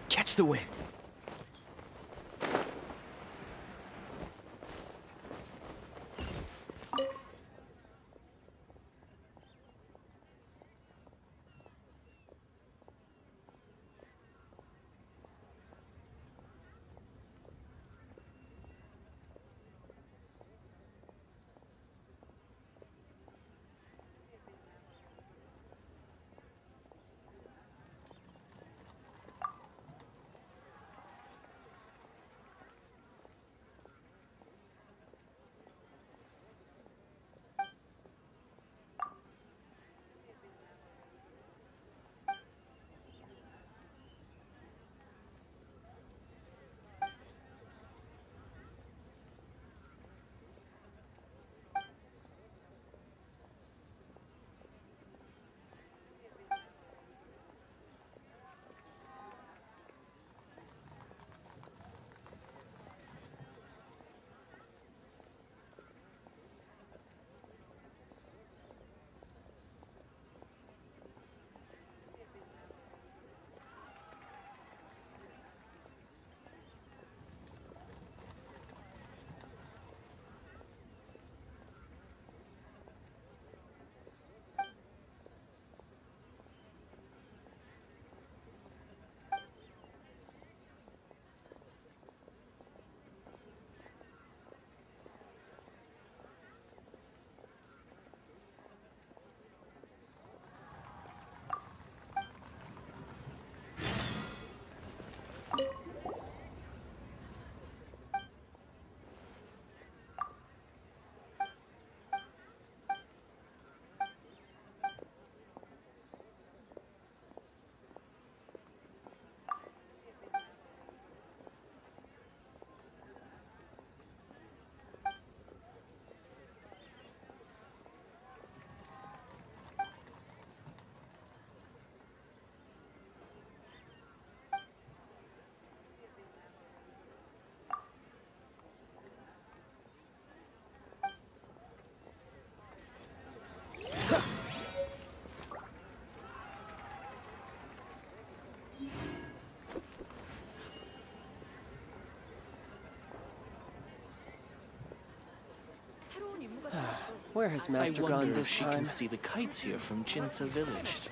Catch the wind. Where has Master gone wonder this if she time? can see the kites here from Jinsa village.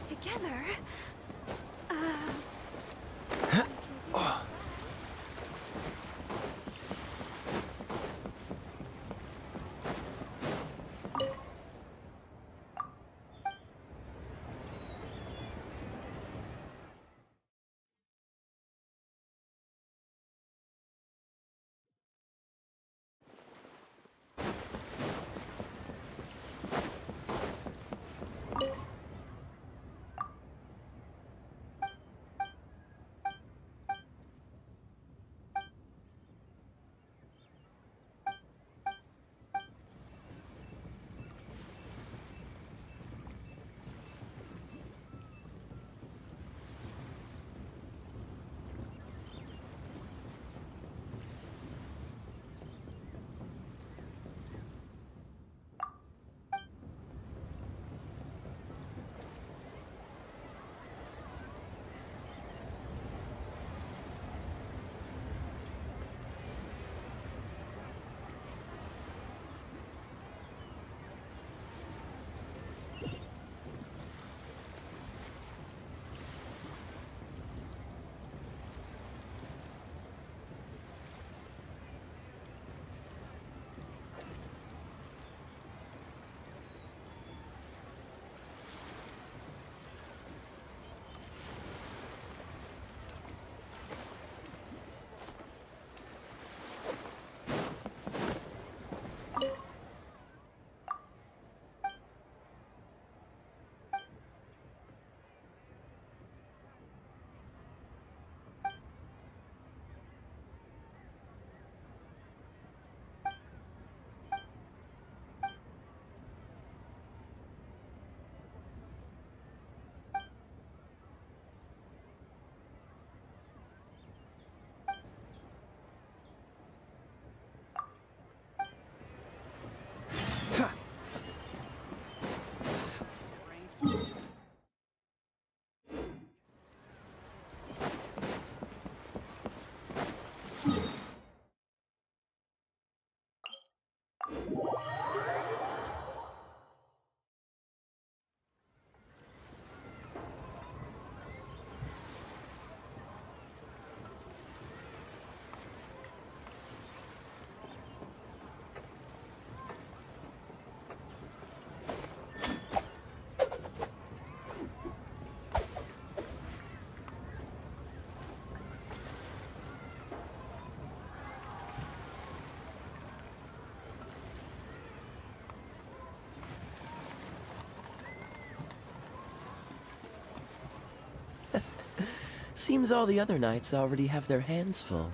Together? Seems all the other knights already have their hands full.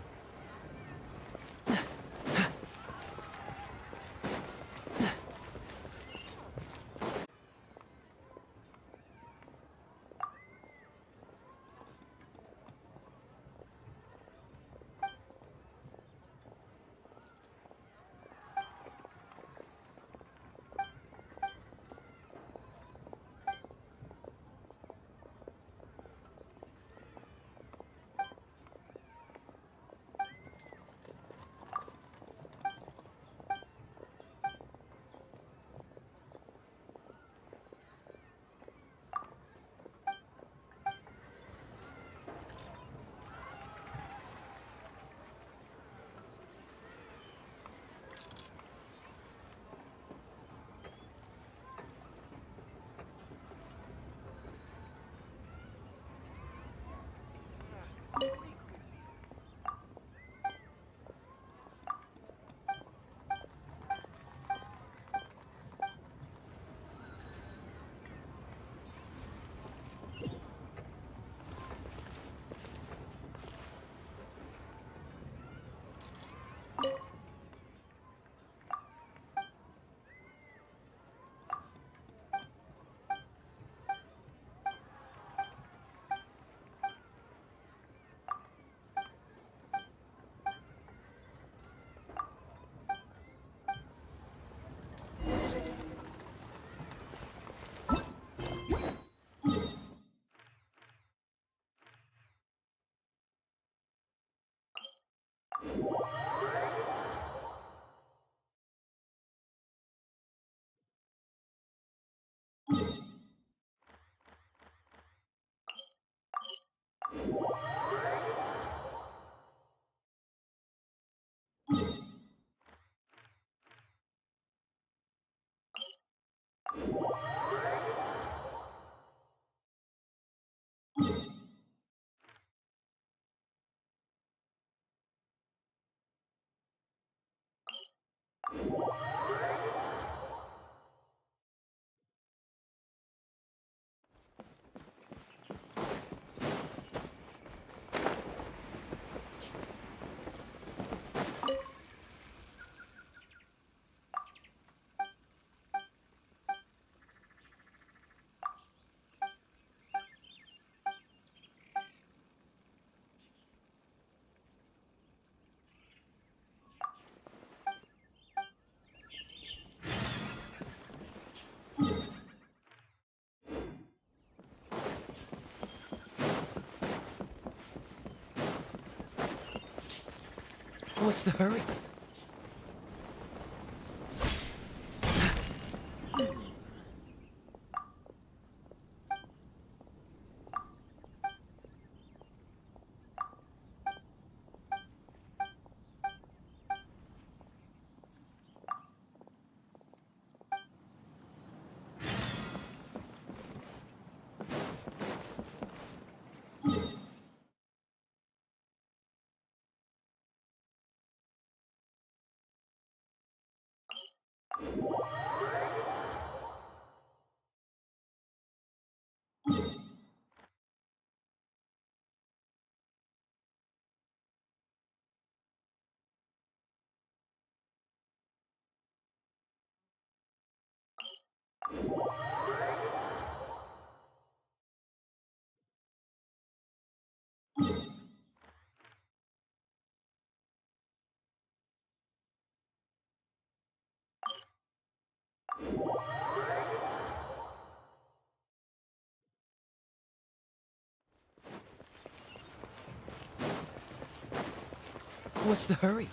What's the hurry? What's the hurry?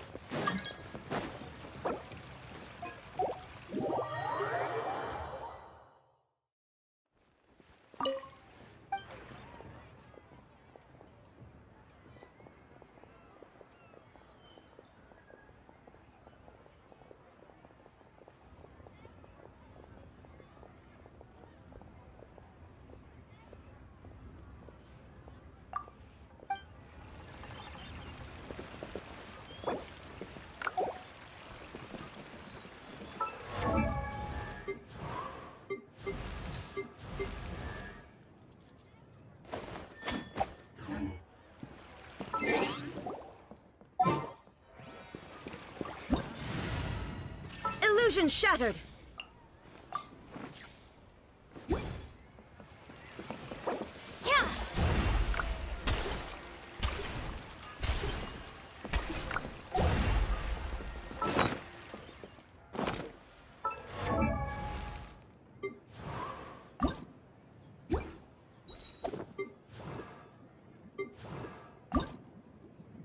Illusion shattered! Yeah!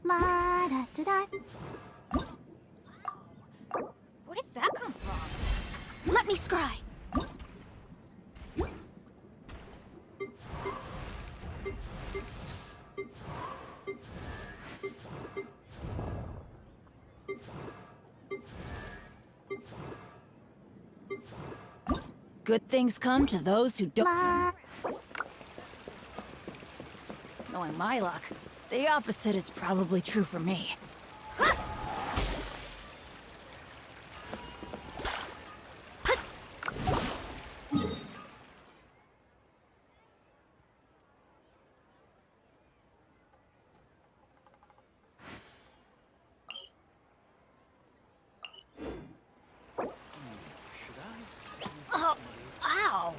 La-da-da-da. Where did that come from? Let me scry. Good things come to those who don't. La. Knowing my luck, the opposite is probably true for me. Should I save Oh, ow!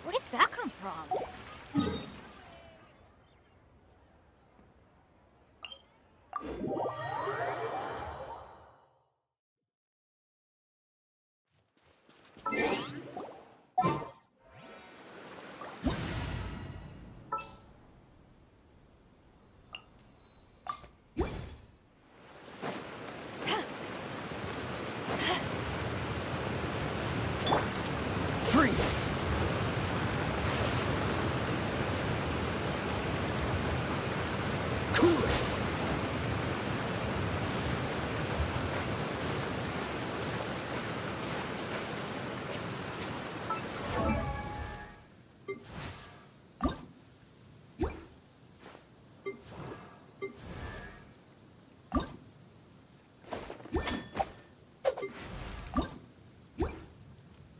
Where did that come from? Freeze! Cool it!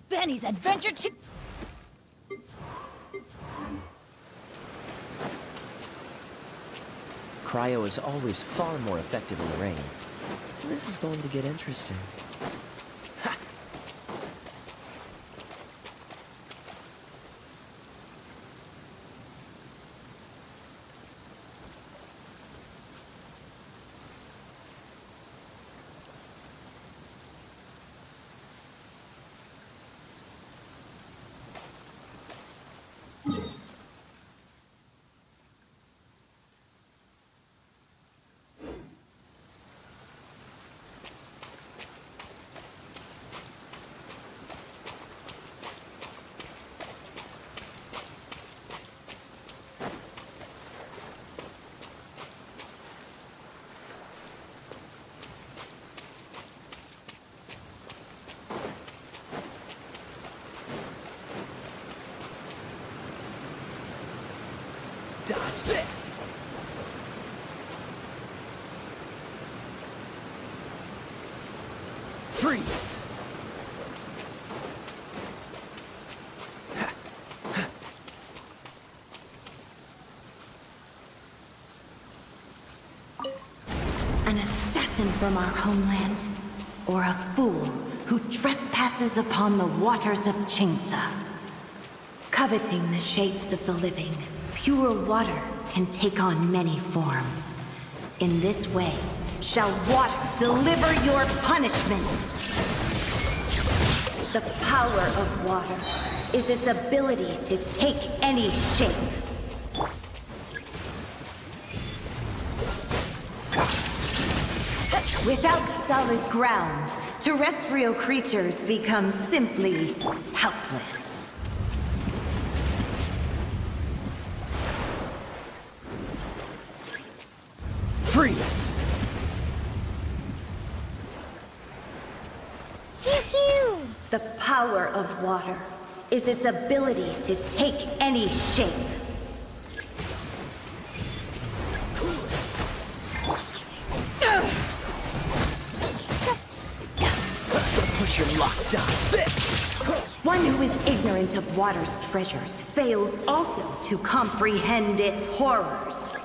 Benny's Adventure Cryo is always far more effective in the rain. This is going to get interesting. Ha! Dodge this! Freeze! An assassin from our homeland, or a fool who trespasses upon the waters of Chingsa. Coveting the shapes of the living, pure water can take on many forms. In this way, shall water deliver your punishment. The power of water is its ability to take any shape. Without solid ground, terrestrial creatures become simply helpless. Freeze! The power of water is its ability to take any shape. Push your luck, dodge this! One who is ignorant of water's treasures fails also to comprehend its horrors.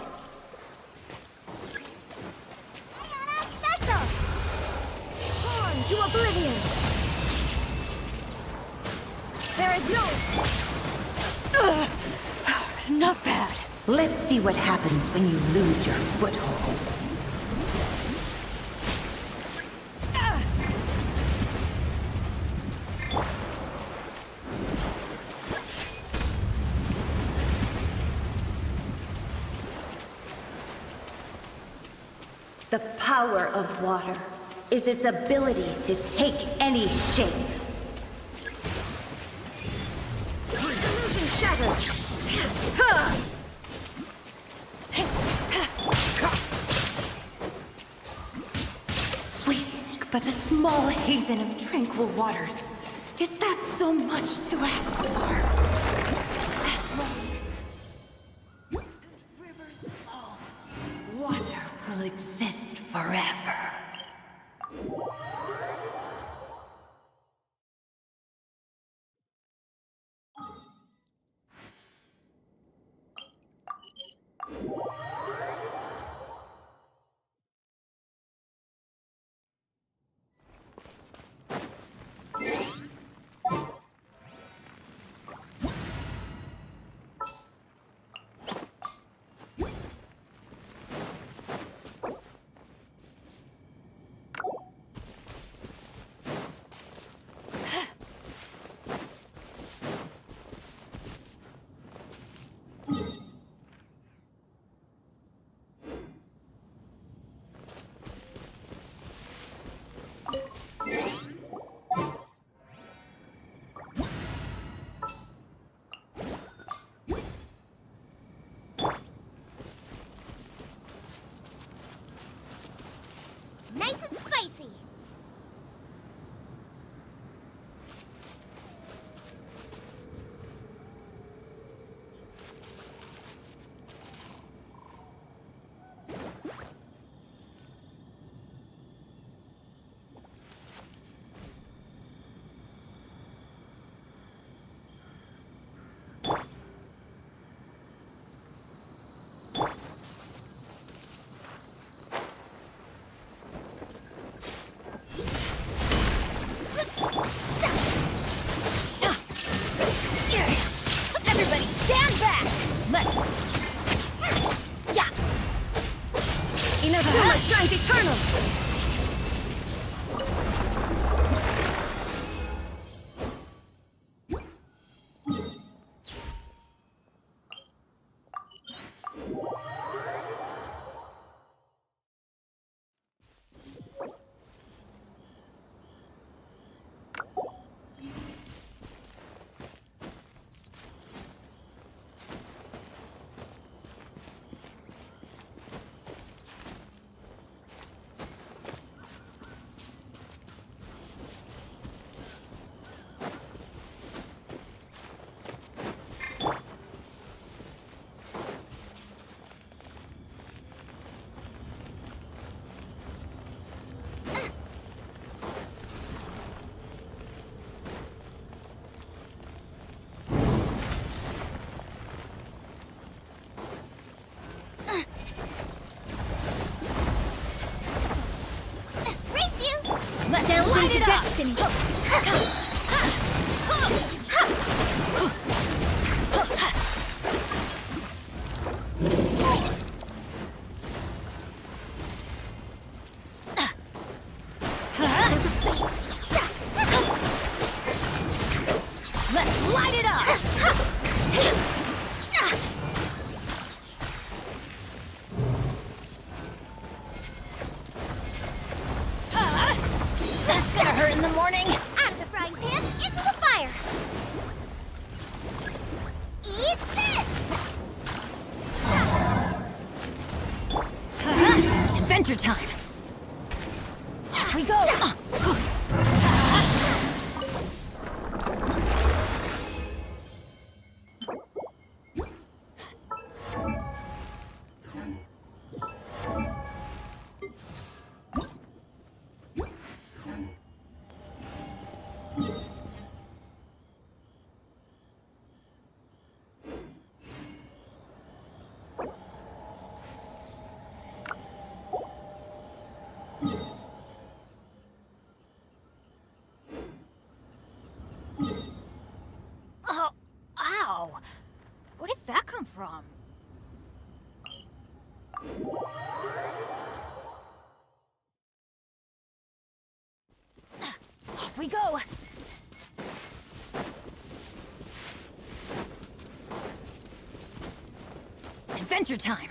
Special! Born to oblivion! There is no... Ugh. Not bad. Let's see what happens when you lose your foothold. The power of water is its ability to take any shape. Illusion shattered! We seek but a small haven of tranquil waters. Is that so much to ask for? As long as rivers flow, water will exist forever. Nice and spicy. Everybody stand back! Let's... Yeah! Inazuma shines eternal! Let's light it up! Destiny! Let's light it up! That's gonna hurt in the morning! Out of the frying pan, into the fire! Eat this! Adventure time! Off we go! from? Off we go! Adventure time!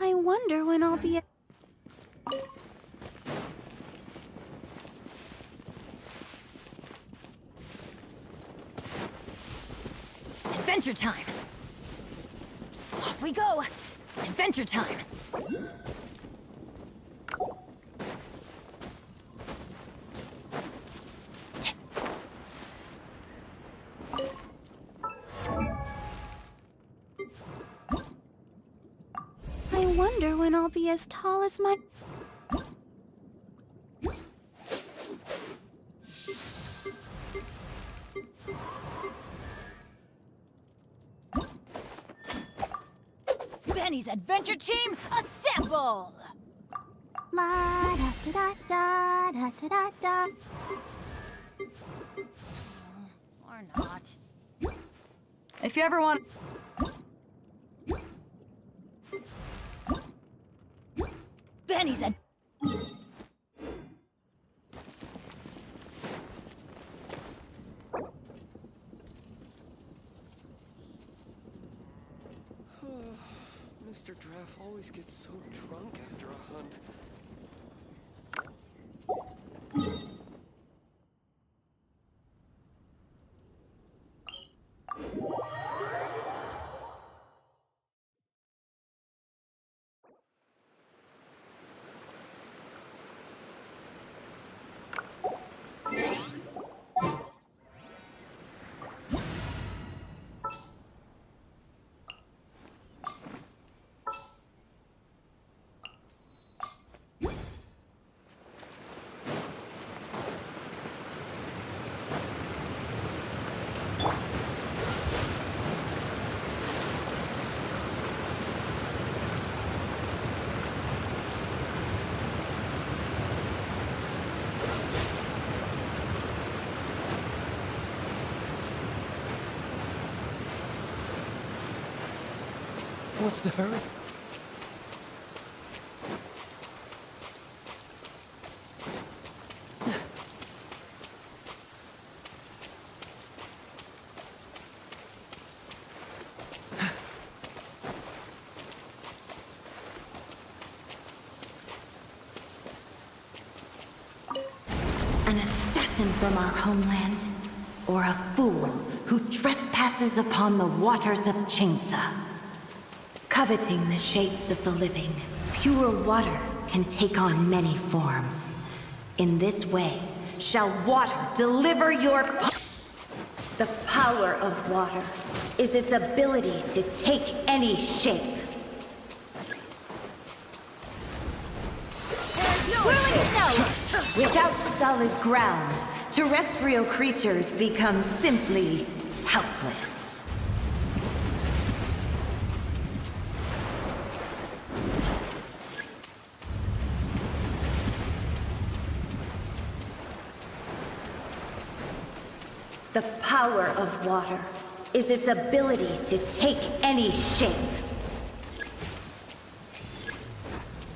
I wonder when I'll be... Adventure time! Off we go! Adventure time! I wonder when I'll be as tall as my... Benny's adventure team, assemble! La da da da da da da da. Or not. If you ever want... Benny's ad... Mr. Draff always gets so drunk after a hunt. What's the hurry? An assassin from our homeland, or a fool who trespasses upon the waters of Chainsa. Coveting the shapes of the living, pure water can take on many forms. In this way, shall water deliver your... The power of water is its ability to take any shape. Without solid ground, terrestrial creatures become simply helpless. The power of water is its ability to take any shape.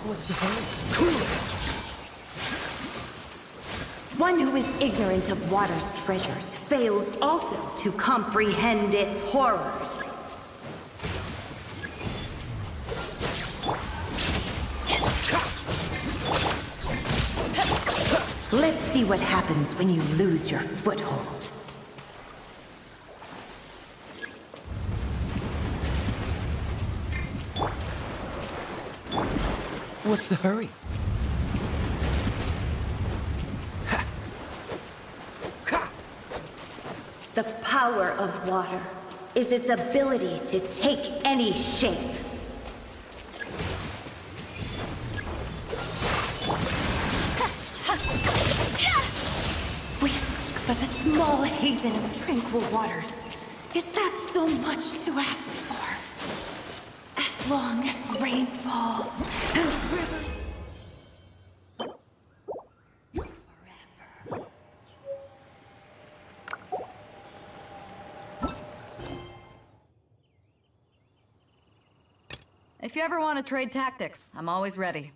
What's the hurry? Cool it! One who is ignorant of water's treasures fails also to comprehend its horrors. Let's see what happens when you lose your foothold. What's the hurry? Ha! Ha! The power of water is its ability to take any shape. We seek but a small haven of tranquil waters. Is that so much to ask for? As long as rain falls and rivers... forever. If you ever want to trade tactics, I'm always ready.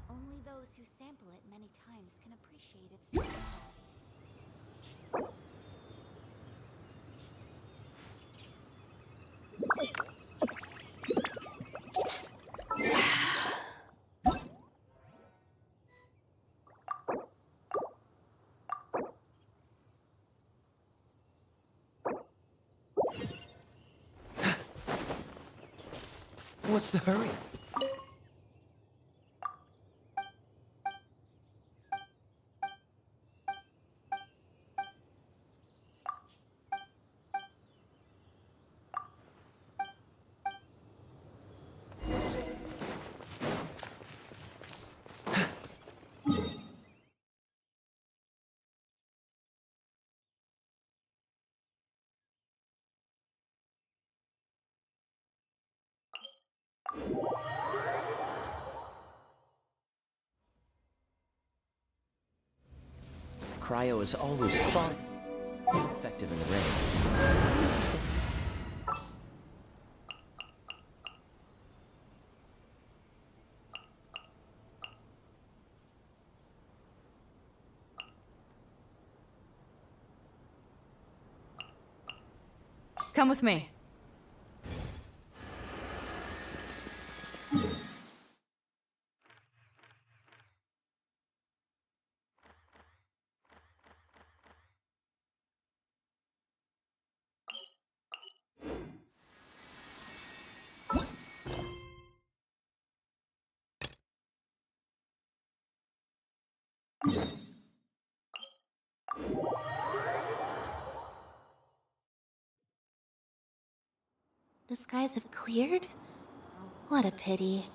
Only those who sample it many times can appreciate its true qualities. What's the hurry? Cryo is always far more effective in the rain. Come with me. The skies have cleared? What a pity.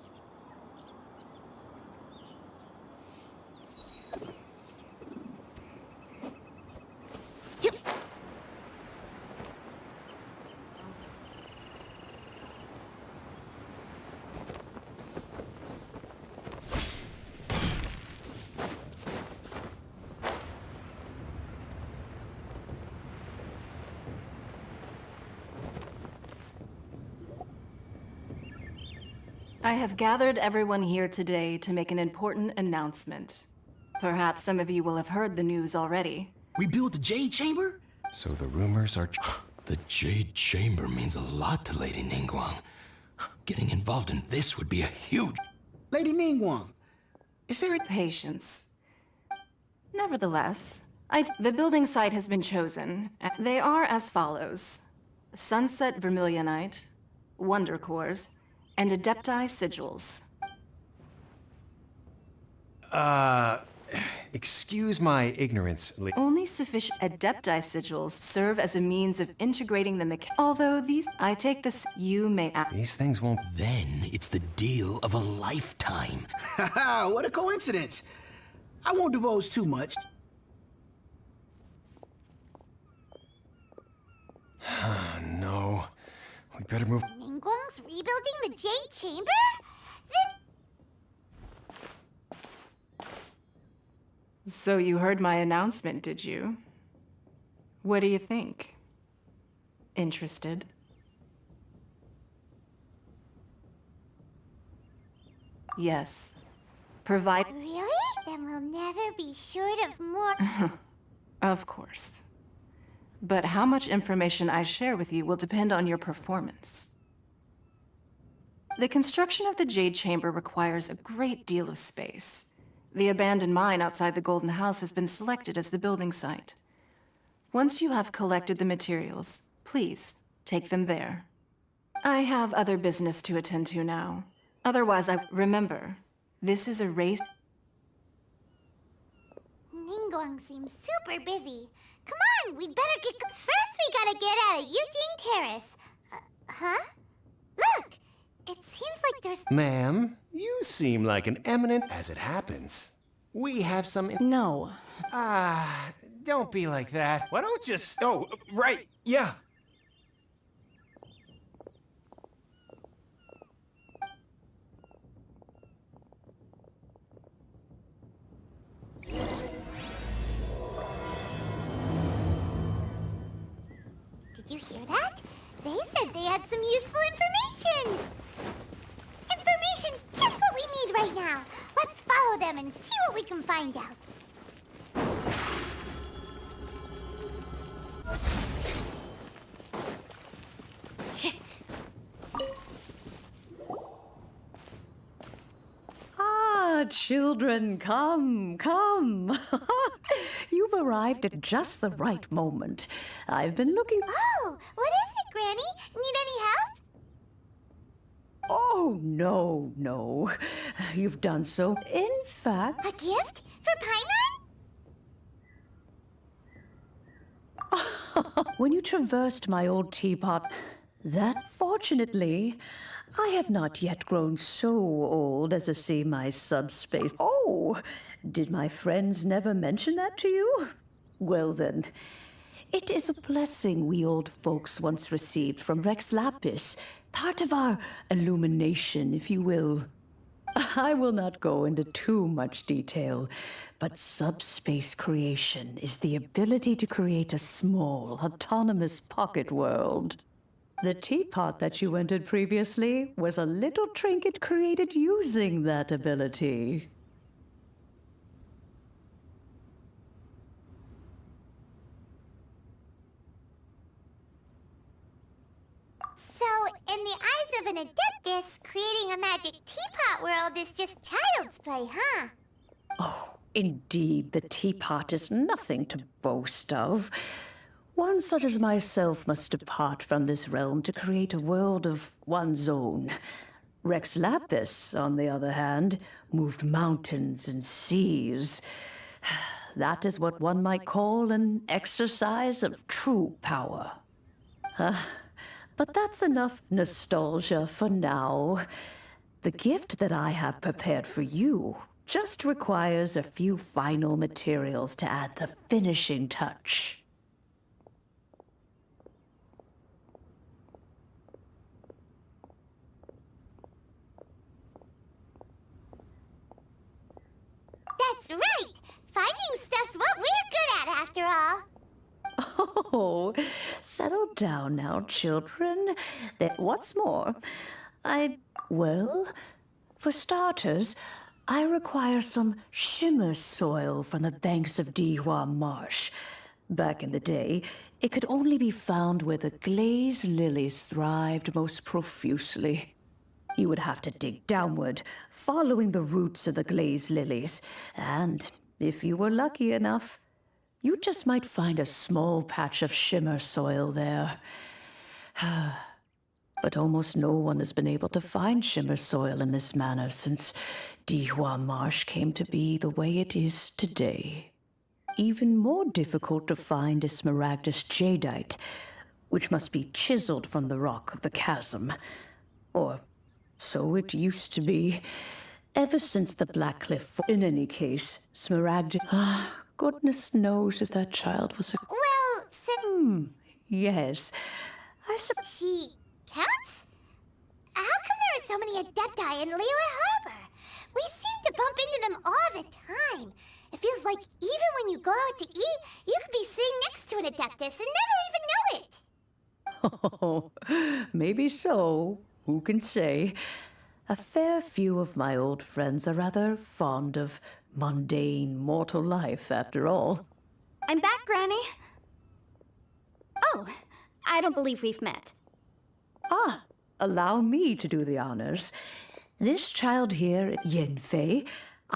I have gathered everyone here today to make an important announcement. Perhaps some of you will have heard the news already. We built the Jade Chamber? So the rumors are... The Jade Chamber means a lot to Lady Ningguang. Getting involved in this would be a huge... Lady Ningguang, is there a... Patience. Nevertheless, the building site has been chosen. They are as follows: Sunset Vermilionite, Wonder Cores, and Adepti Sigils. Excuse my ignorance. Only sufficient Adepti Sigils serve as a means of integrating the Although these, I take this, you may These things won't... Then it's the deal of a lifetime. Haha, what a coincidence. I won't divulge too much. No. We better move... Ningguang's rebuilding the Jade Chamber? So you heard my announcement, did you? What do you think? Interested? Yes. Really? Then we'll never be short of more... Of course. But how much information I share with you will depend on your performance. The construction of the Jade Chamber requires a great deal of space. The abandoned mine outside the Golden House has been selected as the building site. Once you have collected the materials, please take them there. I have other business to attend to now. Otherwise, remember, this is a race. Ningguang seems super busy. Come on, we better get... First, we gotta get out of Eugene Terrace. Huh? Look! It seems like there's... Ma'am, you seem like an eminent... As it happens, we have some... No. Don't be like that. Why don't you... Oh, right, yeah. Did you hear that? They said they had some useful information! Information's just what we need right now. Let's follow them and see what we can find out. Children, come, come. You've arrived at just the right moment. I've been looking... Oh, what is it, Granny? Need any help? Oh, no, no. You've done so. In fact... A gift? For Paimon? When you traversed my old teapot, that fortunately... I have not yet grown so old as to see my subspace. Oh, did my friends never mention that to you? Well then, it is a blessing we old folks once received from Rex Lapis, part of our illumination, if you will. I will not go into too much detail, but subspace creation is the ability to create a small, autonomous pocket world. The teapot that you entered previously was a little trinket created using that ability. So, in the eyes of an Adeptus, creating a magic teapot world is just child's play, huh? Oh, indeed, the teapot is nothing to boast of. One such as myself must depart from this realm to create a world of one's own. Rex Lapis, on the other hand, moved mountains and seas. That is what one might call an exercise of true power. But that's enough nostalgia for now. The gift that I have prepared for you just requires a few final materials to add the finishing touch. That's right! Finding stuff's what we're good at, after all. Oh, settle down now, children. What's more, well, for starters, I require some shimmer soil from the banks of Dihua Marsh. Back in the day, it could only be found where the glazed lilies thrived most profusely. You would have to dig downward, following the roots of the glaze lilies. And if you were lucky enough, you just might find a small patch of shimmer soil there. But almost no one has been able to find shimmer soil in this manner since Dihua Marsh came to be the way it is today. Even more difficult to find is smaragdus jadeite, which must be chiseled from the rock of the chasm. Or so it used to be, ever since the Black Cliff. In any case, smaragdus... goodness knows if that child was a... Well, Yes, she counts? How come there are so many Adepti in Liyue Harbor? We seem to bump into them all the time. It feels like even when you go out to eat, you could be sitting next to an Adeptus and never even know it. Oh, maybe so. Who can say? A fair few of my old friends are rather fond of mundane mortal life, after all. I'm back, Granny. Oh, I don't believe we've met. Ah, allow me to do the honors. This child here, Yenfei.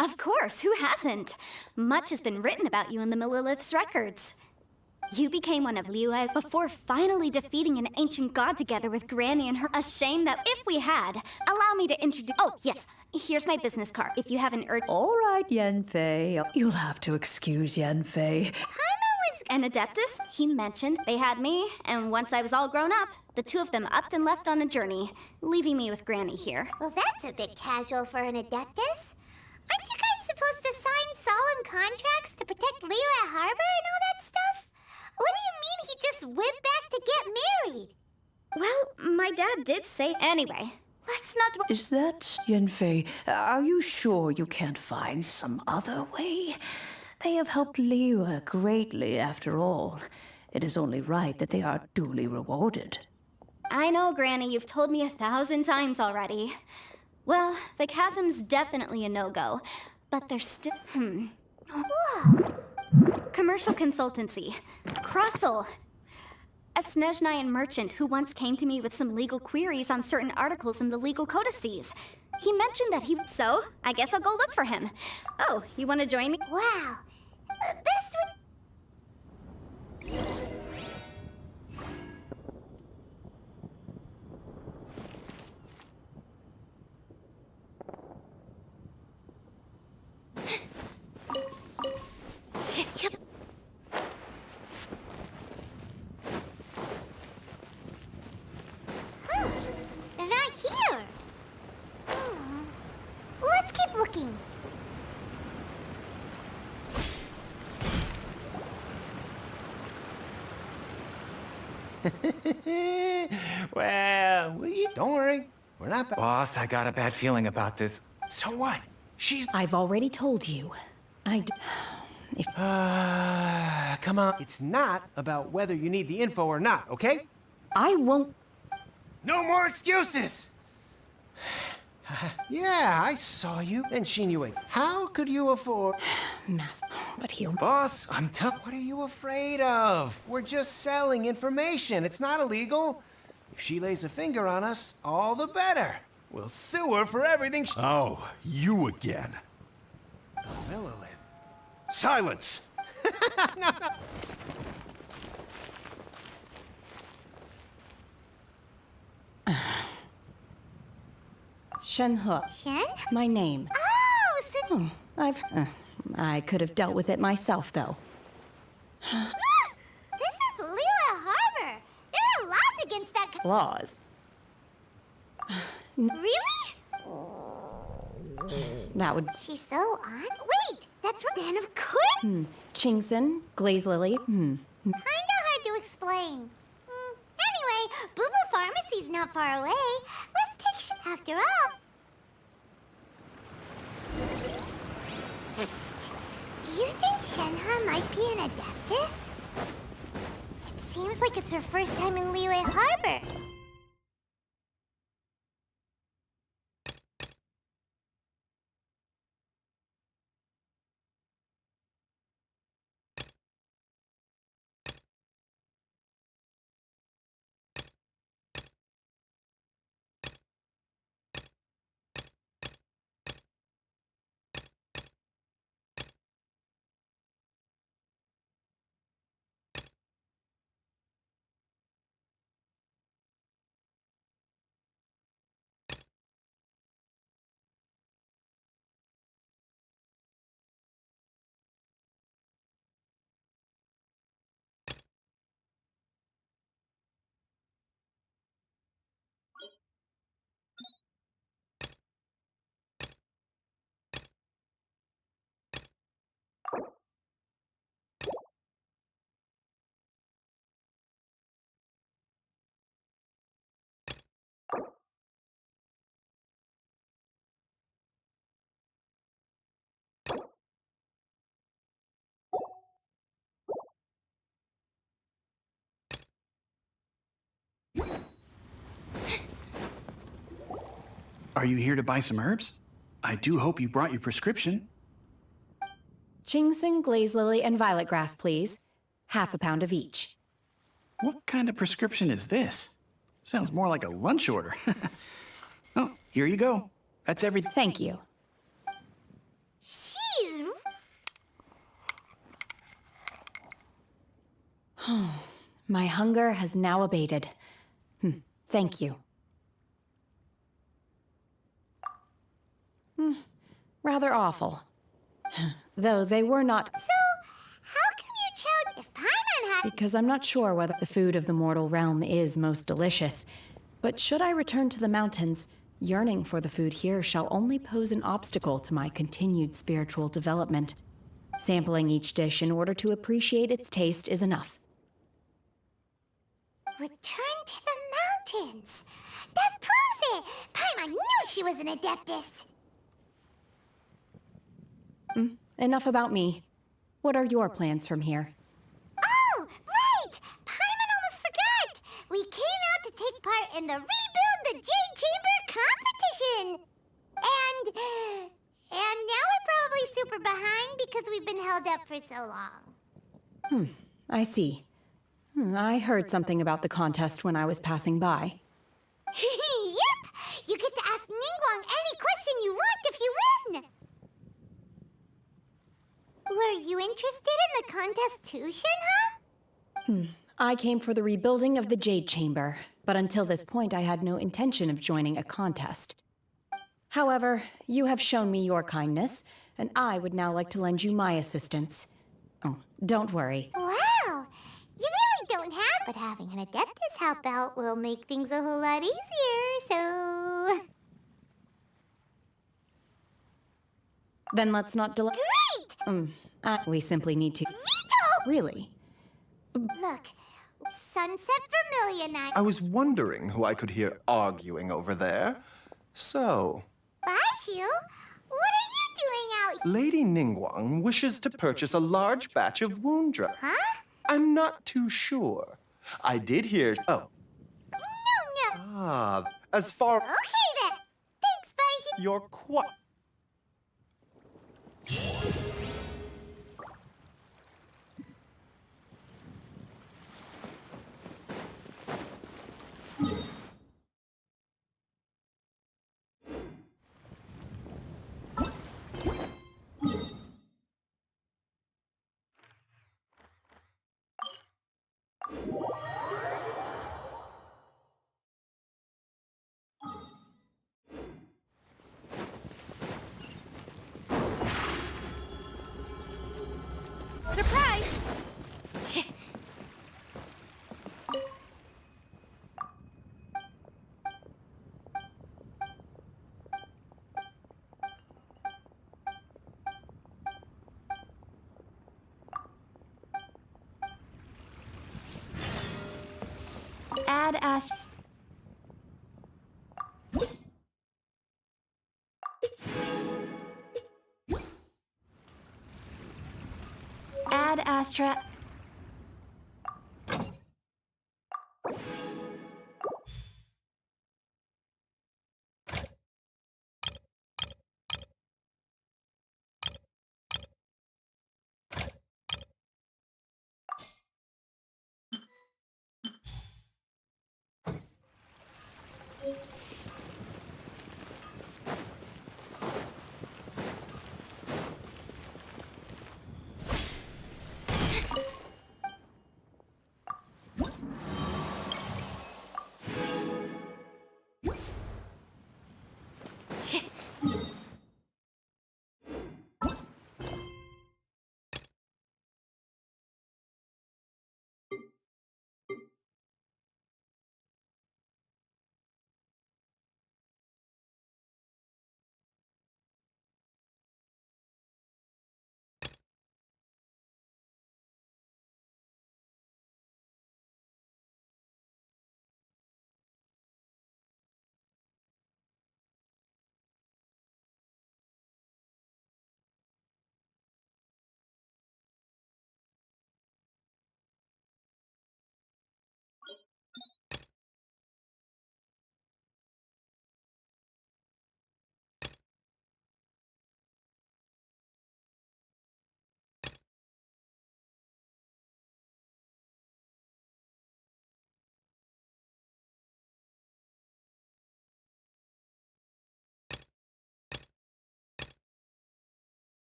Of course, who hasn't? Much has been written about you in the Millilith's records. You became one of Liyue's before finally defeating an ancient god together with Granny and her. A shame that if we had, allow me to introduce. Oh, yes, here's my business card. If you have an urgent. All right, Yenfei. You'll have to excuse Yenfei. An Adeptus, he mentioned they had me, and once I was all grown up, the two of them upped and left on a journey, leaving me with Granny here. Well, that's a bit casual for an Adeptus. Aren't you guys supposed to sign solemn contracts to protect Liyue Harbor and all that stuff? What do you mean he just went back to get married? Well, my dad did say. Anyway, let's not. Is that, Yenfei? Are you sure you can't find some other way? They have helped Liyue greatly, after all. It is only right that they are duly rewarded. I know, Granny, you've told me 1,000 times already. Well, the chasm's definitely a no-go, but there's still... Whoa! Commercial consultancy. Crossel. A Snezhnayan merchant who once came to me with some legal queries on certain articles in the legal codices. He mentioned that he... So, I guess I'll go look for him. Oh, you want to join me? Wow. Best They're not here. Let's keep looking. Well, don't worry. We're not bad. Boss, I got a bad feeling about this. So what? She's... I've already told you. Come on. It's not about whether you need the info or not, okay? I won't... No more excuses! Yeah, I saw you and Shinue. How could you afford... But here... Boss, I'm tough. What are you afraid of? We're just selling information. It's not illegal. If she lays a finger on us, all the better. We'll sue her for everything she... Oh, you again. Lilith. Silence! Shenhe. Shen? My name. Oh, so... I could have dealt with it myself, though. This is Liyue Harbor. There are laws against that... Laws. Really? That would... She's so on? Wait, that's right. Then of course... Chingson, Glaze Lily. Kinda hard to explain. Anyway, Boo Boo Pharmacy's not far away. Let's take after all. Psst. Do you think Shenhe might be an Adeptus? It seems like it's her first time in Liyue Harbor. Are you here to buy some herbs? I do hope you brought your prescription. Ginseng, glaze lily, and violet grass, please. Half a pound of each. What kind of prescription is this? Sounds more like a lunch order. Oh, here you go. That's everything. Thank you. Jeez. My hunger has now abated. Thank you. Rather awful. Though they were not... So, how come you chowed if Paimon had... Because I'm not sure whether the food of the mortal realm is most delicious. But should I return to the mountains, yearning for the food here shall only pose an obstacle to my continued spiritual development. Sampling each dish in order to appreciate its taste is enough. Return to the mountains. That proves it. Paimon knew she was an Adeptus. Enough about me. What are your plans from here? Oh, right! Paimon almost forgot! We came out to take part in the Rebuild the Jade Chamber competition! And now we're probably super behind because we've been held up for so long. I see. I heard something about the contest when I was passing by. Yep! You get to ask Ningguang any question you want if you win! Were you interested in the contest too, Shenhe? I came for the rebuilding of the Jade Chamber, but until this point I had no intention of joining a contest. However, you have shown me your kindness, and I would now like to lend you my assistance. Oh, don't worry. Wow! You really don't have, but having an Adeptus help out will make things a whole lot easier, so... Then let's not delay. Great! We simply need to... Vito! Really? Look, Sunset Vermilion I was wondering who I could hear arguing over there. So, Baishu, what are you doing out here? Lady Ningguang wishes to purchase a large batch of wound drugs. Huh? I'm not too sure. I did hear... Oh. No. As far... Okay then. Thanks, Baishu. You're quite... Surprise! Add Astra...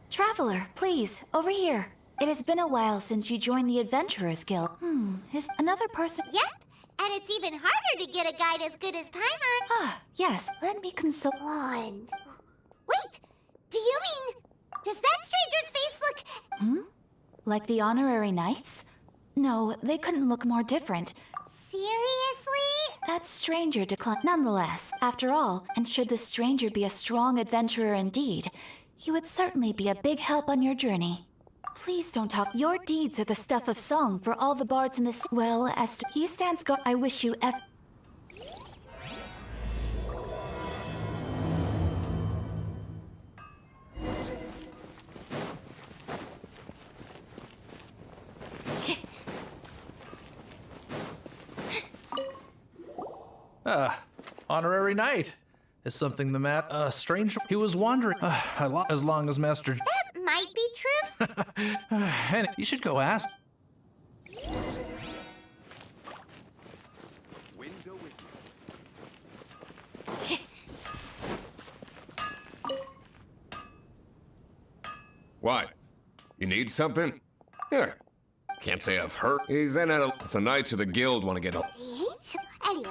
Traveler, please, over here. It has been a while since you joined the Adventurers Guild. Is another person? Yep, and it's even harder to get a guide as good as Paimon. Ah, yes. Let me consult. Wand. Wait, do you mean... Does that stranger's face look... Like the honorary knights? No, they couldn't look more different. Seriously? That stranger declined. Nonetheless, after all, and should the stranger be a strong adventurer indeed, he would certainly be a big help on your journey. Please don't talk. Your deeds are the stuff of song for all the bards in the city. Well, as to he stands guard, I wish you Honorary knight. Is something the matter? Strange. He was wandering. As long as Master. That might be true. And you should go ask. Wind go with What? You need something? Here. Can't say I've heard. He's then at if the Knights of the Guild want to get help. Anyway...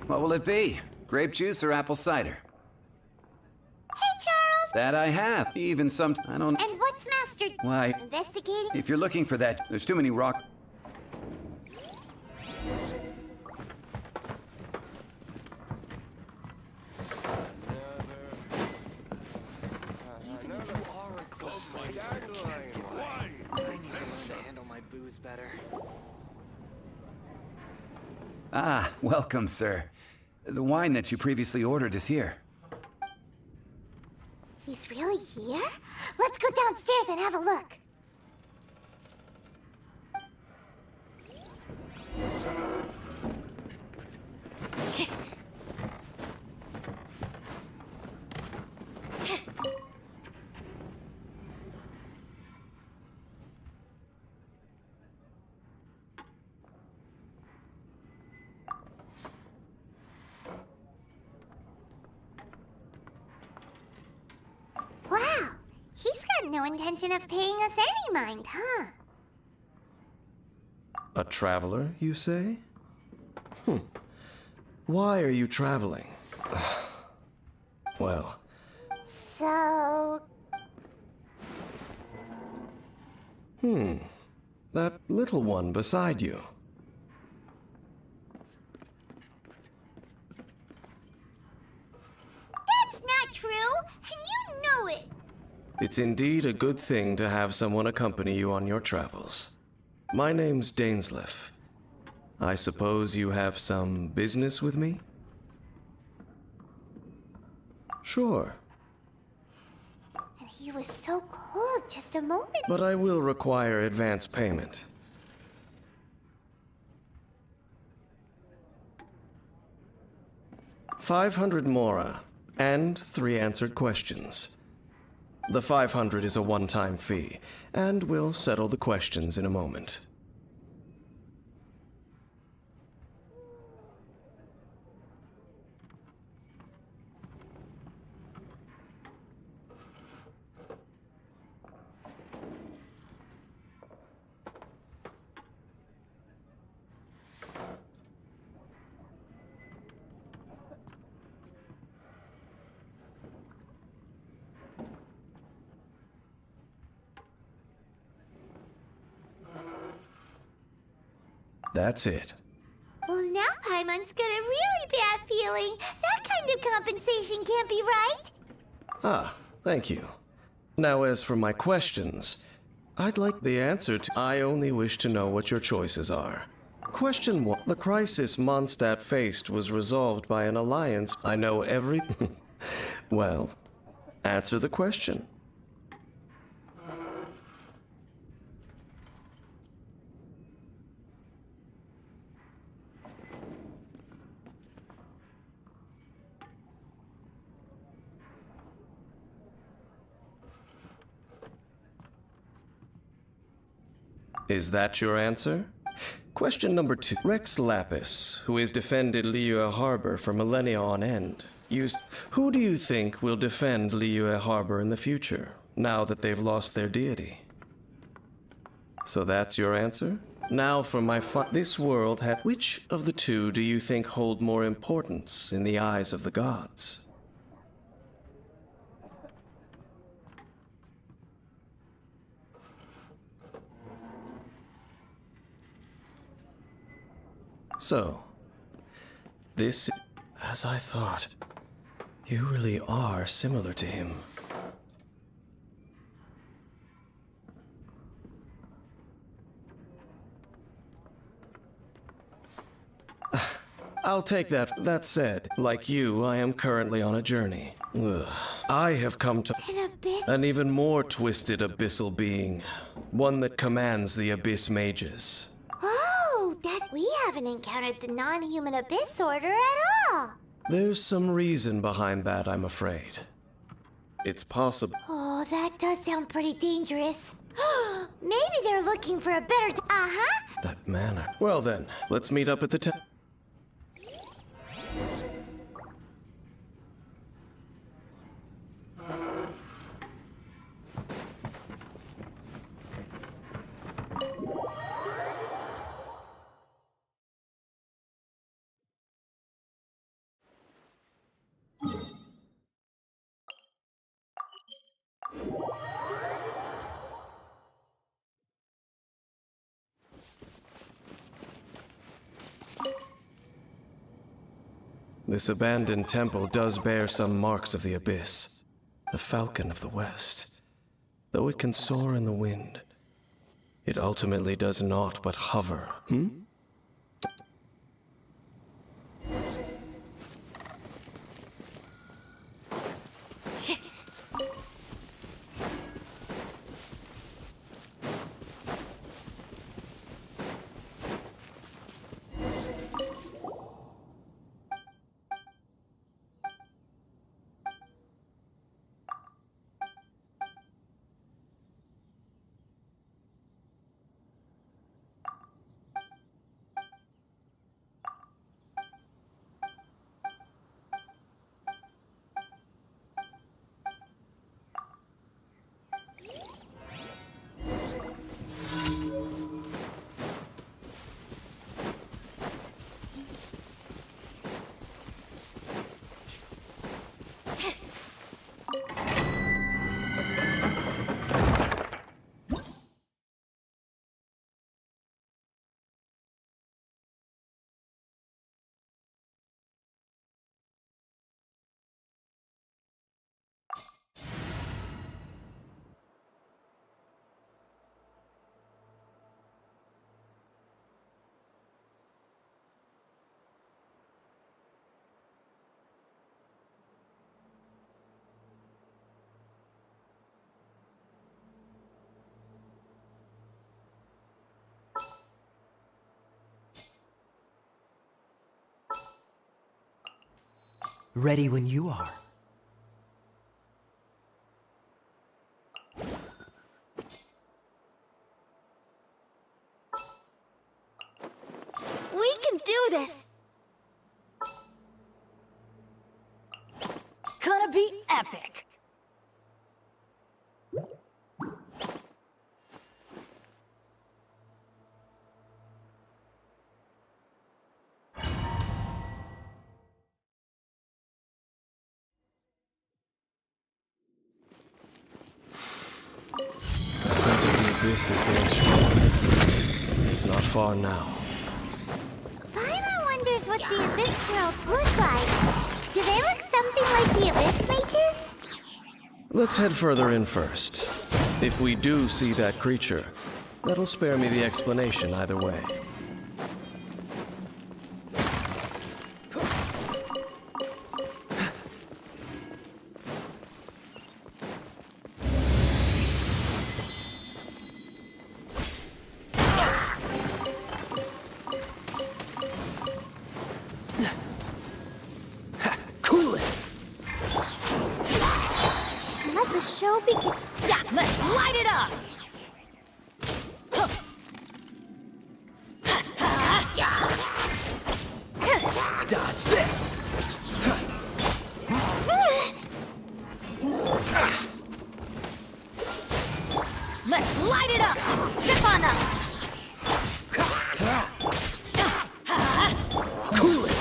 What will it be? Grape juice or apple cider? Hey, Charles! That I have. Even some... I don't... And what's Master... Why... Investigating? If you're looking for that, there's too many rock... Even if you are a close friend, I need to handle my booze better. Ah, welcome, sir. The wine that you previously ordered is here. He's really here? Let's go downstairs and have a look. no intention of paying us any mind, huh? A traveler, you say? Why are you traveling? Well... So... That little one beside you. That's not true, and you know it! It's indeed a good thing to have someone accompany you on your travels. My name's Dainsleif. I suppose you have some business with me? Sure. And he was so cold just a moment. But I will require advance payment. $500 mora, and 3 answered questions. The 500 is a one-time fee, and we'll settle the questions in a moment. That's it. Well, now Paimon's got a really bad feeling. That kind of compensation can't be right. Ah, thank you. Now, as for my questions, I'd like the answer to... I only wish to know what your choices are. Question 1. The crisis Mondstadt faced was resolved by an alliance. I know every... Well, answer the question. Is that your answer? Question number 2. Rex Lapis, who has defended Liyue Harbor for millennia on end, used... Who do you think will defend Liyue Harbor in the future, now that they've lost their deity? So that's your answer? Now for my This world had... Which of the two do you think hold more importance in the eyes of the gods? So, this... As I thought, you really are similar to him. I'll take that. That said, like you, I am currently on a journey. Ugh. I have come to an even more twisted abyssal being. One that commands the Abyss Mages. Oh, that we haven't encountered the non-human Abyss Order at all. There's some reason behind that, I'm afraid. It's possible. Oh, that does sound pretty dangerous. Maybe they're looking for a better uh-huh. That manner. Well then, let's meet up at the This abandoned temple does bear some marks of the Abyss. The Falcon of the West. Though it can soar in the wind, it ultimately does naught but hover. Ready when you are. We can do this! Gonna be epic! The sense of the abyss is getting stronger. It's not far now. Paimon wonders what the Abyss Heralds look like. Do they look something like the Abyss Mages? Let's head further in first. If we do see that creature, that'll spare me the explanation either way. Cool it! Let the show begin. Yeah, let's light it up! Dodge this! Let's light it up! Step on up! Cool it!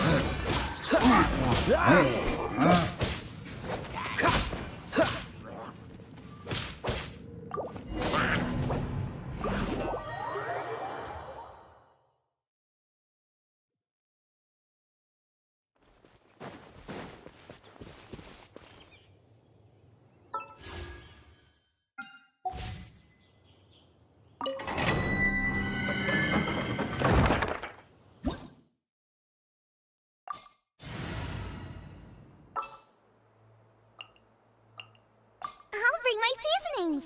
I'll bring my seasonings.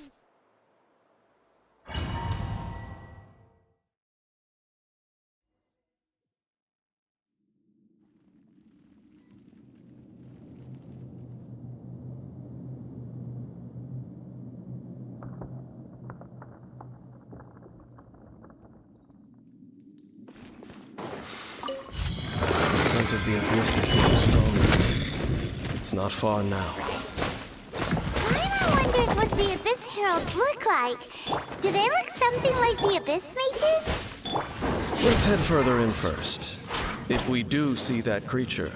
The scent of the abyss is getting stronger. It's not far now. Paimon wonders what the Abyss Heralds look like. Do they look something like the Abyss Mages? Let's head further in first. If we do see that creature,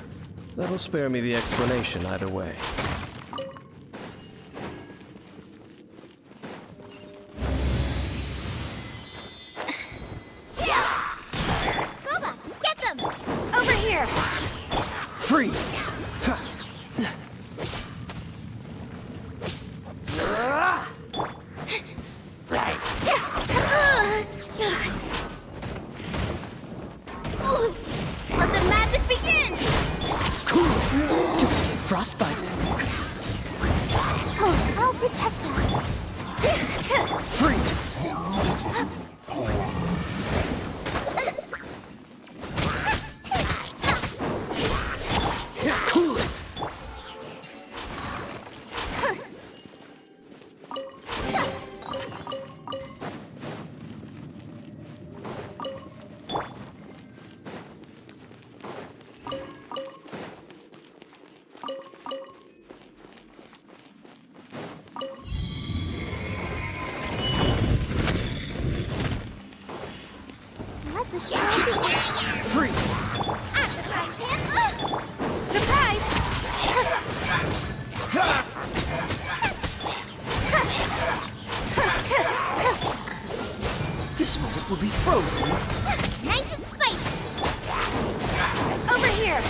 that'll spare me the explanation either way. Boba, get them! Over here! Freeze! Let the magic begin! Cool it! Frostbite! Oh, I'll protect us. Freeze! Cool it! Let the show begin. Freeze! At the frying pan. Surprise! This moment will be frozen. Nice and spicy. Over here.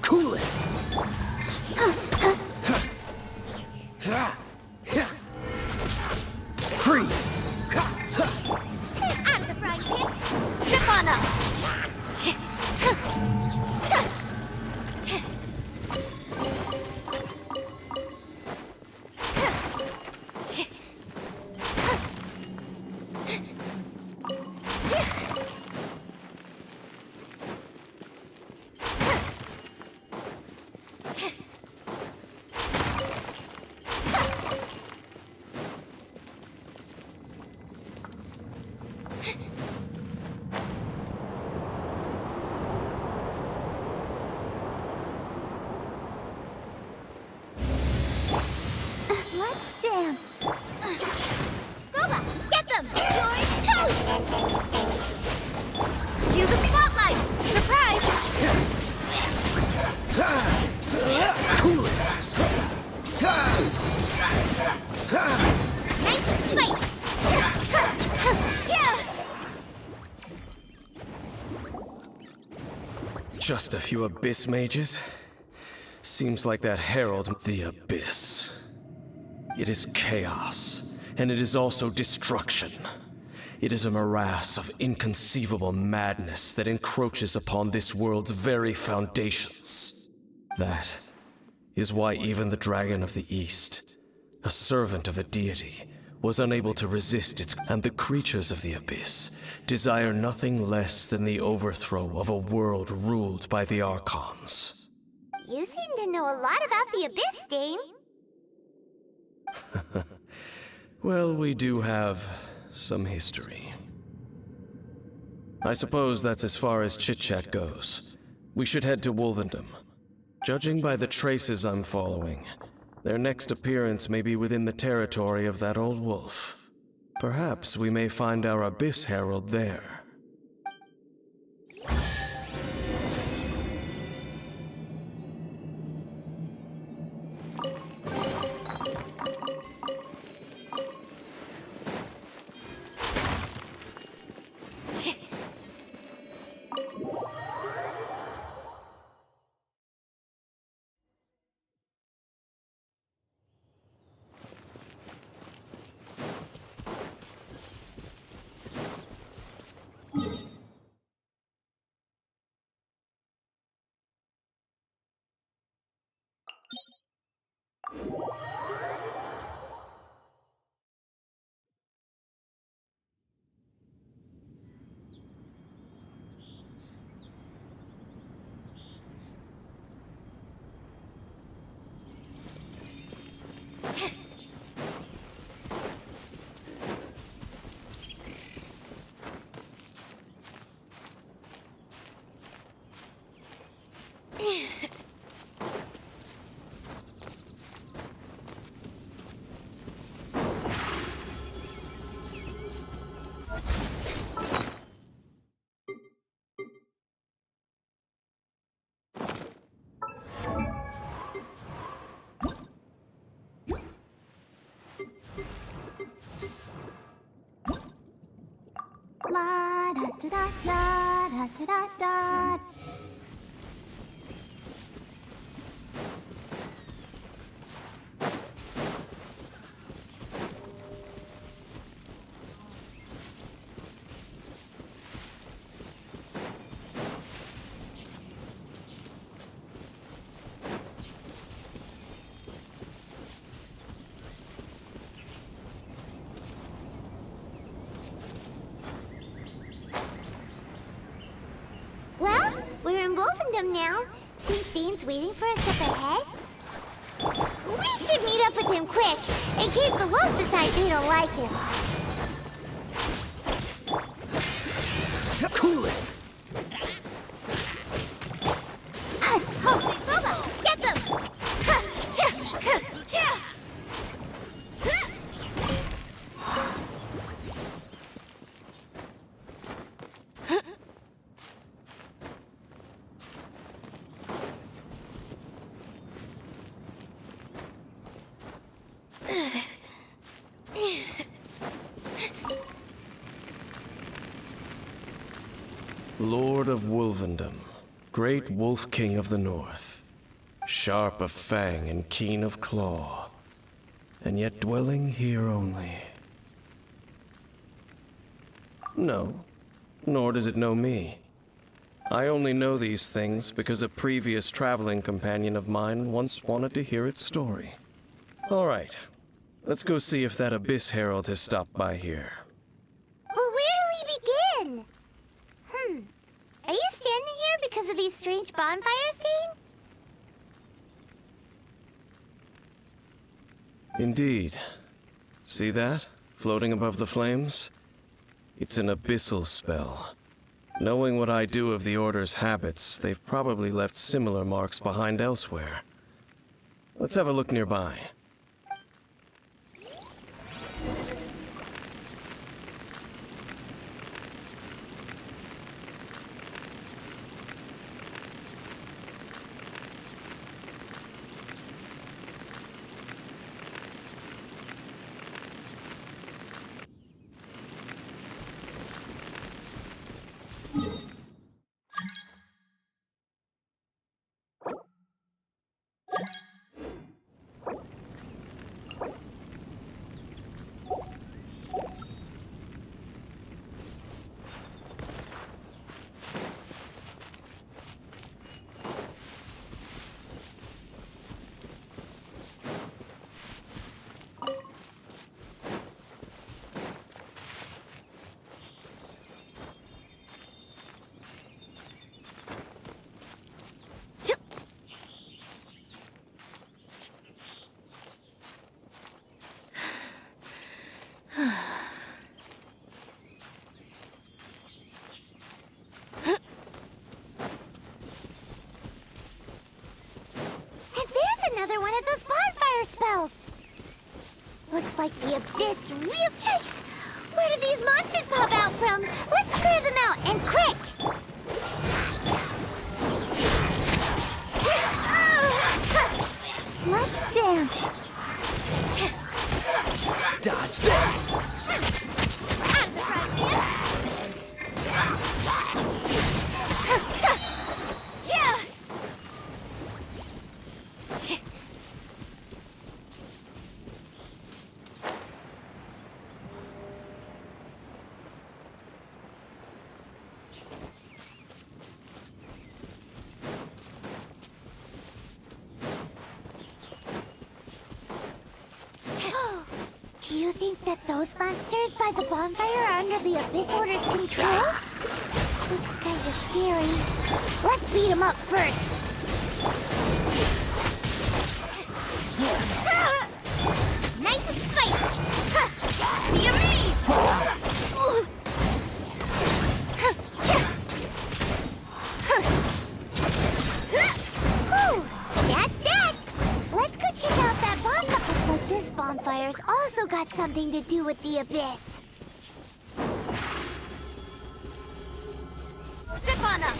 Cool it! Freeze! Out of the frying pan. Step on up. Just a few Abyss mages? Seems like that herald the Abyss. It is chaos, and it is also destruction. It is a morass of inconceivable madness that encroaches upon this world's very foundations. That is why even the Dragon of the East, a servant of a deity, was unable to resist its... And the creatures of the Abyss desire nothing less than the overthrow of a world ruled by the Archons. You seem to know a lot about the Abyss, Dane. Well, we do have some history. I suppose that's as far as chit-chat goes. We should head to Wolvendom. Judging by the traces I'm following, their next appearance may be within the territory of that old wolf. Perhaps we may find our Abyss Herald there. La da da da da da da da. Well, we're in Wolfendom now. Think Dane's waiting for us up ahead? We should meet up with him quick, in case the wolves decide they don't like him. Cool it! Holy Bubba! Get them! Lord of Wolvendom, great Wolf King of the North, sharp of fang and keen of claw, and yet dwelling here only. No, nor does it know me. I only know these things because a previous traveling companion of mine once wanted to hear its story. All right, let's go see if that Abyss Herald has stopped by here. But where do we begin? Are you standing here because of these strange bonfires, Dane? Indeed. See that? Floating above the flames? It's an abyssal spell. Knowing what I do of the Order's habits, they've probably left similar marks behind elsewhere. Let's have a look nearby. like the abyss real case. Where do these monsters pop out from? Let's clear them out, and quick! Let's dance. Dodge this! Do you think that those monsters by the bonfire are under the Abyss Order's control? Looks kinda scary. Let's beat them up first. Nice and spicy! Yummy! Whew, that's that! Let's go check out that bonfire. Looks like this bonfire's also got something to do with the Abyss. Step on up!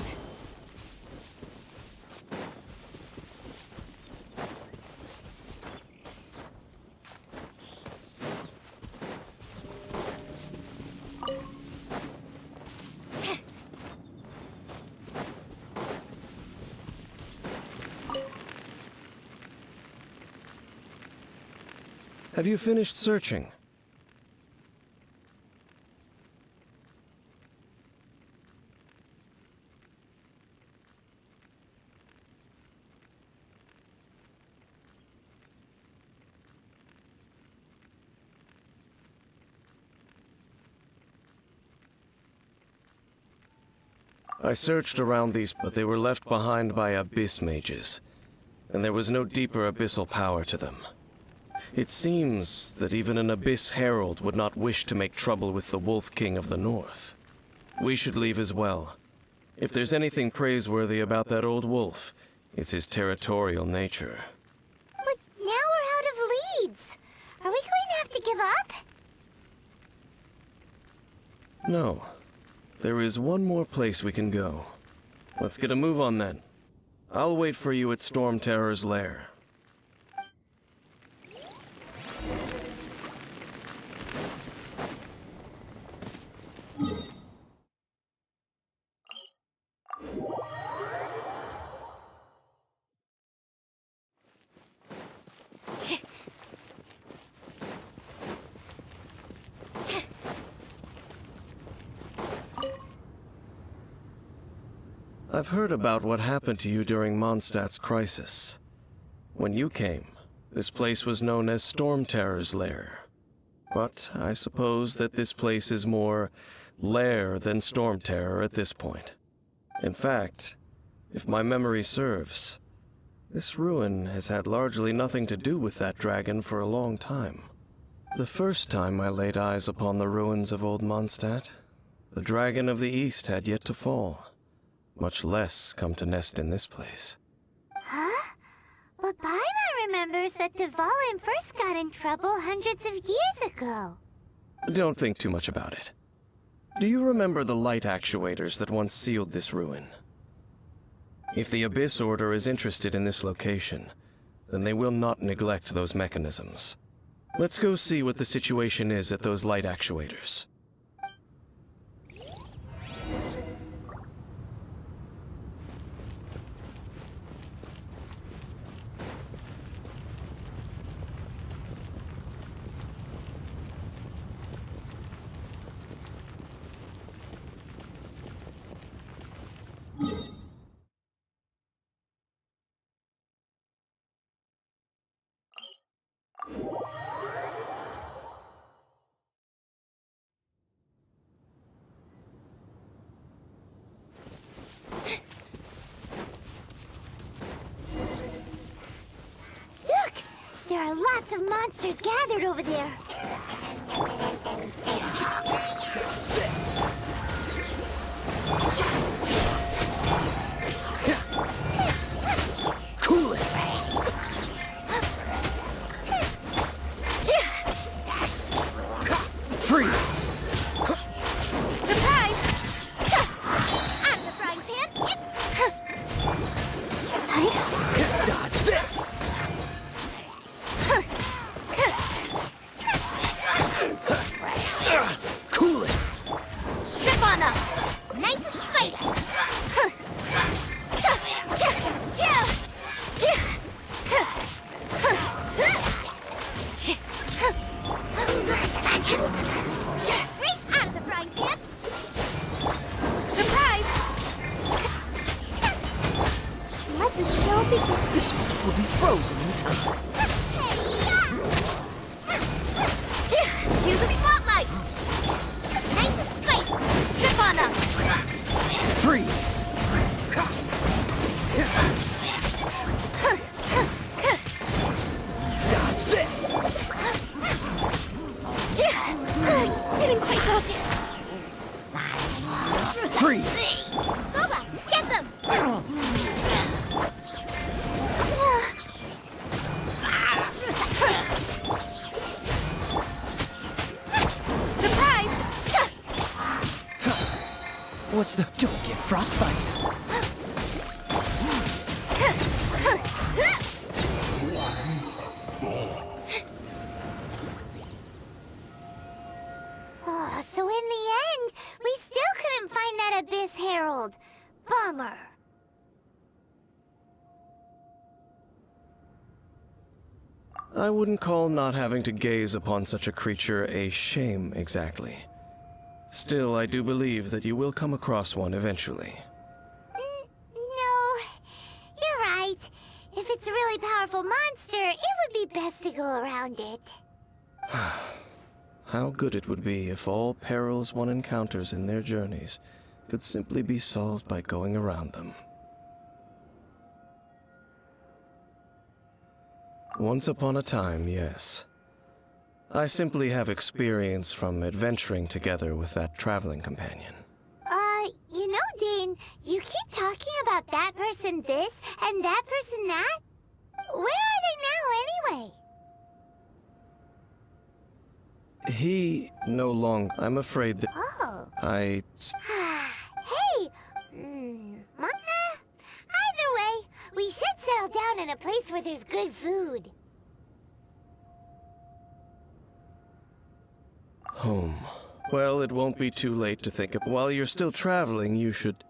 Have you finished searching? I searched around these, but they were left behind by abyss mages, and there was no deeper abyssal power to them. It seems that even an Abyss Herald would not wish to make trouble with the Wolf King of the North. We should leave as well. If there's anything praiseworthy about that old wolf, it's his territorial nature. But now we're out of leads. Are we going to have to give up? No. There is one more place we can go. Let's get a move on then. I'll wait for you at Storm Terror's lair. I've heard about what happened to you during Mondstadt's crisis. When you came, this place was known as Storm Terror's lair. But I suppose that this place is more lair than Storm Terror at this point. In fact, if my memory serves, this ruin has had largely nothing to do with that dragon for a long time. The first time I laid eyes upon the ruins of Old Mondstadt, the dragon of the East had yet to fall, much less come to nest in this place. Huh? But Paimon remembers that Dvalin first got in trouble hundreds of years ago. Don't think too much about it. Do you remember the light actuators that once sealed this ruin? If the Abyss Order is interested in this location, then they will not neglect those mechanisms. Let's go see what the situation is at those light actuators. Look! There are lots of monsters gathered over there. Cool it! Freeze! Surprise! Out of the frying pan! Dodge this! Cool it! Trip on them! Nice and spicy! Race out of the frying pan! Surprise! Let the show begin! This one will be frozen in time. Cue the spotlight! Nice and spicy! Trip on them! Freeze! Dodge this! Didn't quite focus! Freeze! Boba, get them! Surprise! What's the... Don't get frostbite! Oh, so in the end, we still couldn't find that Abyss Herald. Bummer. I wouldn't call not having to gaze upon such a creature a shame exactly. Still, I do believe that you will come across one eventually. No, you're right. If it's a really powerful monster, it would be best to go around it. How good it would be if all perils one encounters in their journeys could simply be solved by going around them. Once upon a time, yes. I simply have experience from adventuring together with that traveling companion. You know, Dane, you keep talking about that person this and that person that. Where are they now, anyway? He no longer... I'm afraid that... Oh. I... Hey! Either way, we should settle down in a place where there's good food. Home. Well, it won't be too late to think of... While you're still traveling, you should...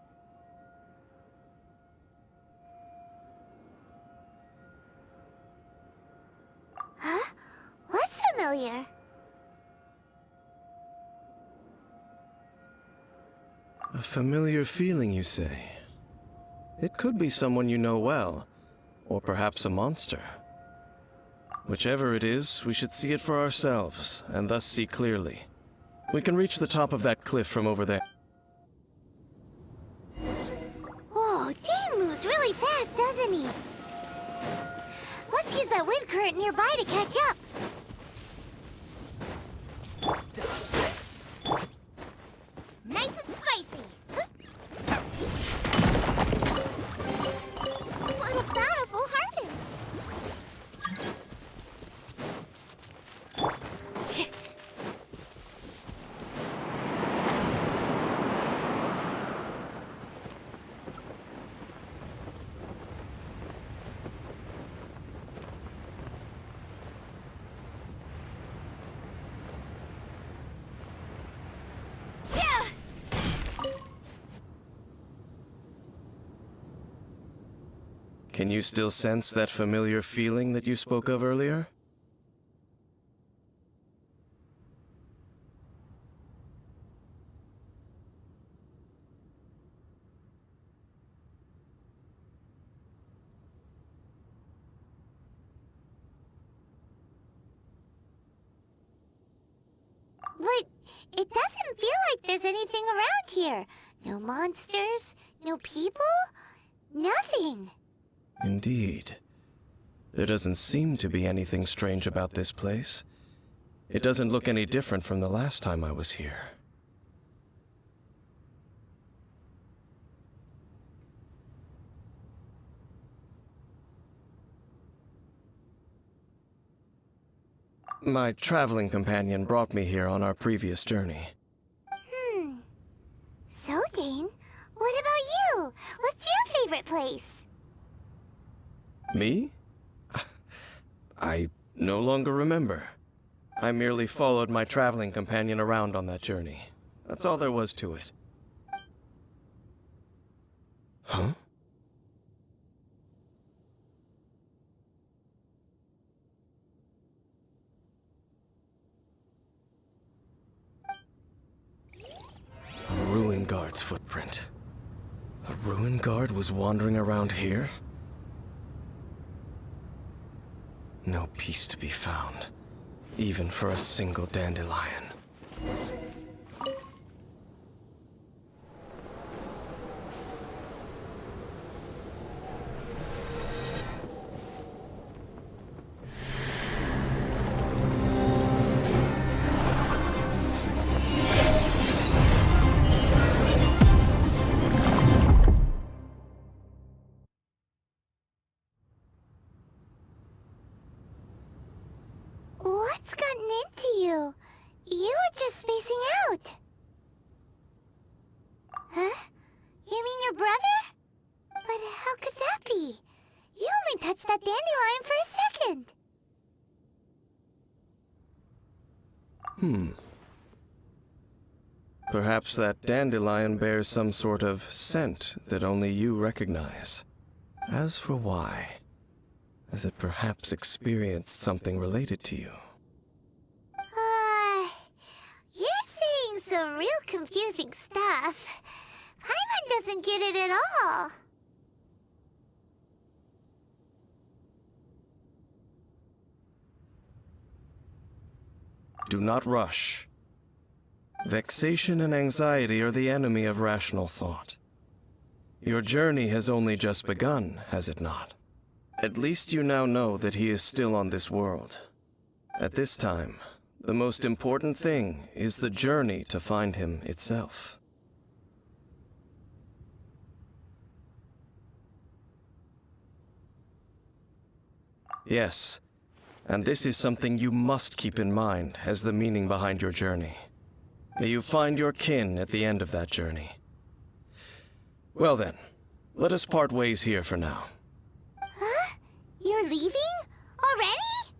Huh? What's familiar? A familiar feeling, you say? It could be someone you know well, or perhaps a monster. Whichever it is, we should see it for ourselves, and thus see clearly. We can reach the top of that cliff from over there. Whoa, Dane moves really fast, doesn't he? Let's use that wind current nearby to catch up. Dodge this! Nice and spicy. What a bountiful harvest! Can you still sense that familiar feeling that you spoke of earlier? But it doesn't feel like there's anything around here. No monsters, no people, nothing. Indeed. There doesn't seem to be anything strange about this place. It doesn't look any different from the last time I was here. My traveling companion brought me here on our previous journey. So, Dane, what about you? What's your favorite place? Me? I no longer remember. I merely followed my traveling companion around on that journey. That's all there was to it. Huh? A ruin guard's footprint. A ruin guard was wandering around here? No peace to be found, even for a single dandelion. What's gotten into you? You were just spacing out. Huh? You mean your brother? But how could that be? You only touched that dandelion for a second. Perhaps that dandelion bears some sort of scent that only you recognize. As for why, has it perhaps experienced something related to you? You're saying some real confusing stuff. Paimon doesn't get it at all. Do not rush. Vexation and anxiety are the enemy of rational thought. Your journey has only just begun, has it not? At least you now know that he is still on this world. At this time, the most important thing is the journey to find him itself. Yes, and this is something you must keep in mind as the meaning behind your journey. May you find your kin at the end of that journey. Well then, let us part ways here for now. Huh? You're leaving? Already?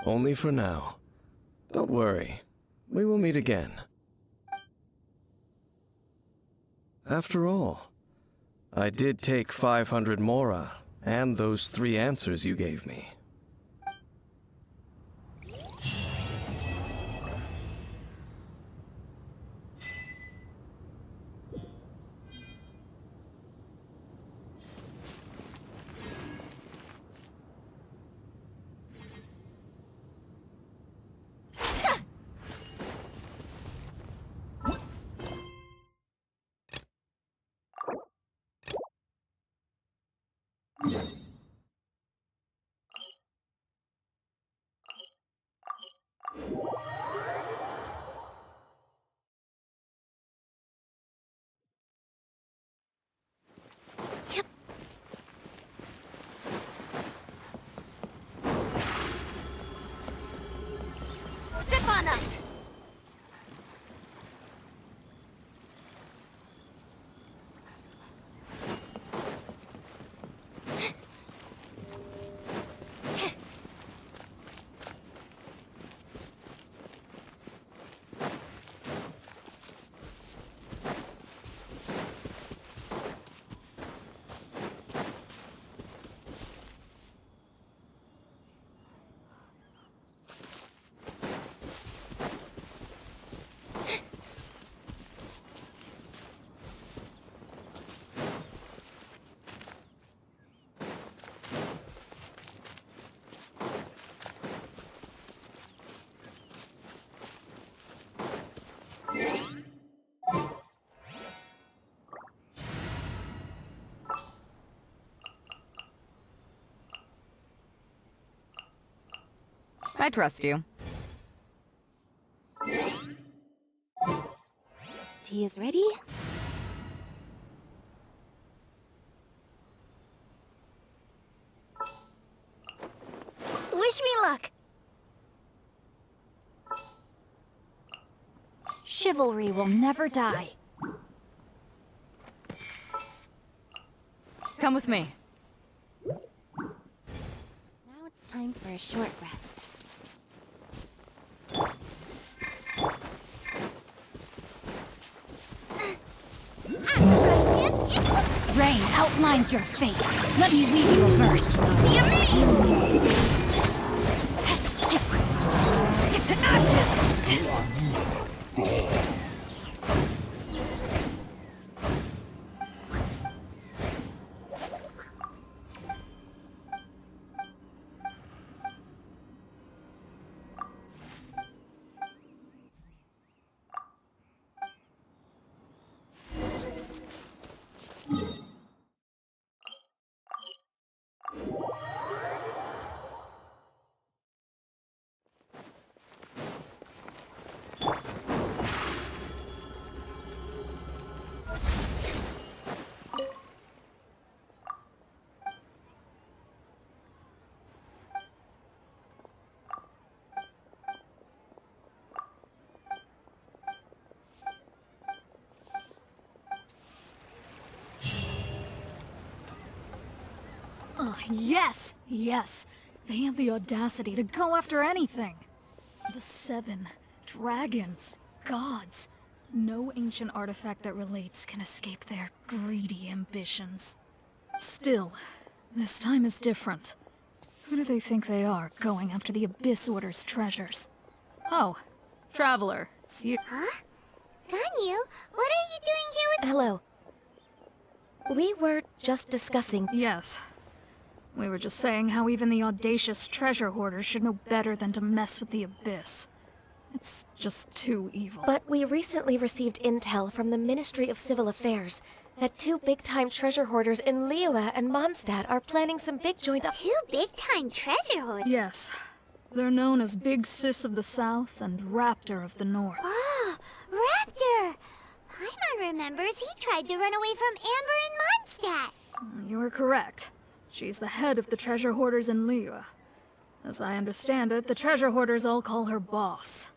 Only for now. Don't worry, we will meet again. After all, I did take 500 mora and those 3 answers you gave me. Step on up! I trust you. Tea is ready? Wish me luck. Chivalry will never die. Come with me. Now it's time for a short rest. Rain outlines your fate. Let me lead you a verse. To ashes! Yes! Yes! They have the audacity to go after anything! The 7 dragons, gods. No ancient artifact that relates can escape their greedy ambitions. Still, this time is different. Who do they think they are, going after the Abyss Order's treasures? Oh, Traveler, it's you. Huh? Ganyu, what are you doing here with— Hello. We were just discussing— Yes. We were just saying how even the audacious treasure hoarders should know better than to mess with the Abyss. It's just too evil. But we recently received intel from the Ministry of Civil Affairs that 2 big-time treasure hoarders in Liyue and Mondstadt are planning some big joint— 2 big-time treasure hoarders? Yes. They're known as Big Sis of the South and Raptor of the North. Oh, Raptor! Paimon remembers he tried to run away from Amber in Mondstadt. You are correct. She's the head of the treasure hoarders in Liyue. As I understand it, the treasure hoarders all call her boss.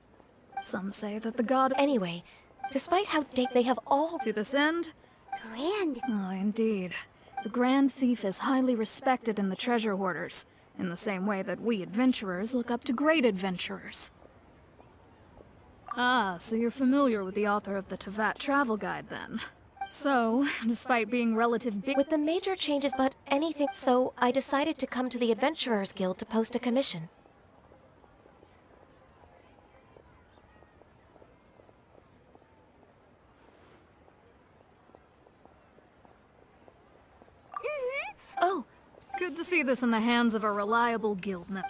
Some say that the god— Anyway, despite how they have all— To this end? Grand. Oh, indeed. The Grand Thief is highly respected in the treasure hoarders, in the same way that we adventurers look up to great adventurers. Ah, so you're familiar with the author of the Tevat Travel Guide, then. So, despite being With the major changes but anything, so I decided to come to the Adventurers Guild to post a commission. Oh, good to see this in the hands of a reliable guildman.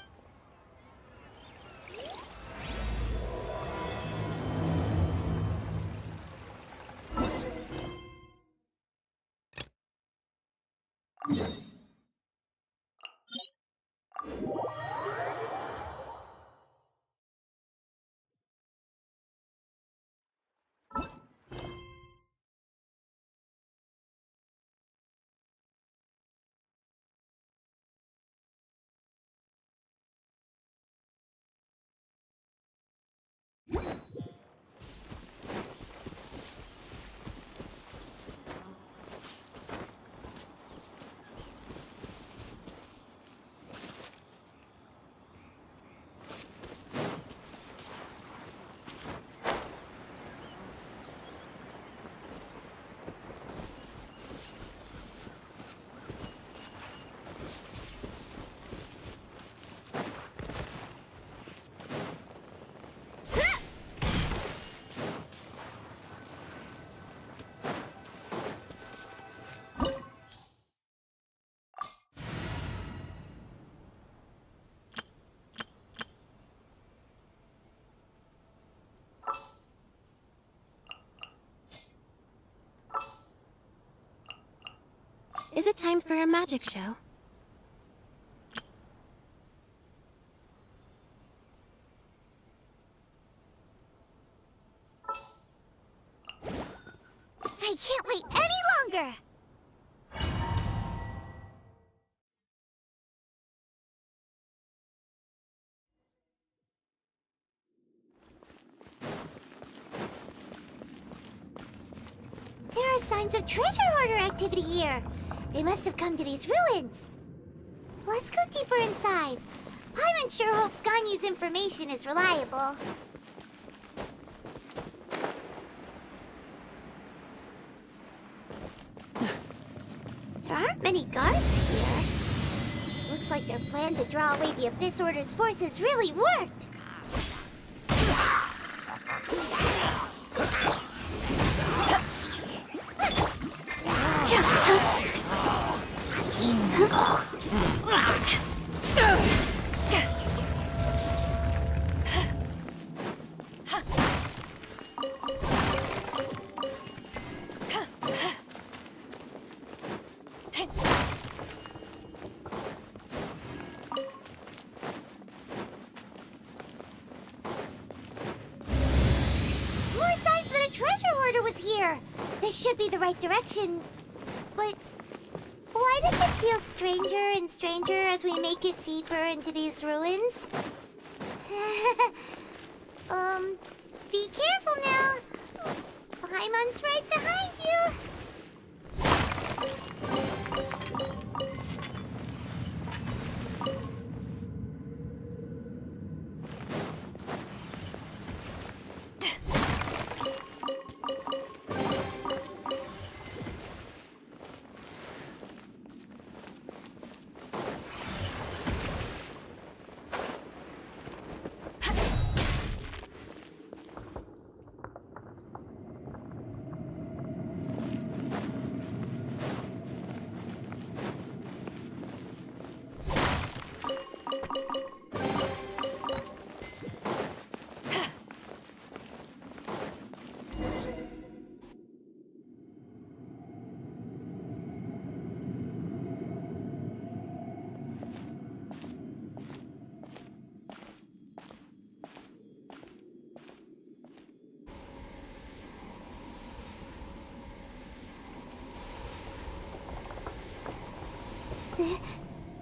Is it time for a magic show? I can't wait any longer! signs of treasure hoarder activity here. They must have come to these ruins. Let's go deeper inside. Paimon sure hopes Ganyu's information is reliable. There aren't many guards here. Looks like their plan to draw away the Abyss Order's forces really worked. More signs that a treasure hoarder was here. This should be the right direction. But why does it feel stranger and stranger as we make it deeper into these ruins? Be careful now. Paimon's right behind you.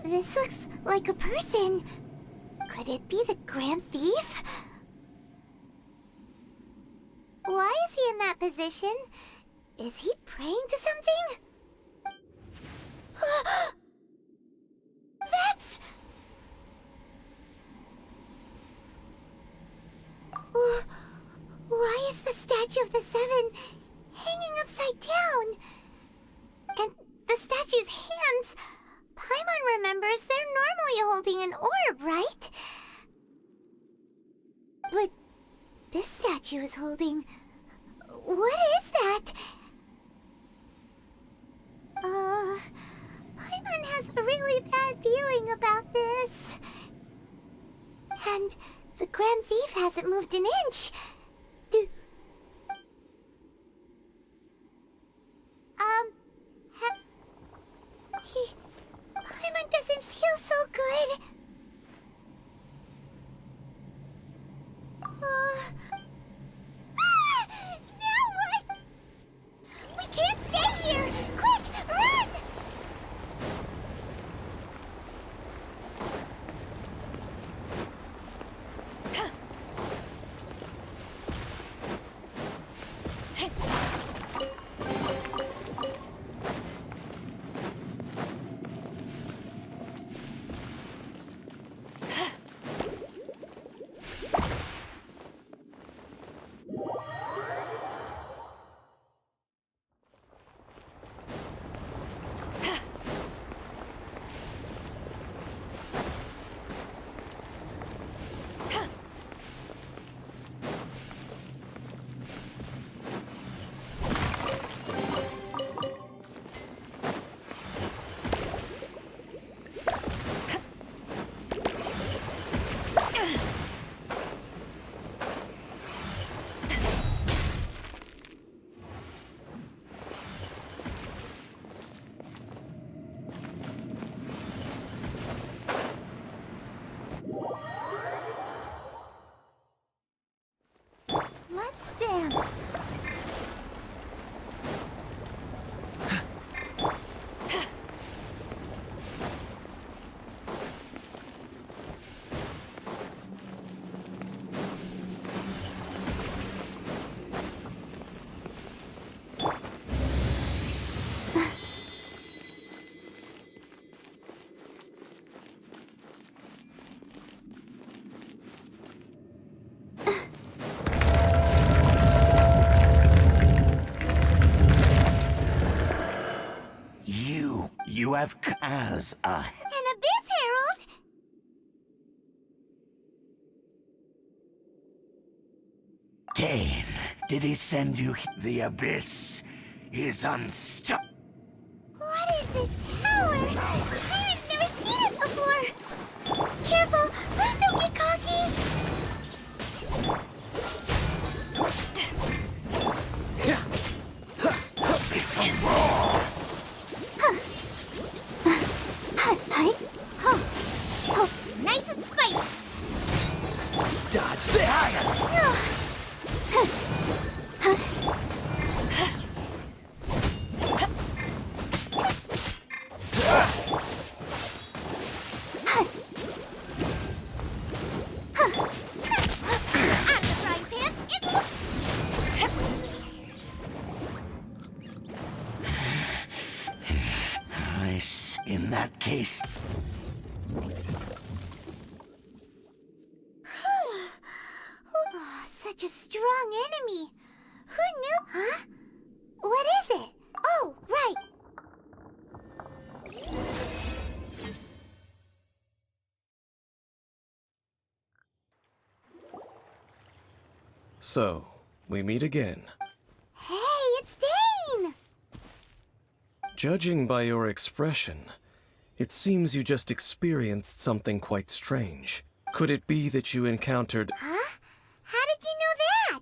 This looks like a person. Could it be the Grand Thief? Why is he in that position? Is he praying to something? That's... Why is the statue of the Seven hanging upside down? And the statue's hands... Paimon remembers they're normally holding an orb, right? But this statue is holding... What is that? Paimon has a really bad feeling about this. And the Grand Thief hasn't moved an inch. Paimon doesn't feel so good. Now what? We can't stay here! Quick, run! You have as a... An Abyss Herald? Dane, did he send you the Abyss? Is unstoppable. What is this power? Pirate's never seen it before! Careful! Please don't get cocky! Nice and spicy! Dodge this! Nice. In that case... Oh, such a strong enemy. Who knew? Huh? What is it? Oh, right. So, we meet again. Hey, it's Dane! Judging by your expression, it seems you just experienced something quite strange. Could it be that you encountered... Huh? How did you know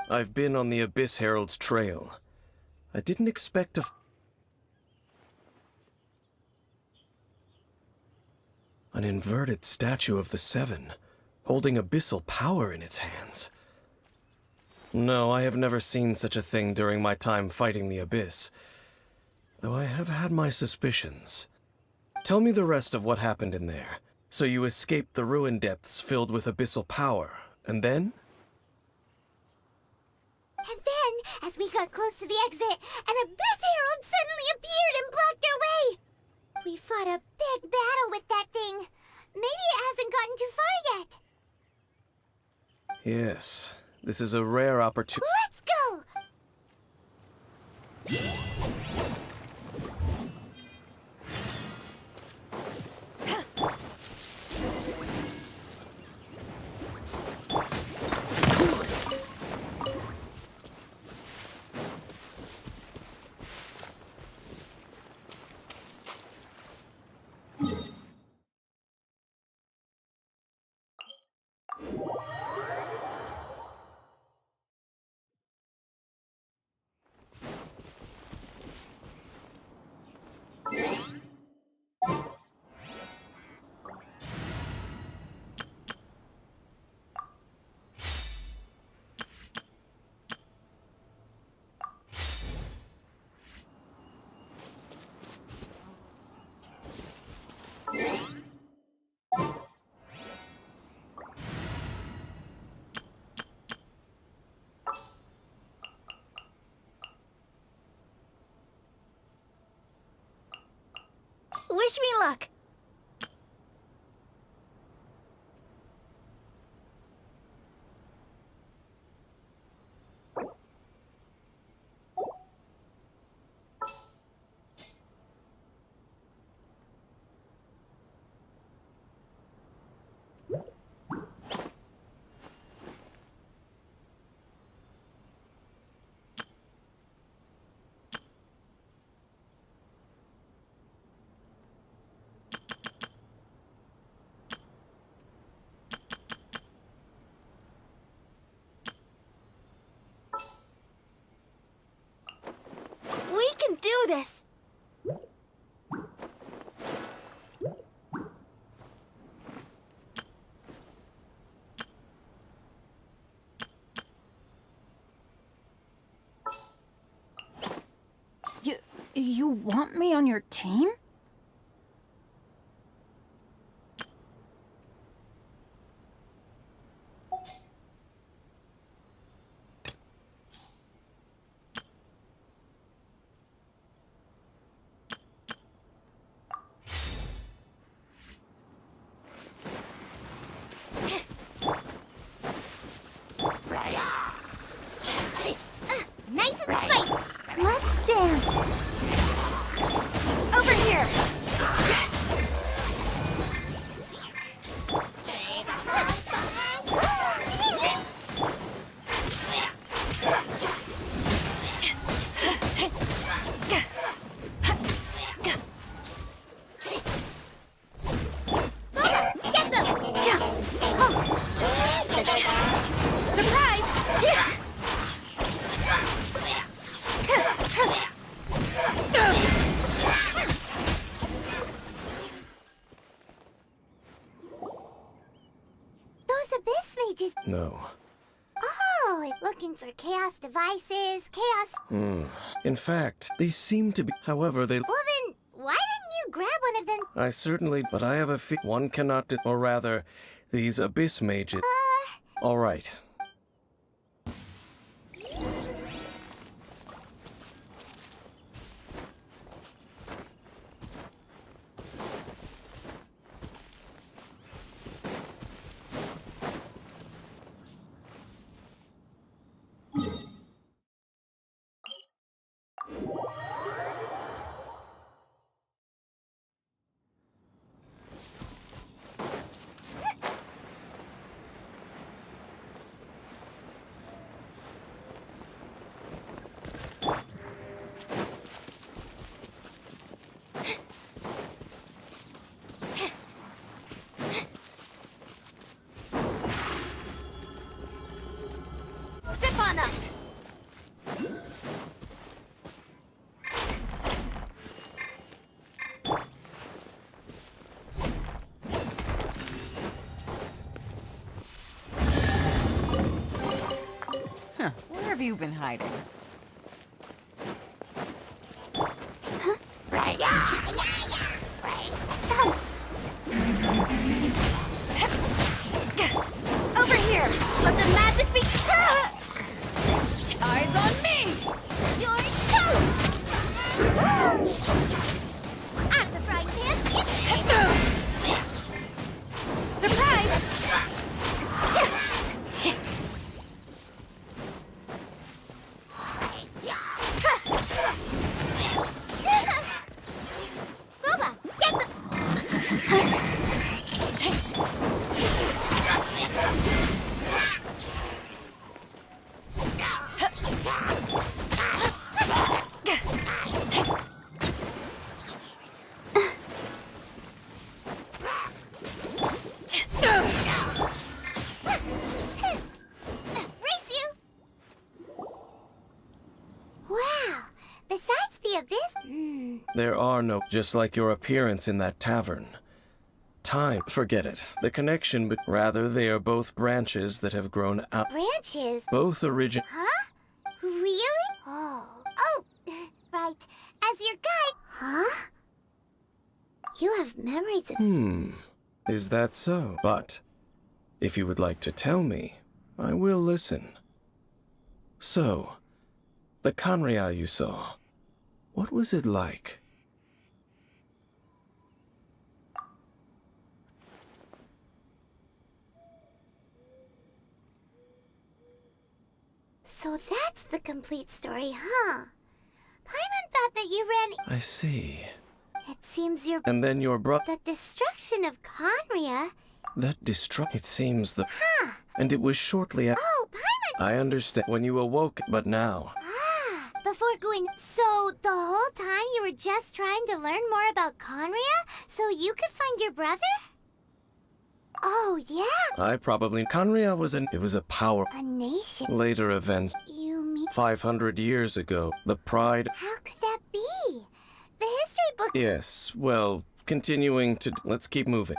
that? I've been on the Abyss Herald's trail. I didn't expect to... An inverted statue of the Seven, holding abyssal power in its hands. No, I have never seen such a thing during my time fighting the Abyss, though I have had my suspicions. Tell me the rest of what happened in there. So you escaped the ruin depths filled with abyssal power, and then? And then, as we got close to the exit, an Abyss Herald suddenly appeared and blocked our way! We fought a big battle with that thing. Maybe it hasn't gotten too far yet. Yes, this is a rare opportunity. Let's go! Wish me luck. We can do this! You want me on your team? Nice and spicy! Let's dance! Over here! so. Oh, looking for chaos devices, chaos... In fact, they seem to be. However, they. Well then, why didn't you grab one of them? I certainly. But I have a one cannot. Or rather, these abyss mages. All right. Step on us! Huh. Where have you been hiding? Over here! Let the magic be... Eyes on me! You're toast! Out of the frying pan! Surprise! Booba, get the... Race you! Wow! Besides the abyss... There are no. Just like your appearance in that tavern. Time. Forget it. The connection, but rather they are both branches that have grown out. Branches? Both origin. Huh? Really? Oh. Oh! Right. As your guide... Huh? You have memories of... Is that so? But, if you would like to tell me, I will listen. So, the Khaenri'ah you saw, what was it like? So that's the complete story, huh? Paimon thought that you ran... I see. It seems your... And then your The destruction of Khaenri'ah... That it seems the... Huh. And it was shortly after... Oh, Paimon! I understand when you awoke, but now... Before going... So, the whole time you were just trying to learn more about Khaenri'ah so you could find your brother? Oh, yeah? I probably... Khaenri'ah was It was a power... A nation? Later events... You mean... 500 years ago, the pride... How could that be? The history book... Yes, well, continuing to... Let's keep moving.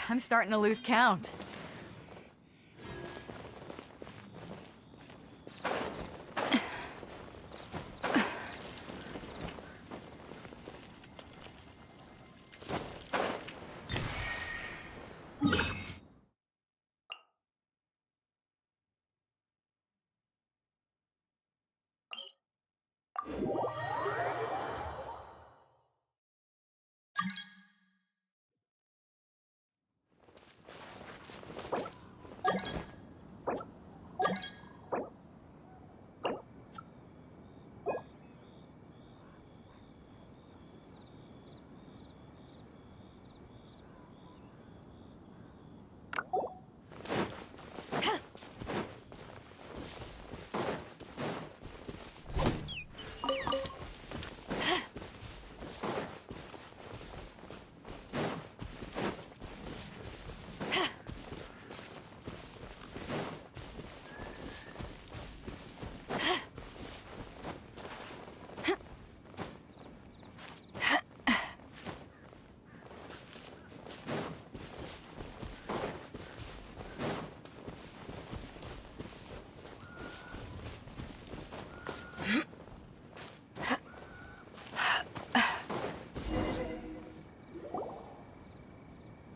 I'm starting to lose count.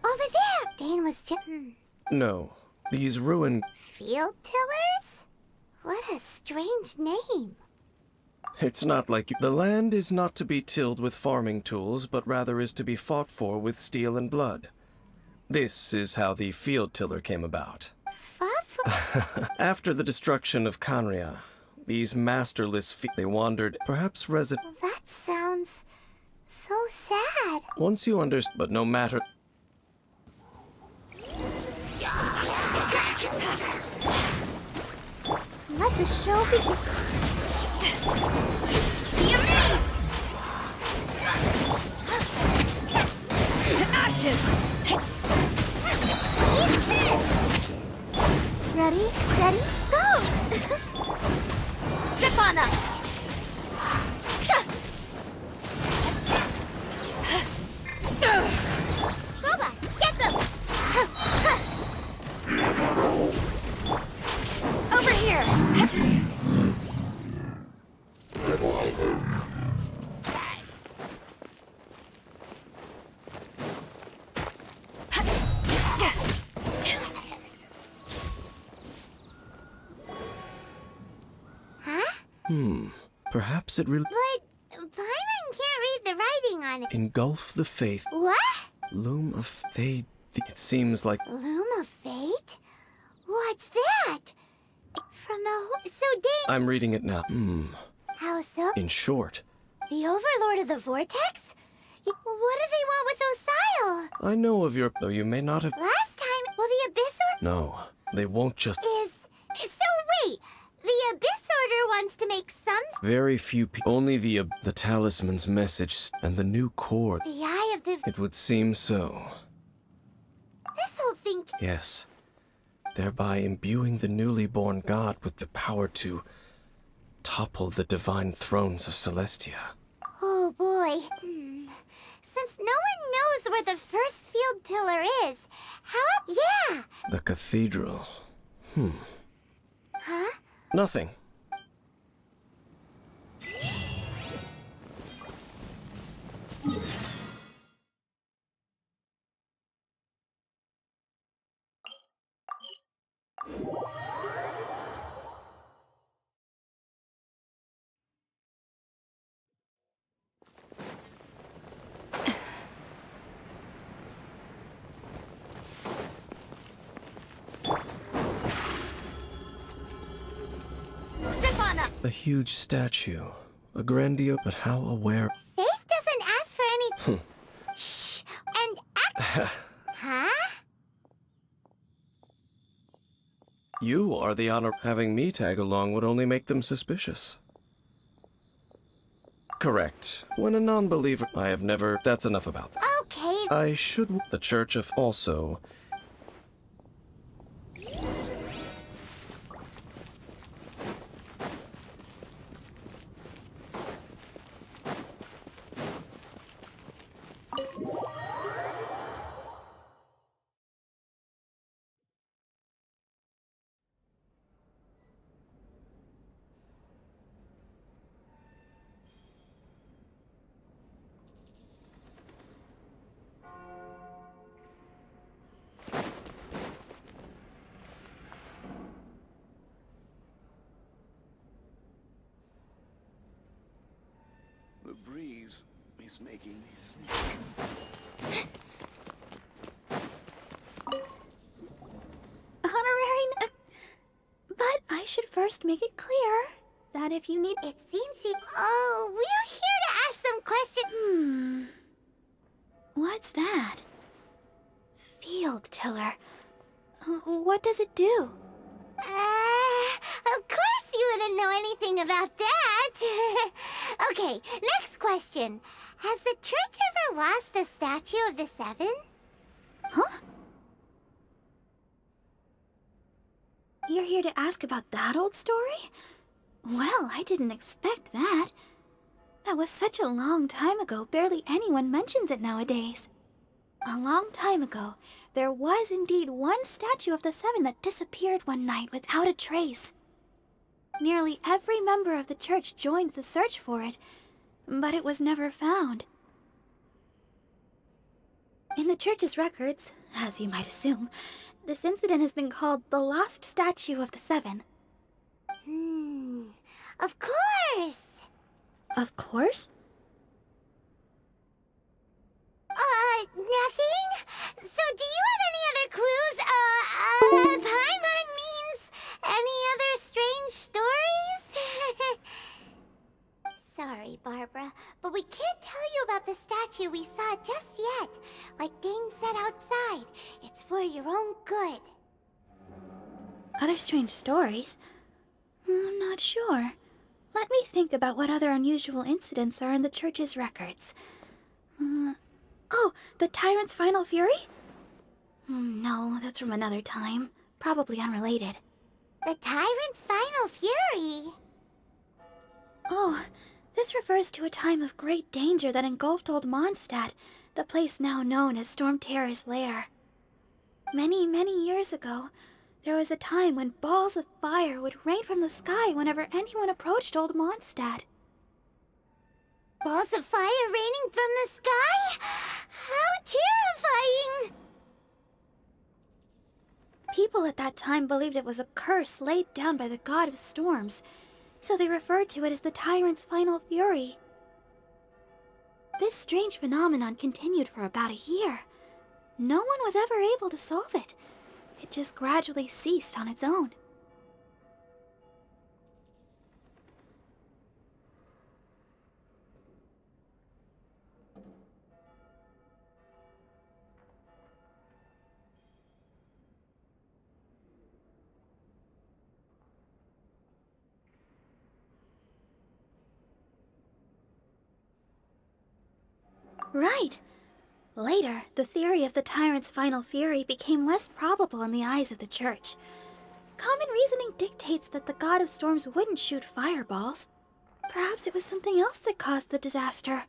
Over there! Dane was just... No, these ruined... Field tillers? What a strange name. It's not like you... The land is not to be tilled with farming tools, but rather is to be fought for with steel and blood. This is how the field tiller came about. After the destruction of Canria, these masterless they wandered, perhaps resident... That sounds... so sad. Once you understand, but no matter... Let the show begin. Be amazed! To ashes! Eat this! Ready, steady, go! Step on up! Go back, get them! Over here! Perhaps it really... But Paimon can't read the writing on it. Engulf the faith. What? Loom of... It seems like... Loom of Fate? What's that? From the... So Dane... I'm reading it now. How so? In short, The Overlord of the Vortex? What do they want with Osile? I know of your... Though you may not have... Last time, well, the Abyss Order No, they won't just... is... So wait, the Abyss Order wants to make some... Very few people... Only the talisman's message and the new cord. The Eye of the... It would seem so. This whole thing... Yes. Thereby imbuing the newly born god with the power to topple the divine thrones of Celestia. Oh boy. Since no one knows where the first field tiller is, how... Yeah! The cathedral. Huh? Nothing. A huge statue. A grandiose, but how aware... Faith doesn't ask for any... Shh! And act... Huh? You are the honor... Having me tag along would only make them suspicious. Correct. When a non-believer... I have never... That's enough about that. Okay. I should... The Church of... Also... breeze is making me sleepy. Honorary... but I should first make it clear that if you need... It seems she... Oh, we're here to ask some questions. What's that? Field tiller. What does it do? Of course you wouldn't know anything about that. Okay, next question. Has the church ever lost a statue of the Seven? Huh? You're here to ask about that old story? Well, I didn't expect that. That was such a long time ago, barely anyone mentions it nowadays. A long time ago, there was indeed one statue of the Seven that disappeared one night without a trace. Nearly every member of the church joined the search for it, but it was never found. In the church's records, as you might assume, this incident has been called the Lost Statue of the Seven. Of course! Of course? Nothing? So do you have any other clues? Paimon means any other strange stories? Sorry, Barbara, but we can't tell you about the statue we saw just yet. Like Dane said outside, it's for your own good. Other strange stories? I'm not sure. Let me think about what other unusual incidents are in the church's records. Oh, the Tyrant's Final Fury? No, that's from another time. Probably unrelated. The Tyrant's Final Fury? Oh, this refers to a time of great danger that engulfed old Mondstadt, the place now known as Storm Terror's lair. Many, many years ago, there was a time when balls of fire would rain from the sky whenever anyone approached old Mondstadt. Balls of fire raining from the sky? How terrifying! People at that time believed it was a curse laid down by the god of storms, so they referred to it as the Tyrant's Final Fury. This strange phenomenon continued for about a year. No one was ever able to solve it. It just gradually ceased on its own. Right. Later, the theory of the Tyrant's Final Fury became less probable in the eyes of the Church. Common reasoning dictates that the god of storms wouldn't shoot fireballs. Perhaps it was something else that caused the disaster.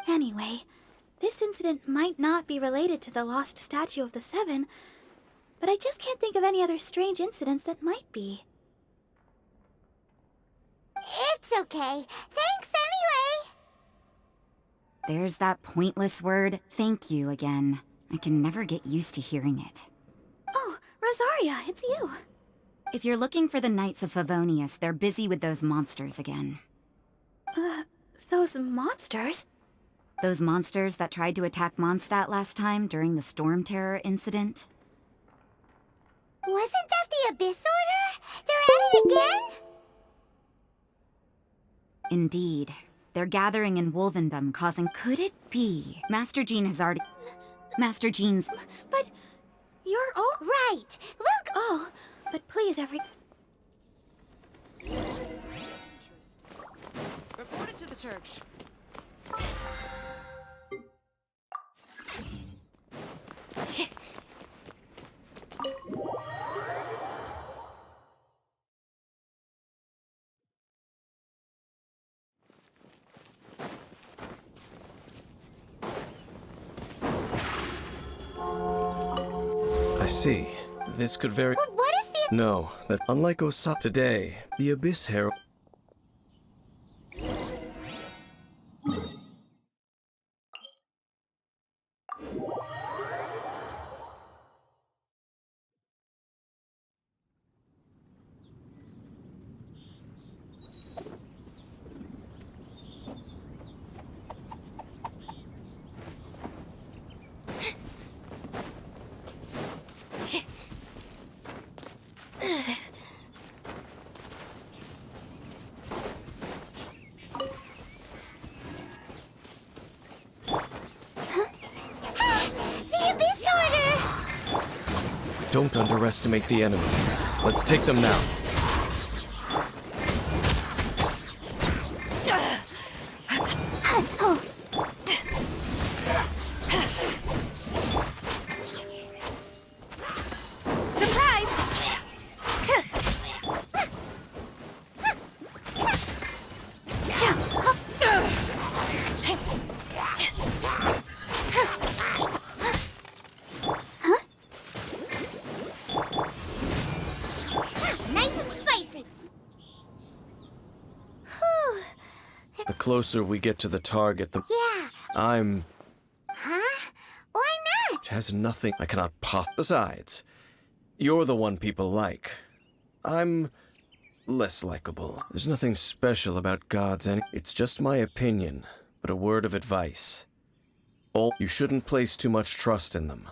Anyway, this incident might not be related to the lost statue of the Seven, but I just can't think of any other strange incidents that might be. It's okay. Thanks anyway! There's that pointless word, thank you, again. I can never get used to hearing it. Oh, Rosaria, it's you. If you're looking for the Knights of Favonius, they're busy with those monsters again. Those monsters? Those monsters that tried to attack Mondstadt last time during the Storm Terror incident? Wasn't that the Abyss Order? They're at it again? Indeed. They're gathering in Wolvendom, causing... Could it be? Master Jean has already... Master Jean's... But... you're all... Right! Look! Oh, but please, Report it to the church. I see. This could very... What is the... No, that unlike Osaka today, the Abyss Herald... Don't underestimate the enemy. Let's take them now. Nice and spicy. The closer we get to the target, the... Yeah. I'm... Huh? Why not? It has nothing I cannot Besides, you're the one people like. I'm... less likable. There's nothing special about gods It's just my opinion, but a word of advice. You shouldn't place too much trust in them.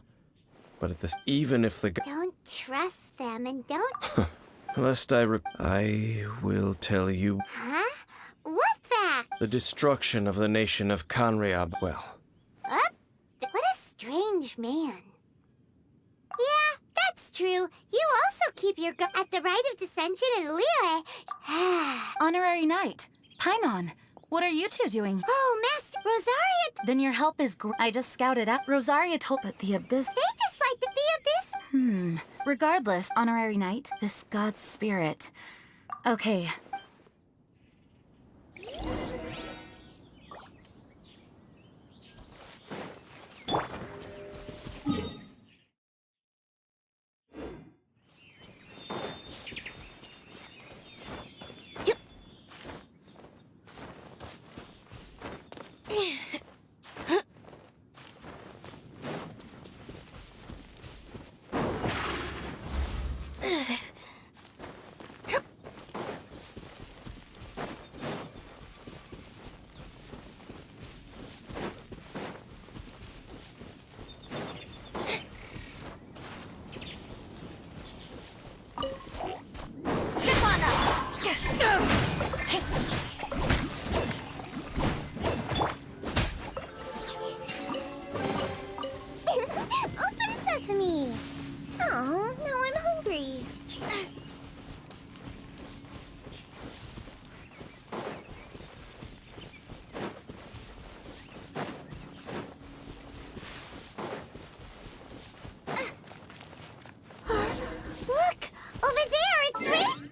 But at this... even if the... Don't trust them and don't... Lest I will tell you... Huh? What's that? The destruction of the nation of Canriab, well... What a strange man. Yeah, that's true. You also keep your at the rite of dissension in Liyue. Honorary Knight, Paimon, what are you two doing? Oh, Master Rosaria... Then your help is I just scouted out. Rosaria told... But the Abyss... They just like the Abyss. Regardless, Honorary Knight, this god's spirit. Okay. Open sesame. Oh, now I'm hungry. Look! Over there, it's raining!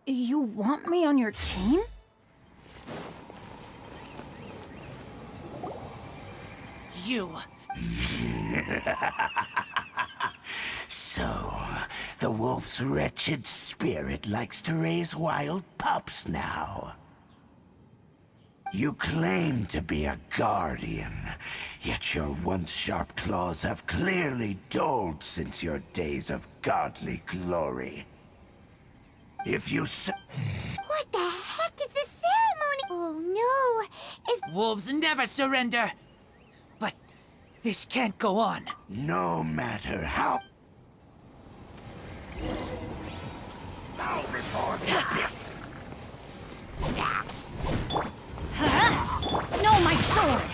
You want me on your team? You. So, the wolf's wretched spirit likes to raise wild pups now. You claim to be a guardian, yet your once sharp claws have clearly dulled since your days of godly glory. If you What the heck is this ceremony? Oh no! Wolves never surrender! But this can't go on. No matter how... Bow before the abyss! No, my sword!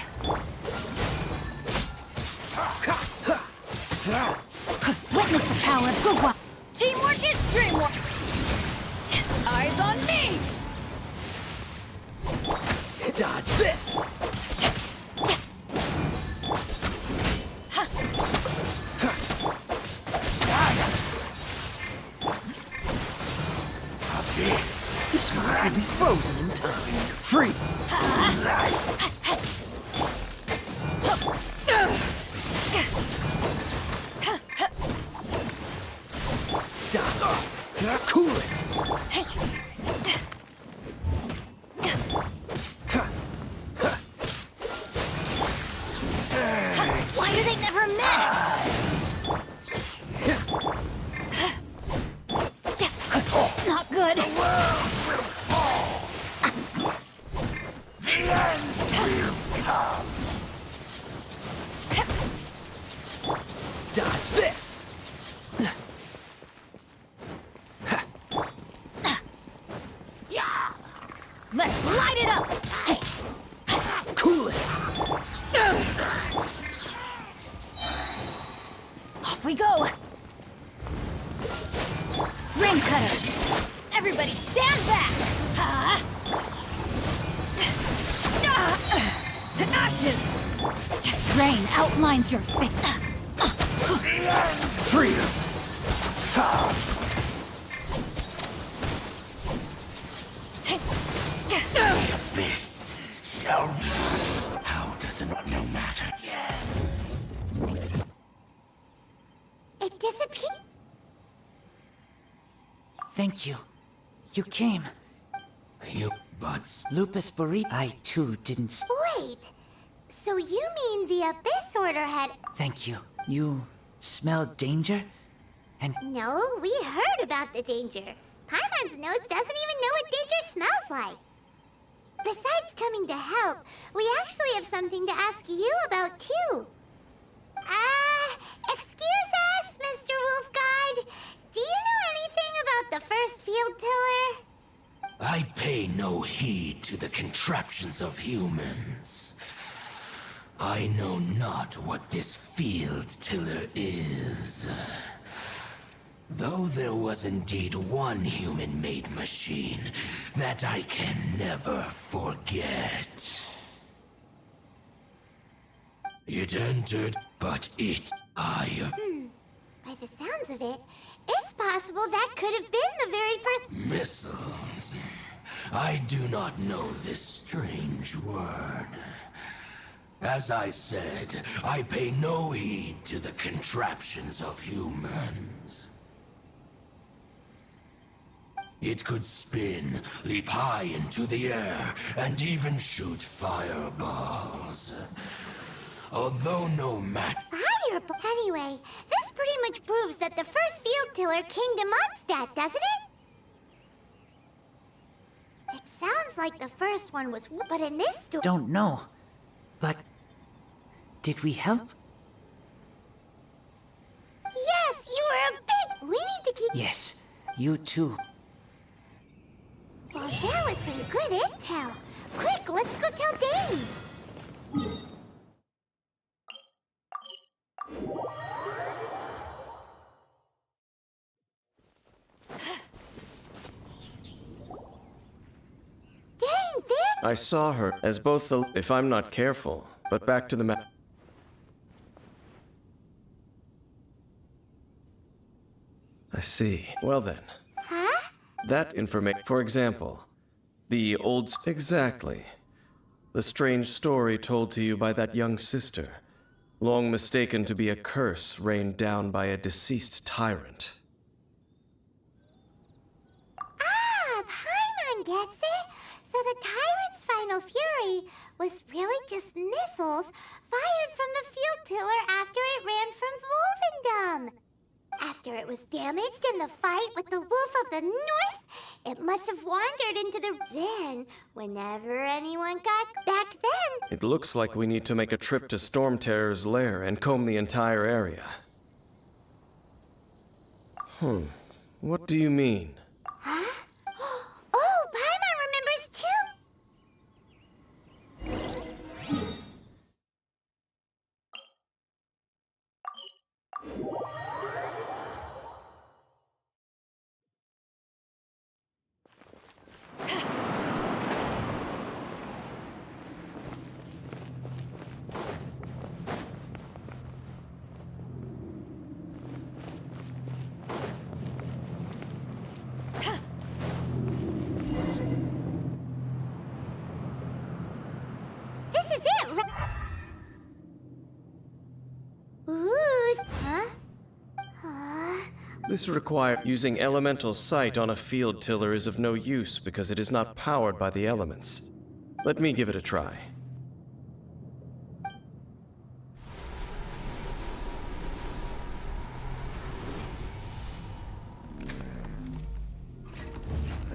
Witness the power of This one will be frozen in time. Free! Cool it! Why do they never miss? Not good. The world will fall. The end will come. Dodge this! Let's light it up! Cool it! Off we go! Ring cutter! Everybody stand back! To ashes! Rain outlines your fate. Freedoms! The abyss shall... How does it no matter? It disappeared. Thank you. You came. You butts. Lupus Burrito. I too didn't. Wait. So you mean the Abyss Order had... Thank you. You smell danger? And No, we heard about the danger. Paimon's nose doesn't even know what danger smells like. Besides coming to help, we actually have something to ask you about too. Excuse us, Mr. Wolf Guide. Do you know anything about the first field tiller? I pay no heed to the contraptions of humans. I know not what this field tiller is. Though there was indeed one human-made machine that I can never forget. It entered, but By the sounds of it, it's possible that could have been the very first... Missiles. I do not know this strange word. As I said, I pay no heed to the contraptions of humans. It could spin, leap high into the air, and even shoot fireballs. Although no matter... Fireball? Anyway, this pretty much proves that the first field tiller came to Mondstadt, doesn't it? It sounds like the first one was... But in this story... don't know. But did we help? Yes, you were a big... We need to keep... Yes, you too. Well, there was some good intel. Quick, let's go tell Dane. Dane, there... I saw her as both the... If I'm not careful, but back to the map. I see. Well then. Huh? That information, for example, the old... Exactly. The strange story told to you by that young sister, long mistaken to be a curse rained down by a deceased tyrant. Paimon gets it. So the tyrant's final fury was really just missiles fired from the field tiller after it ran from Wolvendom. After it was damaged in the fight with the Wolf of the North, it must have wandered into the... Then, whenever anyone got back then... It looks like we need to make a trip to Storm Terror's lair and comb the entire area. What do you mean? Huh? Oh, Paimon remembers too! Ooh, huh? This requires using elemental sight on a field tiller is of no use because it is not powered by the elements. Let me give it a try.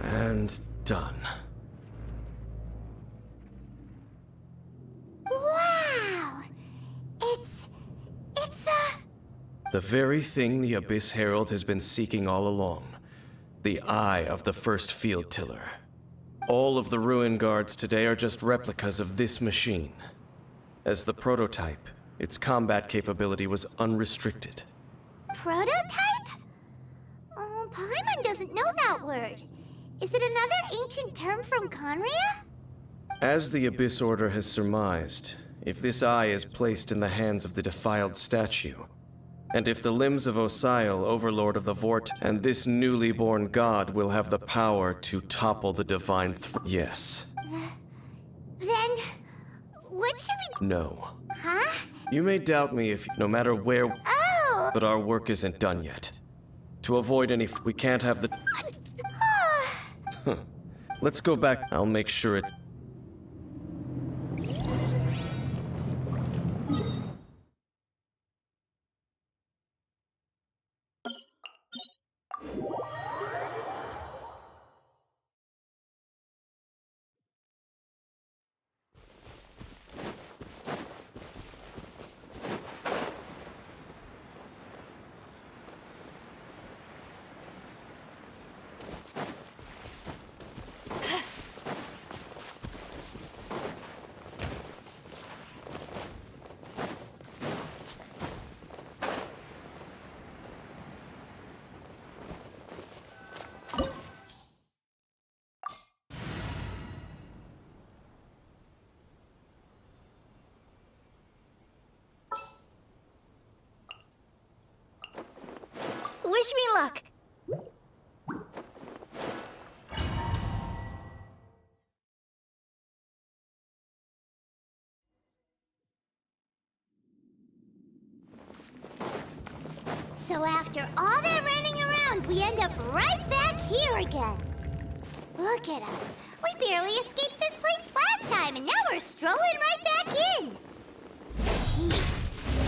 And done. Wow! It's The very thing the Abyss Herald has been seeking all along. The eye of the first field tiller. All of the ruin guards today are just replicas of this machine. As the prototype, its combat capability was unrestricted. prototype? Oh, Paimon doesn't know that word. Is it another ancient term from Conria? As the Abyss Order has surmised, if this eye is placed in the hands of the defiled statue, and if the limbs of Osial, Overlord of the Vort, and this newly born god will have the power to topple the divine yes. Then, what should we No. Huh? You may doubt me if, no matter where, Oh! but our work isn't done yet. To avoid any, we can't have the. Huh. Let's go back. I'll make sure it. Wish me luck. So after all that running around, we end up right back here again. Look at us. We barely escaped this place last time, and now we're strolling right back in. Gee,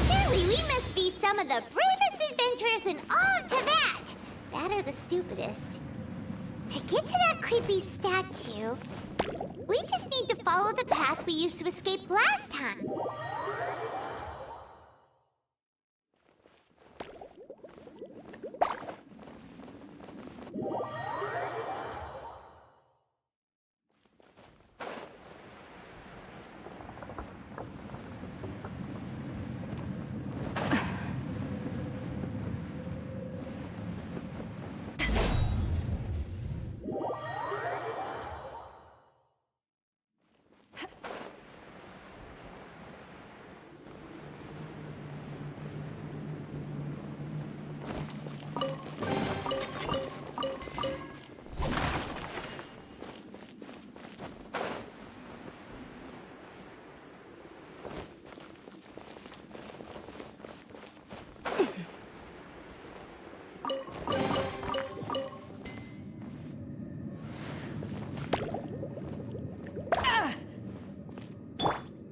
surely we must be some of the bravest adventurers in all of Teyvat. That or the stupidest. To get to that creepy statue, we just need to follow the path we used to escape last time.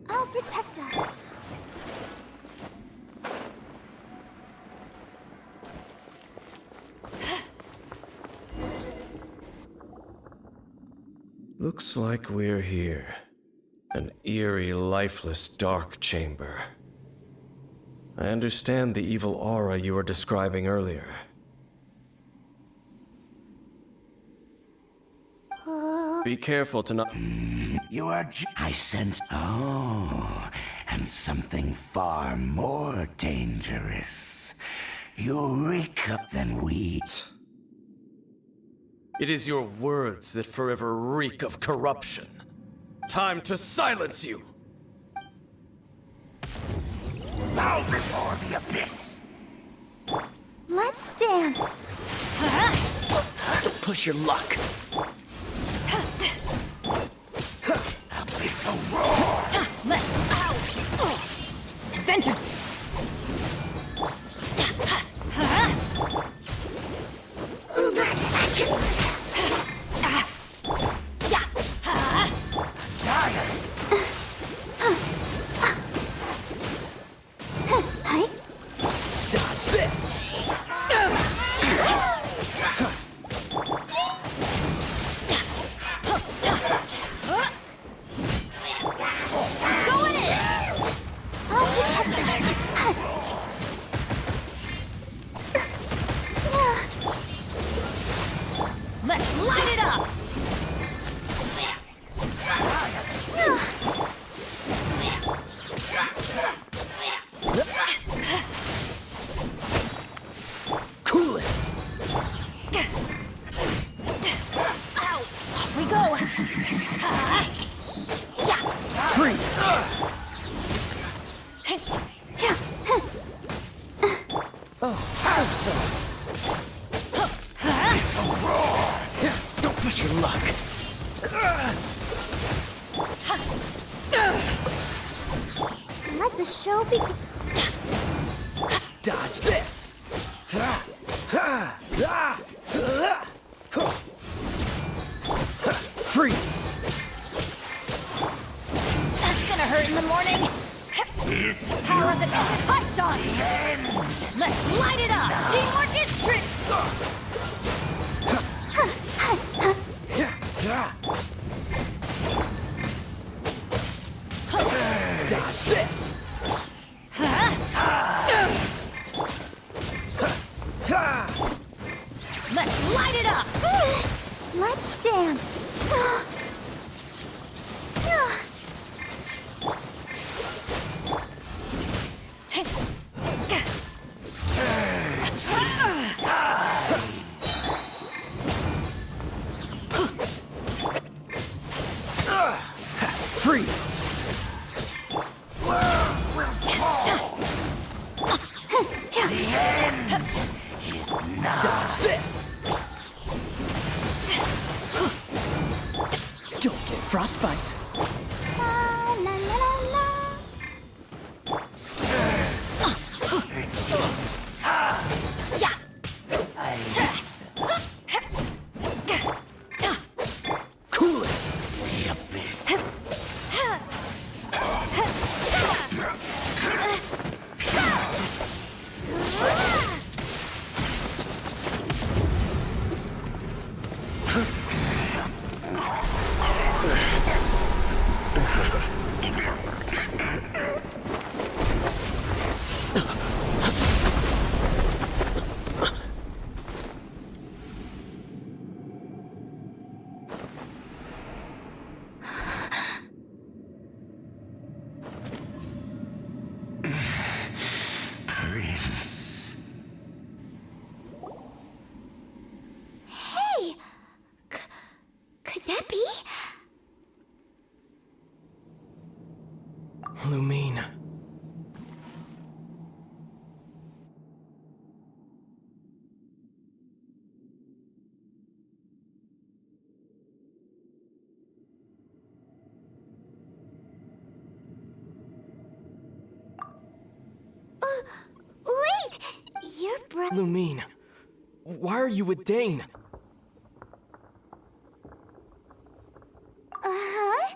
I'll protect us. Looks like we're here. An eerie, lifeless, dark chamber. I understand the evil aura you were describing earlier. Be careful to not. You are. I sense. Oh, and something far more dangerous. Eureka than we. It is your words that forever reek of corruption. Time to silence you! Bow before the abyss! Let's dance. To push your luck. Abyssal roar! adventure! Dodge this! Go in it! I'll protect you. Let's light it up! Cool it! Ow! Off we go! Free! Oh, so. Don't push your luck. Let the show begin. Dodge this! Freeze! That's gonna hurt in the morning! Power of the desert python! Let's light it up! Teamwork is trick! Dodge this! Let's light it up! Let's dance. Freeze! Dodge this! Don't get frostbite. Cool it! Prince. Hey! Could that be? Lumine. Wait! Your brother. Lumine. Why are you with Dane? Uh-huh.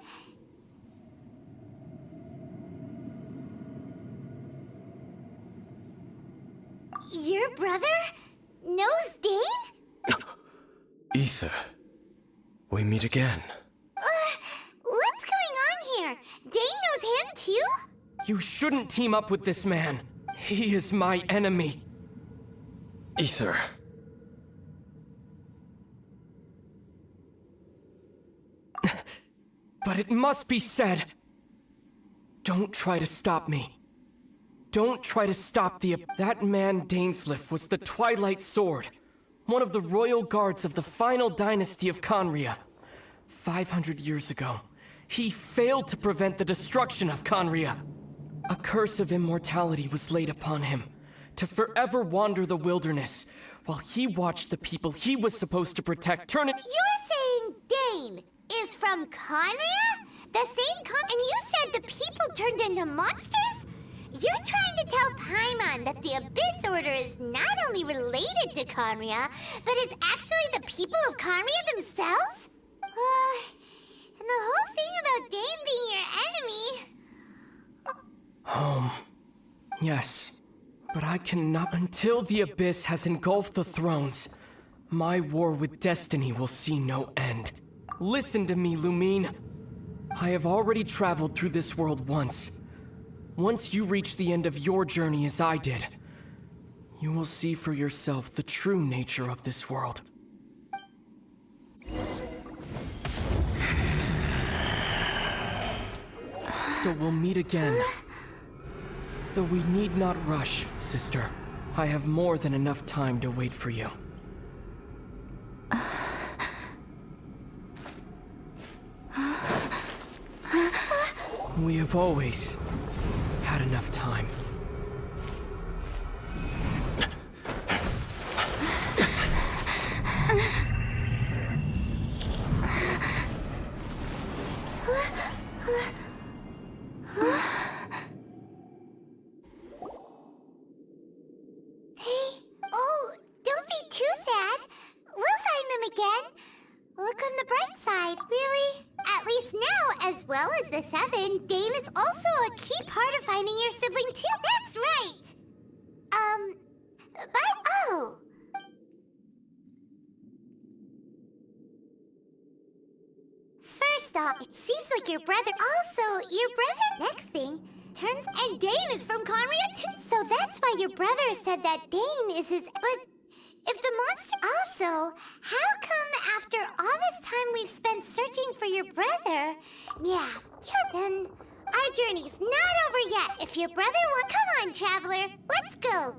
Your brother knows Dane? Ether, we meet again. What's going on here? Dane knows him too? You shouldn't team up with this man. He is my enemy. Ether. But it must be said. Don't try to stop me. Don't try to stop the... That man Dainsleif was the Twilight Sword, one of the royal guards of the final dynasty of Conria. 500 years ago, he failed to prevent the destruction of Conria. A curse of immortality was laid upon him, to forever wander the wilderness, while he watched the people he was supposed to protect turn it... You're saying Dane is from Conria? The same and you said the people turned into monsters? You're trying to tell Paimon that the Abyss Order is not only related to Conria, but is actually the people of Conria themselves? And the whole thing about Dane being your enemy... Yes. But I cannot until the Abyss has engulfed the thrones. My war with destiny will see no end. Listen to me, Lumine. I have already traveled through this world once. Once you reach the end of your journey as I did, you will see for yourself the true nature of this world. So we'll meet again. Though we need not rush, sister. I have more than enough time to wait for you. We have always had enough time. Oh, don't be too sad. We'll find them again. Look on the bright side. Really? At least now, as well as the Seven, Dane is also a key part of finding your sibling too. That's right. Oh. First off, it seems like your brother next thing, and Dane is from Conria too. So that's why your brother said that Dane is his, but if the monster also, how come after all this time we've spent searching for your brother? Yeah, then our journey's not over yet. If your brother wants, come on, traveler, let's go.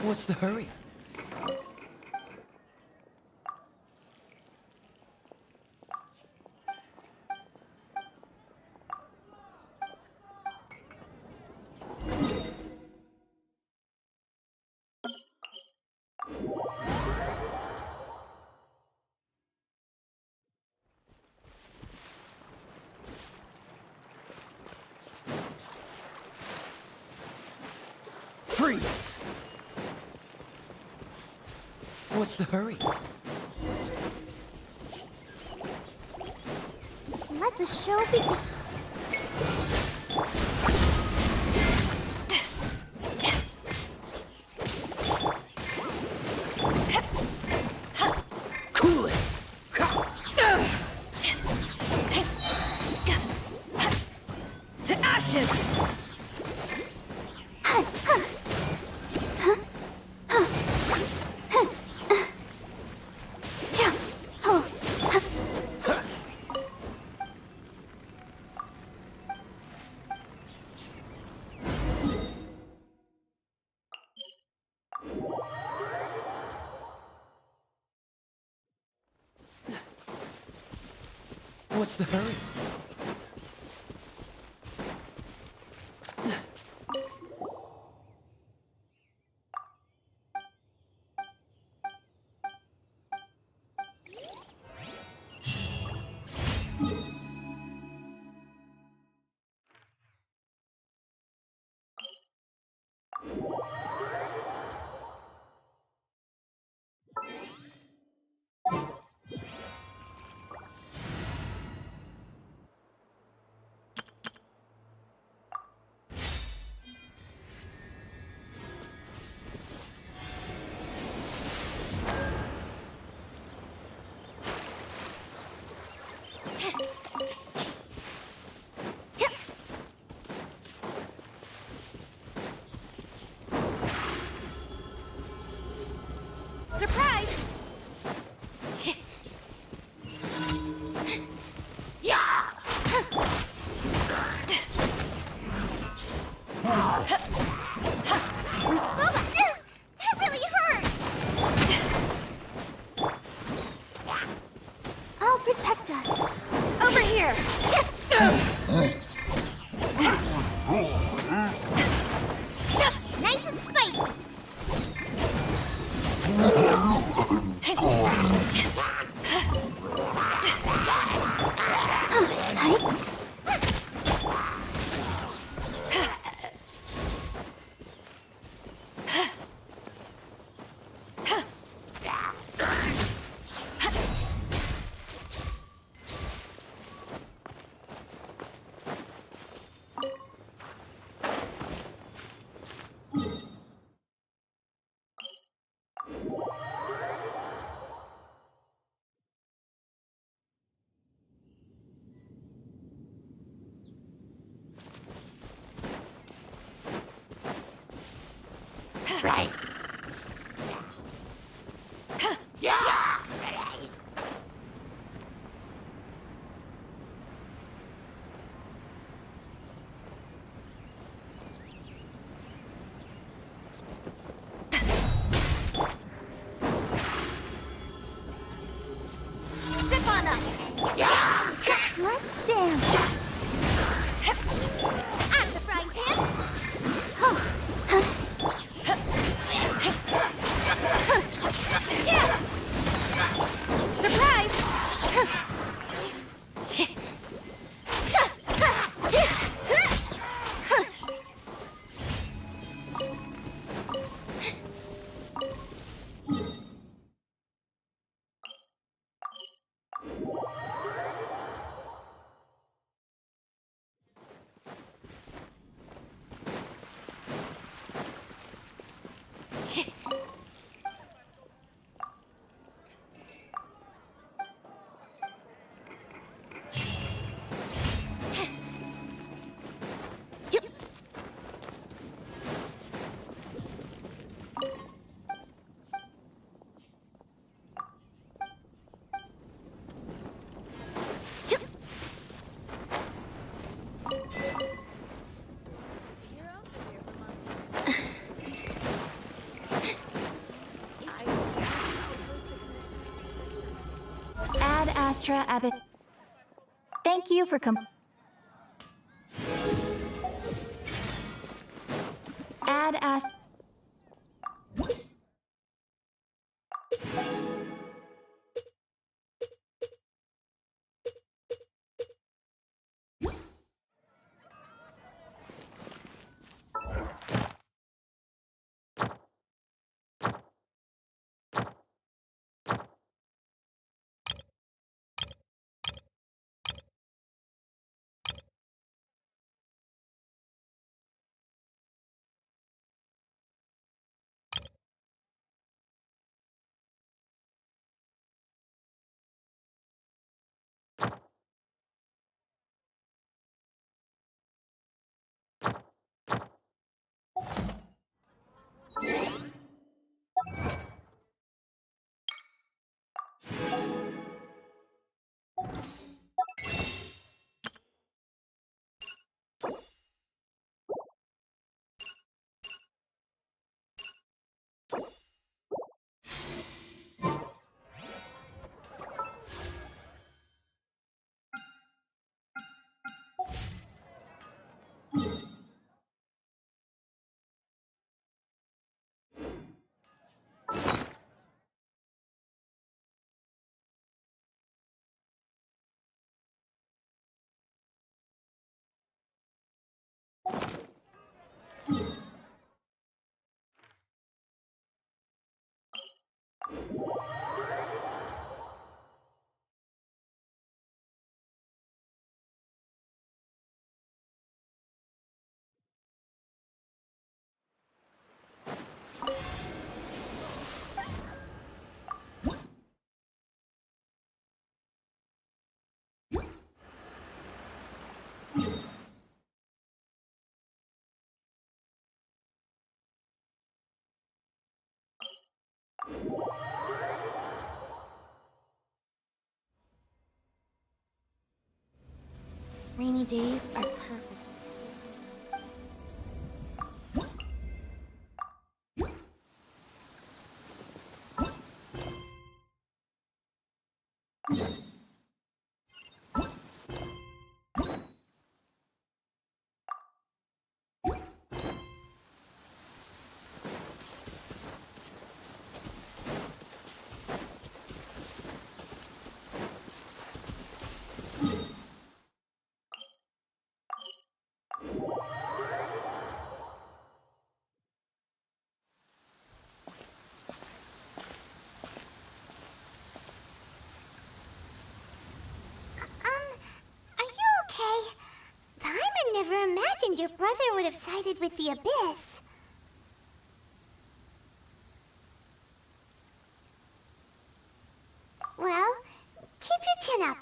What's the hurry? Freeze! What's the hurry? Let the show begin. Cool it! To ashes! What's the hurry? Surprise! That really hurt! I'll protect us. Over here! Nice and spicy! Right. Yeah. Step on us! Let's dance. Out of the frying pan! Surprise! Astra Abbot. Thank you for Ad Ast. Rainy days are perfect. Are you okay? Paimon never imagined your brother would have sided with the Abyss. Well, keep your chin up.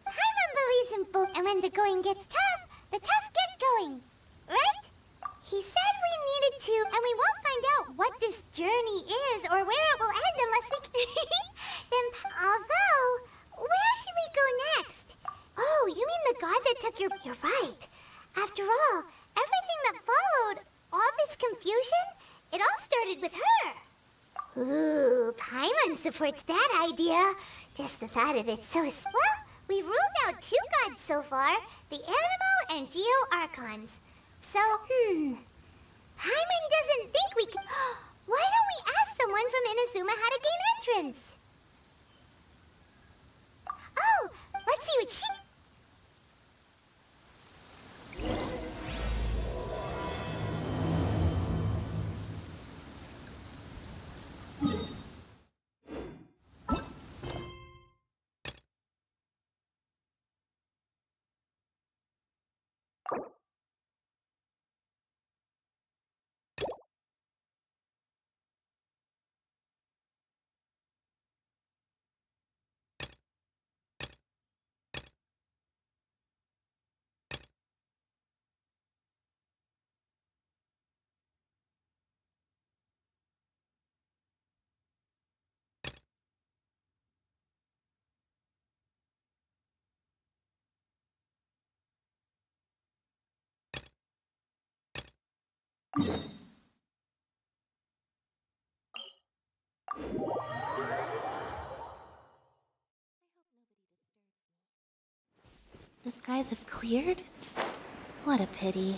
Paimon believes in both, and when the going gets tough, the tough get going. Right? He said we needed to, and we won't find out what this journey is or where it will end unless we then, although, where should we go next? Oh, you mean the god that took your... You're right. After all, everything that followed, all this confusion, it all started with her. Ooh, Paimon supports that idea. Just the thought of it so... Well, we've ruled out 2 gods so far, the Animo and Geo Archons. So, Paimon doesn't think we can... Why don't we ask someone from Inazuma how to gain entrance? Oh, let's see what she... The skies have cleared? What a pity.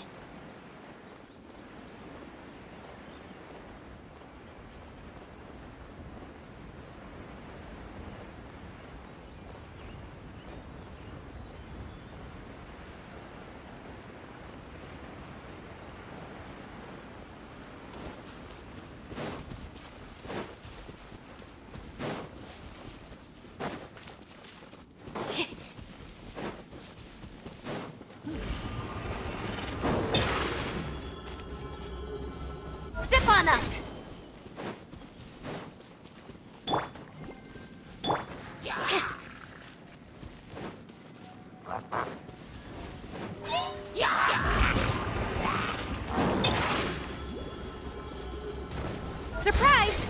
Step on us! Surprise!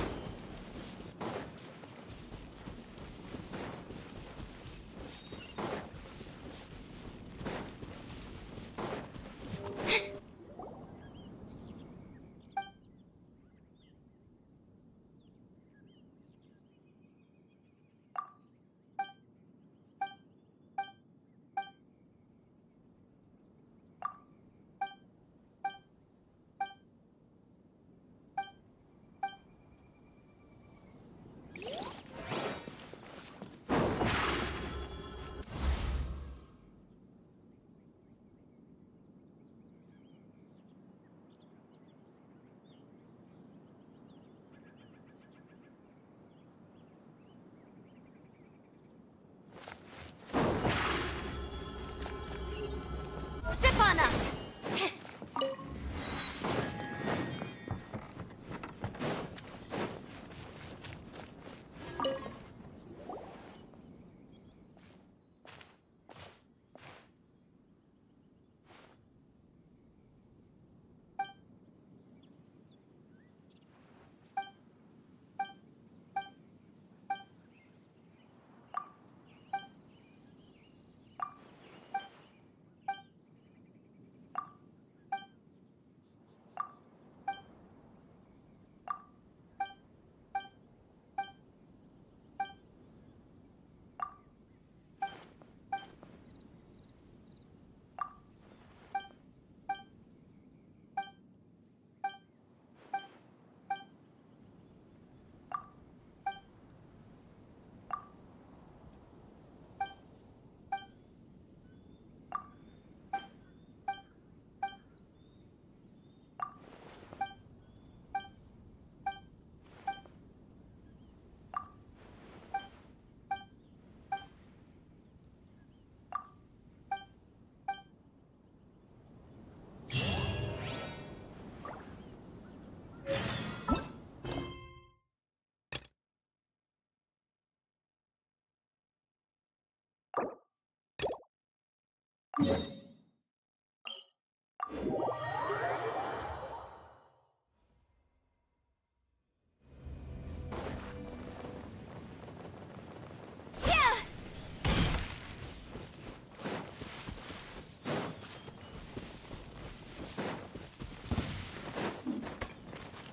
Step on us!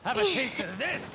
Have a taste of this!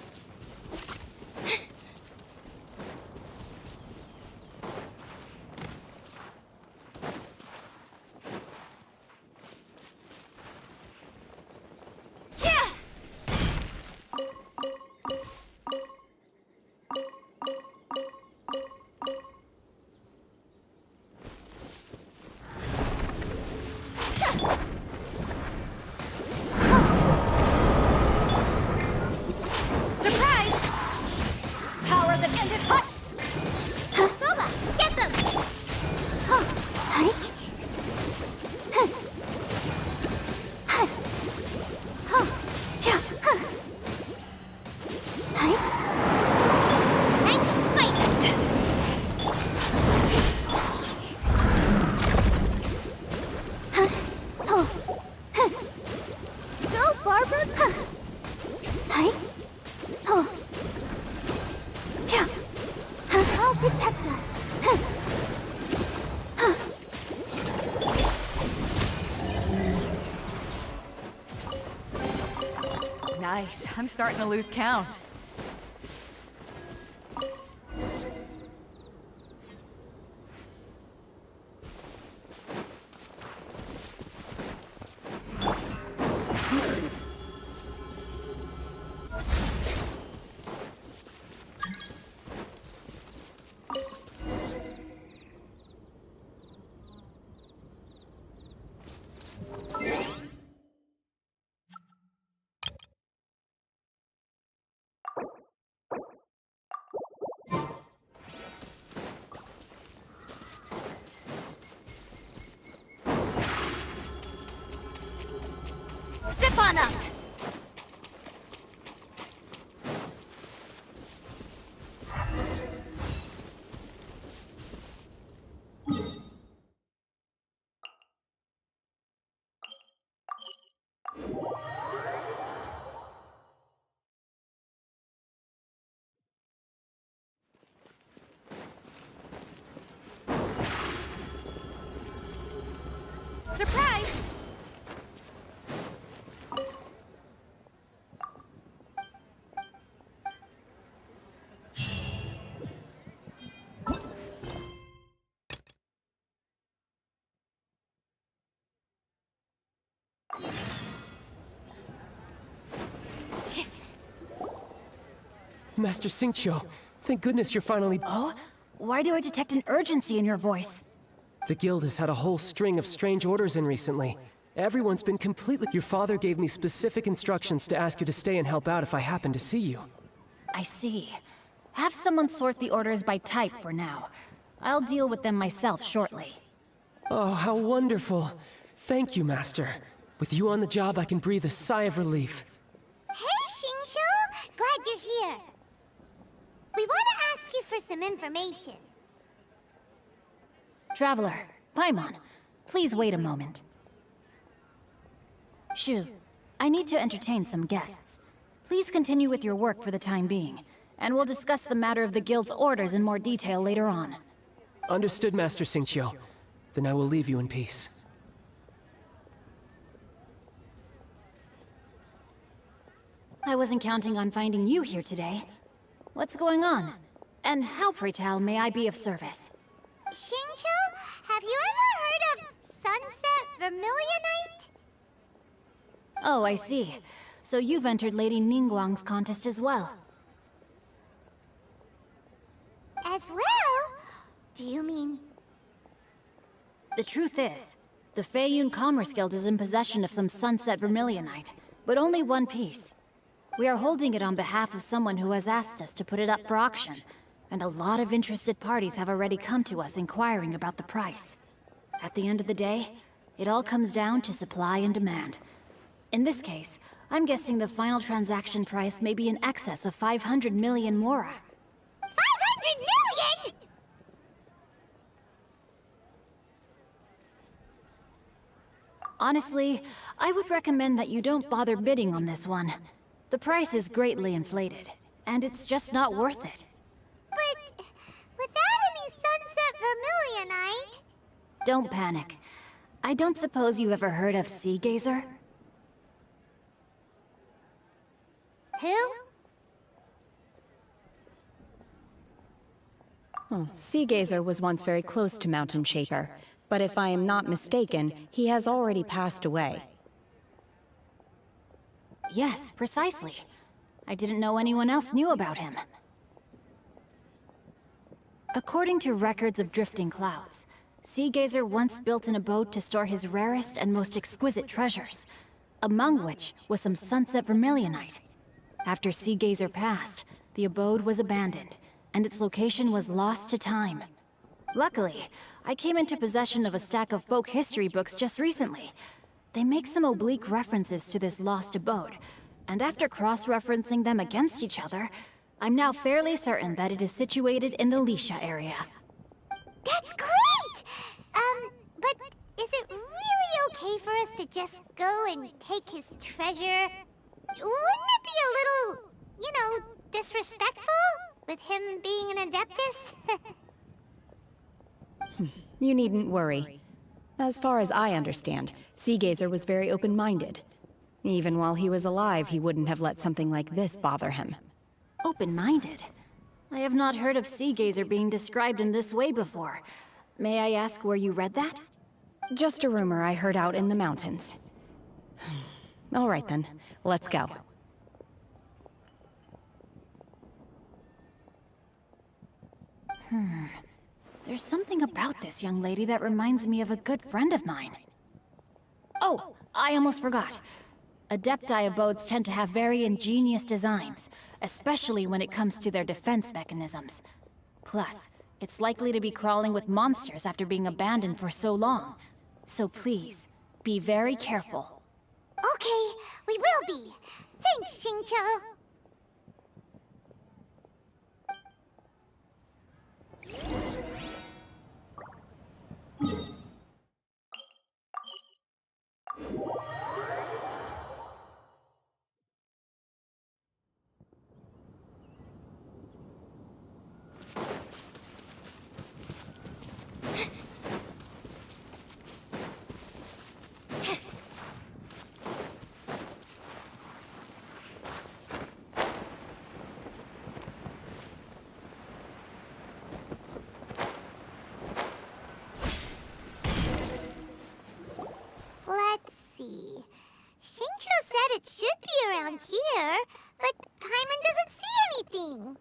Protect us. Nice. I'm starting to lose count. Zip on up! Surprise! Master Xingqiu, thank goodness you're finally... Oh? Why do I detect an urgency in your voice? The guild has had a whole string of strange orders in recently. Everyone's been completely... Your father gave me specific instructions to ask you to stay and help out if I happen to see you. I see. Have someone sort the orders by type for now. I'll deal with them myself shortly. Oh, how wonderful. Thank you, Master. With you on the job, I can breathe a sigh of relief. Hey, Xingqiu! Glad you're here. We want to ask you for some information. Traveler, Paimon, please wait a moment. Shu, I need to entertain some guests. Please continue with your work for the time being, and we'll discuss the matter of the guild's orders in more detail later on. Understood, Master Xingqiu. Then I will leave you in peace. I wasn't counting on finding you here today. What's going on? And how, pray tell, may I be of service? Xingqiu, have you ever heard of Sunset Vermilionite? Oh, I see. So you've entered Lady Ningguang's contest as well. As well? Do you mean... The truth is, the Feiyun Commerce Guild is in possession of some Sunset Vermilionite, but only one piece. We are holding it on behalf of someone who has asked us to put it up for auction, and a lot of interested parties have already come to us inquiring about the price. At the end of the day, it all comes down to supply and demand. In this case, I'm guessing the final transaction price may be in excess of 500 million mora. 500 million?! Honestly, I would recommend that you don't bother bidding on this one. The price is greatly inflated, and it's just not worth it. But without any Sunset Vermilionite... Don't panic. I don't suppose you ever heard of Sea Gazer? Who? Oh, Sea Gazer was once very close to Mountain Shaper, but if I am not mistaken, he has already passed away. Yes, precisely. I didn't know anyone else knew about him. According to records of drifting clouds, Sea Gazer once built an abode to store his rarest and most exquisite treasures, among which was some Sunset Vermilionite. After Sea Gazer passed, the abode was abandoned, and its location was lost to time. Luckily, I came into possession of a stack of folk history books just recently. They make some oblique references to this lost abode, and after cross-referencing them against each other, I'm now fairly certain that it is situated in the Lisha area. That's great! But is it really okay for us to just go and take his treasure? Wouldn't it be a little, you know, disrespectful? With him being an Adeptus? You needn't worry. As far as I understand, Sea Gazer was very open-minded. Even while he was alive, he wouldn't have let something like this bother him. Open-minded? I have not heard of Sea Gazer being described in this way before. May I ask where you read that? Just a rumor I heard out in the mountains. All right then, let's go. There's something about this young lady that reminds me of a good friend of mine. Oh, I almost forgot. Adepti abodes tend to have very ingenious designs, especially when it comes to their defense mechanisms. Plus, it's likely to be crawling with monsters after being abandoned for so long. So please, be very careful. Okay, copy. Thanks, Xingqiu. Let's see. Xingqiu said it should be around here, but Paimon doesn't see anything.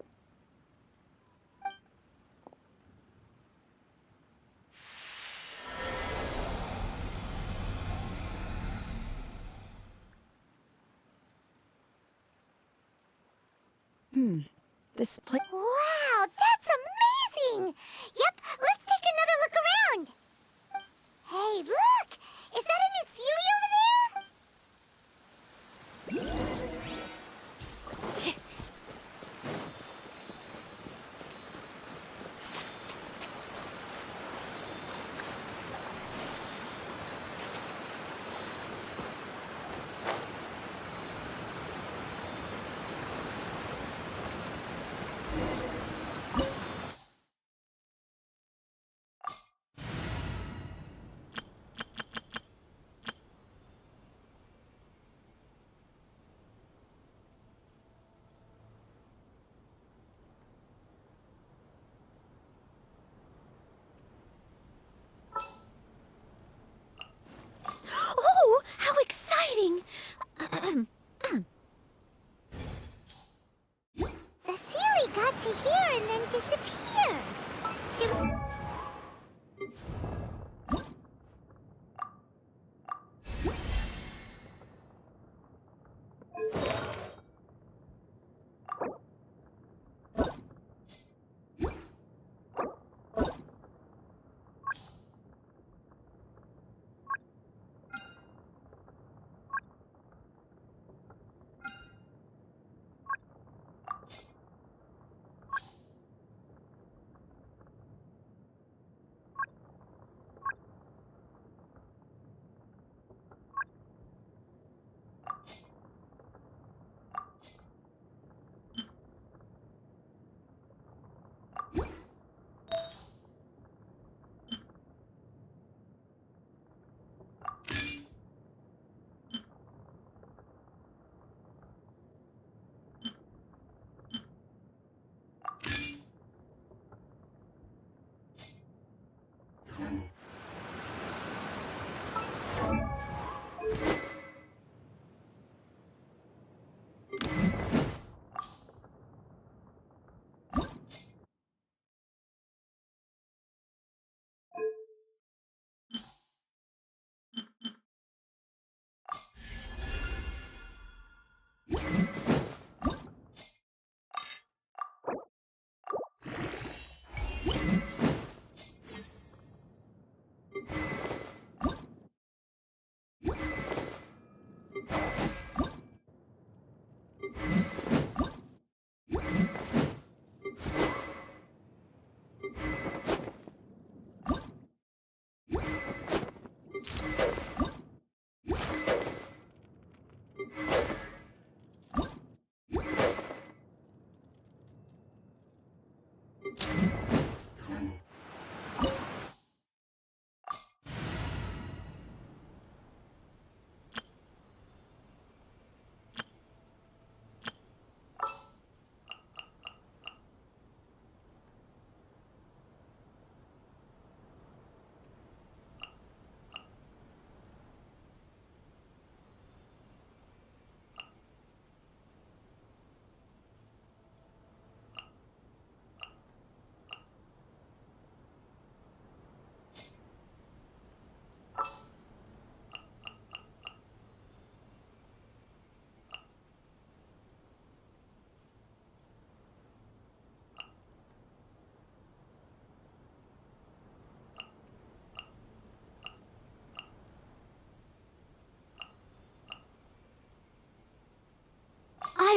This place. Wow, that's amazing! Yep, let's take another look around. Hey, look! Is that a new Sealy over there?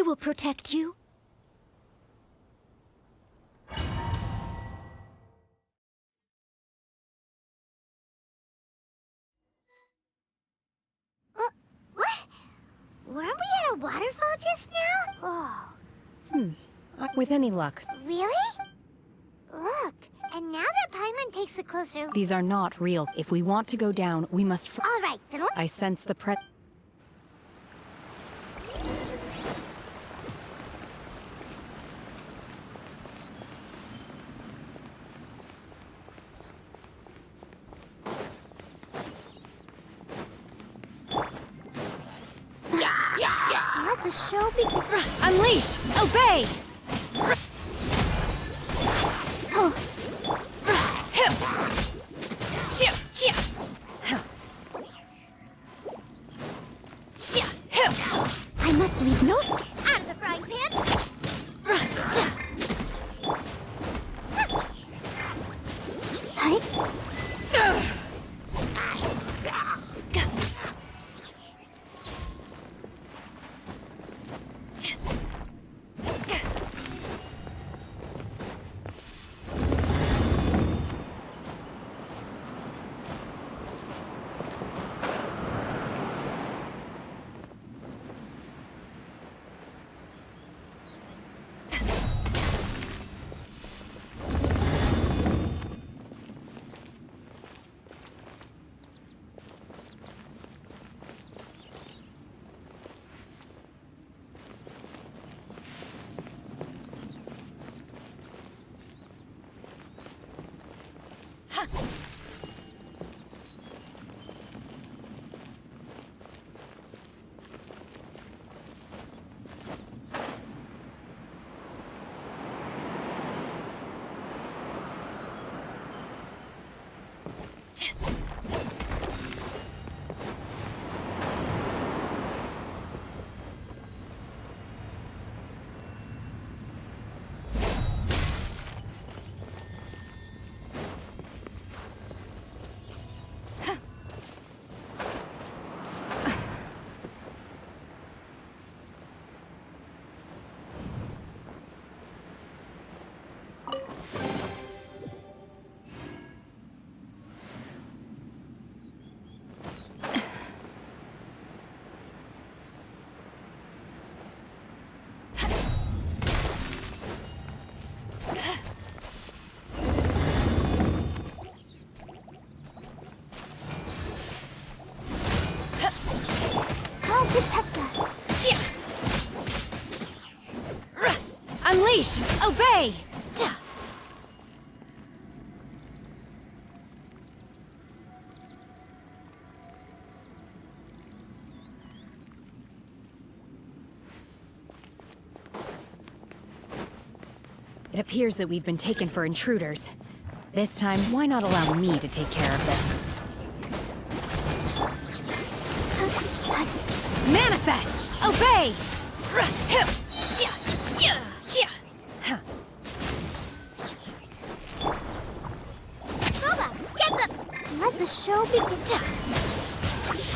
will protect you. What? Weren't we at a waterfall just now? Oh. With any luck, Really? Look, and now that Paimon takes a closer... these are not real. If we want to go down, we must... All right, then let's... I sense the Let the show begin. Unleash! Obey! I must leave no stone. Out of the frying pan! Protect us. Unleash! Obey! It appears that we've been taken for intruders. This time, why not allow me to take care of this? Manifest! Obey! Boba, get the... Let the show begin.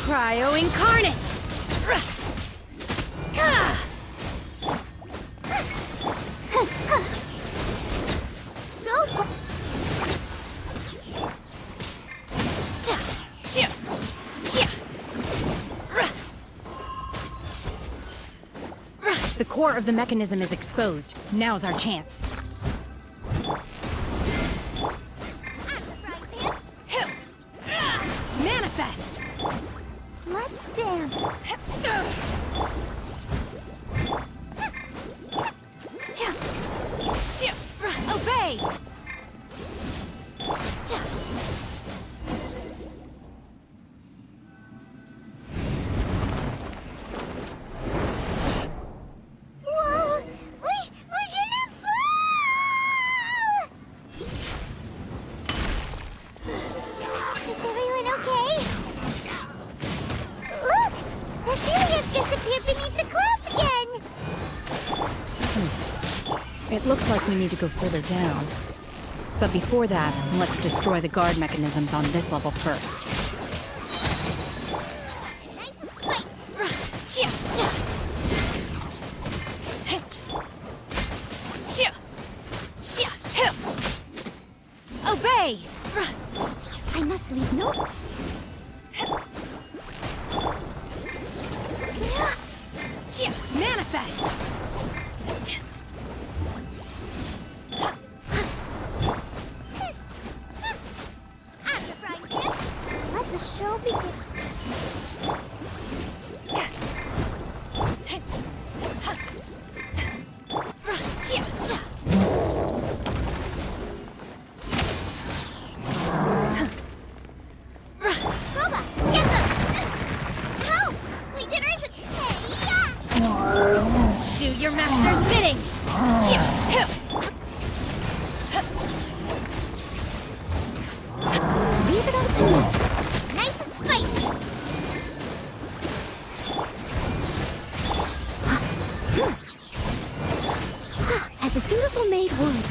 Cryo Incarnate! Go. The core of the mechanism is exposed. Now's our chance. Manifest! Let's dance. Obey! Whoa! We're gonna fall! Is everyone okay? Look! The ceiling disappeared beneath the clouds again! It looks like we need to go further down. But before that, let's destroy the guard mechanisms on this level first. Nice and spiked. your master's bidding! Leave it up to me. Nice and spicy. As a dutiful maid would.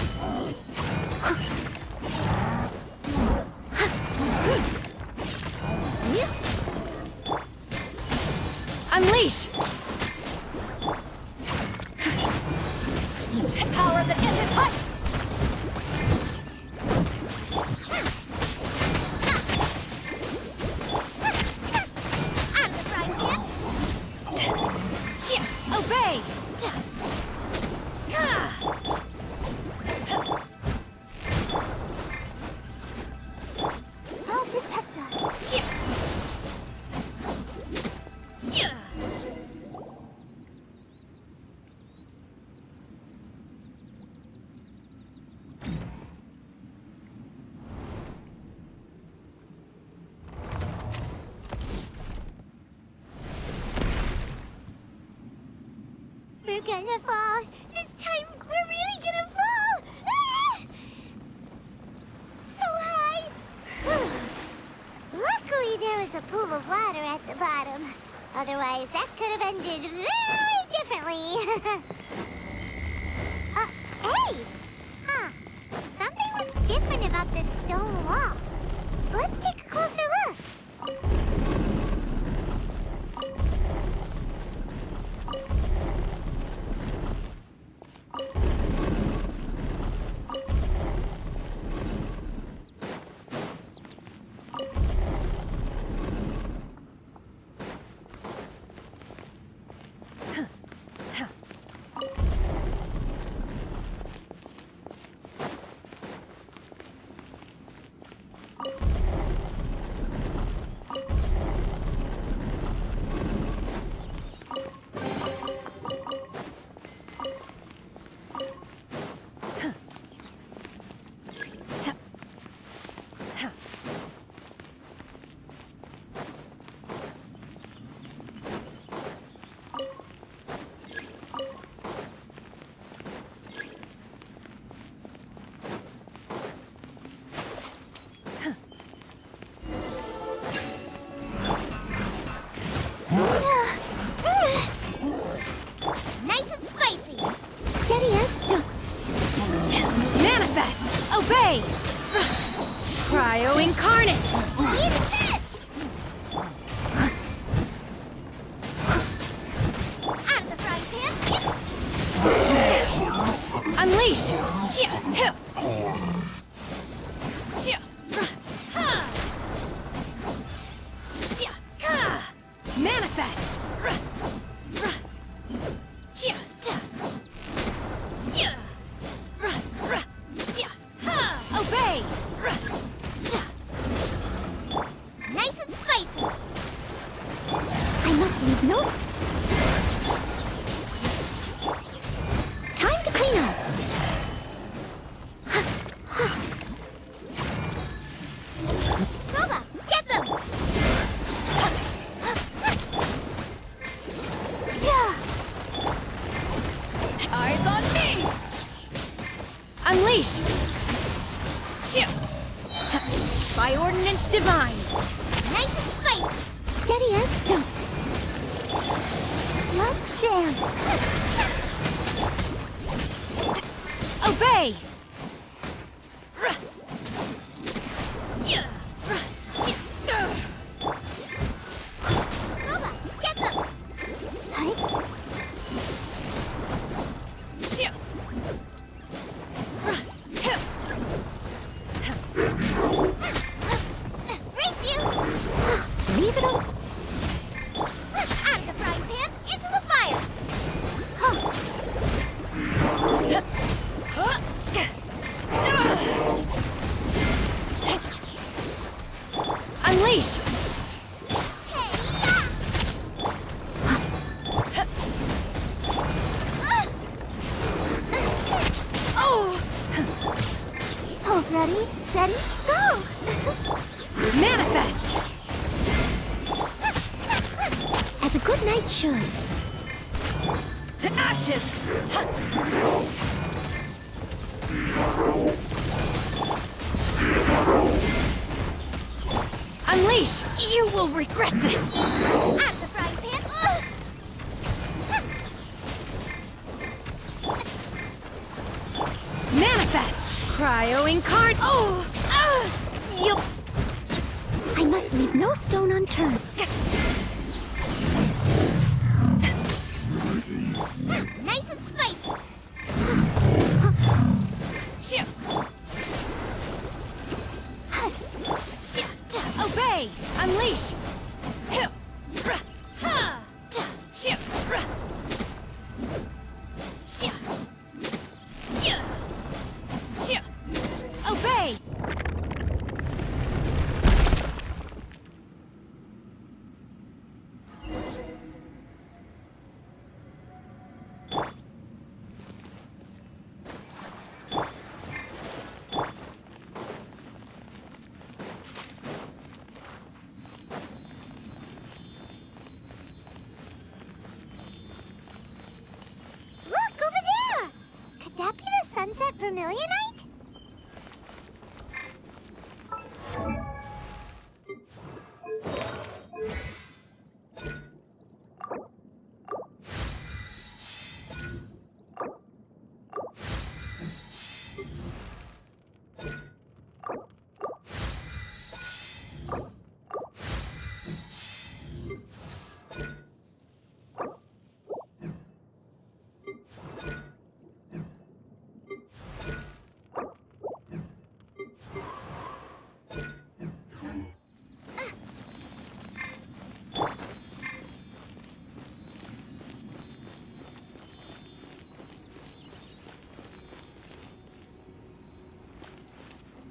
Unleash! Power that ended life! Obey! I'll protect us. We're gonna fall. This time, we're really gonna fall. Ah! So high. Luckily, there was a pool of water at the bottom. Otherwise, that could have ended very differently. Hey! Huh. Something looks different about this stone wall. Let's take a closer look. Nice and spicy. Steady as stone. Manifest! Obey! Cryo incarnate! Even this! Out of the frying pan. Unleash! Manifest! Obey! Nice and spicy. I must leave no... Time to clean up. Boba, get them! Eyes on me! Unleash! By ordinance divine! Nice and spicy. Steady as stone. Let's dance. Obey! Boba, get them! Hi. Race you! Leave it up. Out of the frying pan, into the fire! Unleash! Oh, ready, steady, go! Manifest! As a good knight should. To ashes! Unleash! You will regret this! Out of the frying pan! Manifest! Cryo-incarn... Oh! You... I must leave no stone unturned. Nice and spicy! Shit! Obey! Unleash! Obey! Look, over there! Could that be the sunset vermilionite?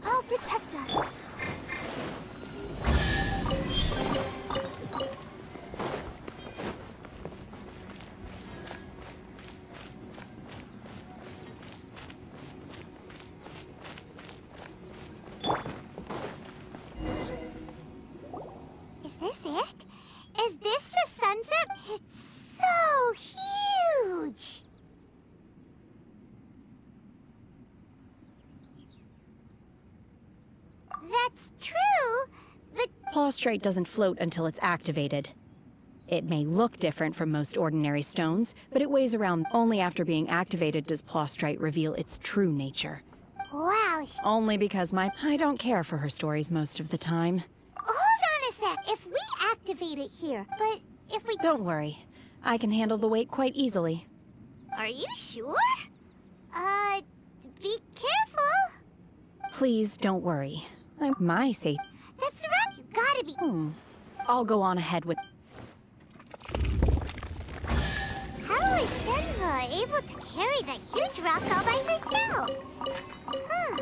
Oh, protect us. Is this it? Is this the sunset? It's so huge! That's true, but Plaustrite doesn't float until it's activated. It may look different from most ordinary stones, but it weighs around. Only after being activated does Plaustrite reveal its true nature. wow. Only because I don't care for her stories most of the time. Hold on a sec. If we activate it here, but if we... Don't worry. I can handle the weight quite easily. Are you sure? Be careful. Please don't worry. I'm my safe. That's right. You gotta be... I'll go on ahead with... How is Shenhe able to carry that huge rock all by herself? Huh.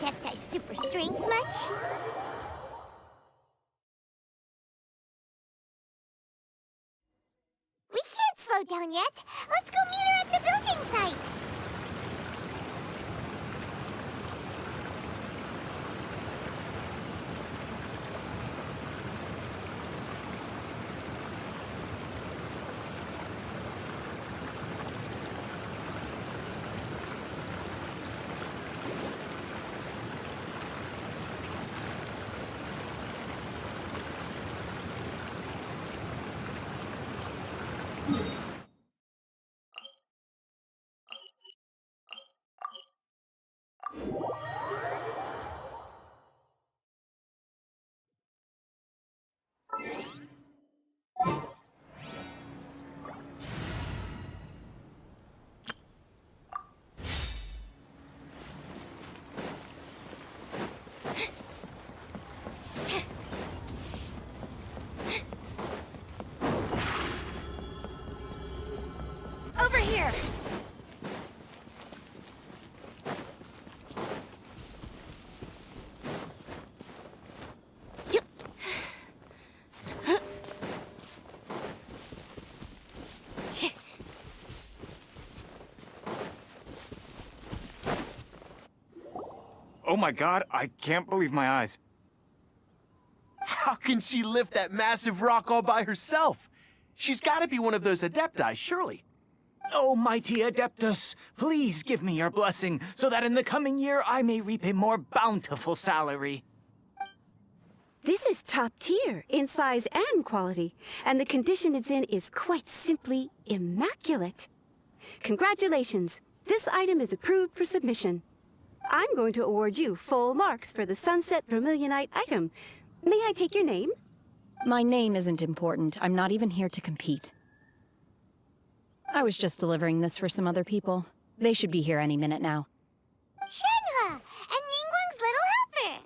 Adepti super strength much? We can't slow down yet. Let's go meet her at the building site. Over here! Oh my god, I can't believe my eyes. How can she lift that massive rock all by herself? She's gotta be one of those Adepti, surely. O mighty Adeptus, please give me your blessing so that in the coming year I may reap a more bountiful salary. This is top tier in size and quality, and the condition it's in is quite simply immaculate. Congratulations, this item is approved for submission. I'm going to award you full marks for the Sunset Vermilionite item. May I take your name? My name isn't important. I'm not even here to compete. I was just delivering this for some other people. They should be here any minute now. Shenhua, and Ningguang's little helper.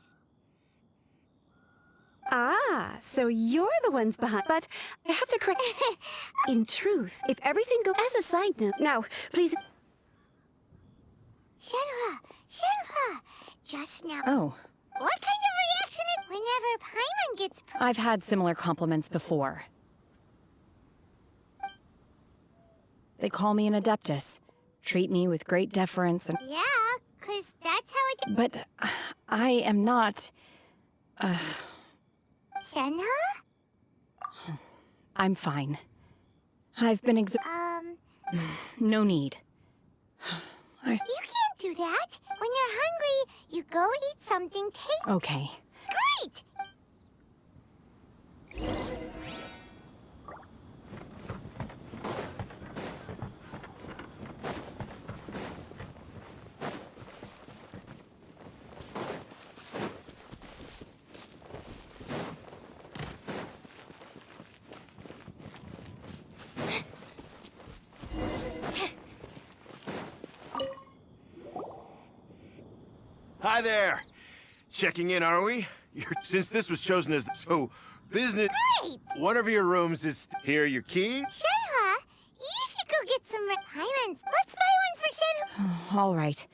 Ah, so you're the ones behind. But I have to correct. In truth, if everything goes as a side note. Now, please. Shenhua, just now. Oh. What kind of reaction is whenever Paimon gets... I've had similar compliments before. They call me an Adeptus, treat me with great deference and... Yeah, 'cause that's how it... But I am not... Shenhua? I'm fine. I've been No need. You can't do that. When you're hungry, you go eat something tasty. Okay. Great! Hi there. Checking in, are we? Since this was chosen as so business. Great! One of your rooms is here. Your key? Shenhua, you should go get some Paimons. Let's buy one for Shenhua. All right.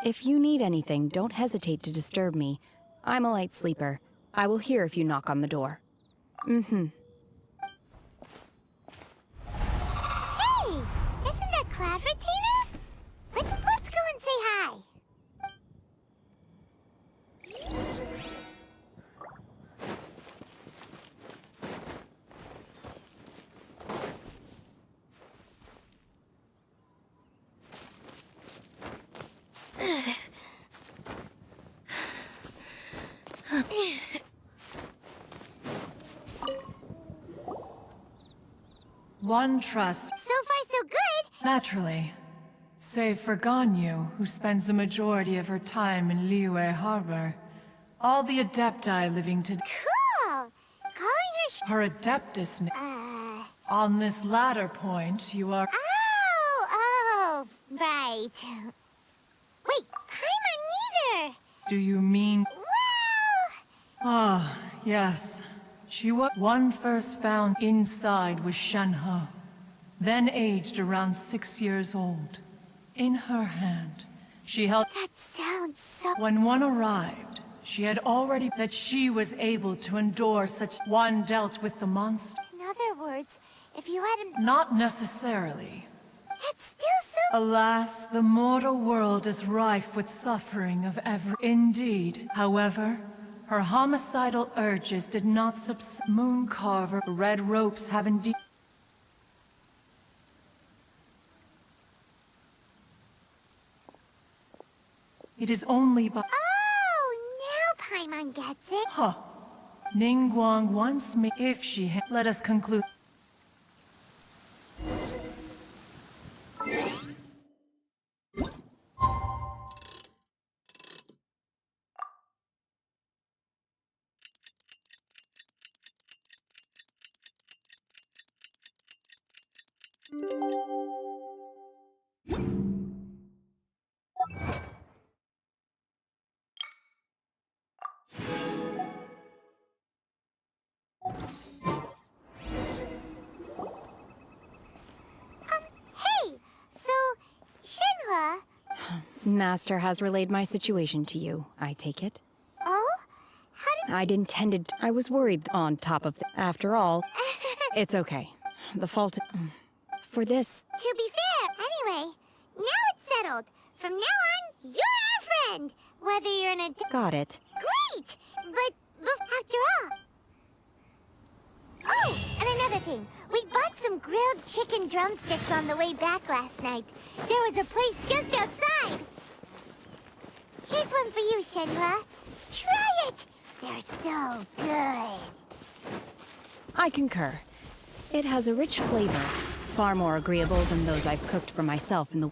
If you need anything, don't hesitate to disturb me. I'm a light sleeper. I will hear if you knock on the door. Mm-hmm. Hey! Isn't that Cloud Retainer? Let's go and say hi. One trust. So far, so good. Naturally. Save for Ganyu, who spends the majority of her time in Liyue Harbor. All the Adepti living today. Cool! Calling her Adeptus. On this latter point, you are. Oh, right. Wait, Paimon neither. Do you mean? Well. Ah, yes. She was one first found inside was Shenhe, then aged around 6 years old. In her hand, she held. That sounds so. When one arrived, she had already that she was able to endure such. One dealt with the monster. In other words, if you hadn't. Not necessarily. That's still so. Alas, the mortal world is rife with suffering of every. Indeed, however. Her homicidal urges did not subside. Mooncarver, red ropes have indeed. It is only by. Oh, now Paimon gets it. Huh. Ningguang wants me. If she had. Let us conclude. Hey, so Shenhua. Master has relayed my situation to you, I take it. Oh? How did... I'd intended... I was worried on top of... After all, it's okay. The fault... For this... To be fair, anyway, now it's settled. From now on, you're our friend. Whether you're an Got it. Great! But after all... Oh, and another another thing. We bought some grilled chicken drumsticks on the way back last night. There was a place just outside. Here's one for you, Shenhua. Try it! They're so good. I concur. It has a rich flavor, far more agreeable than those I've cooked for myself in the...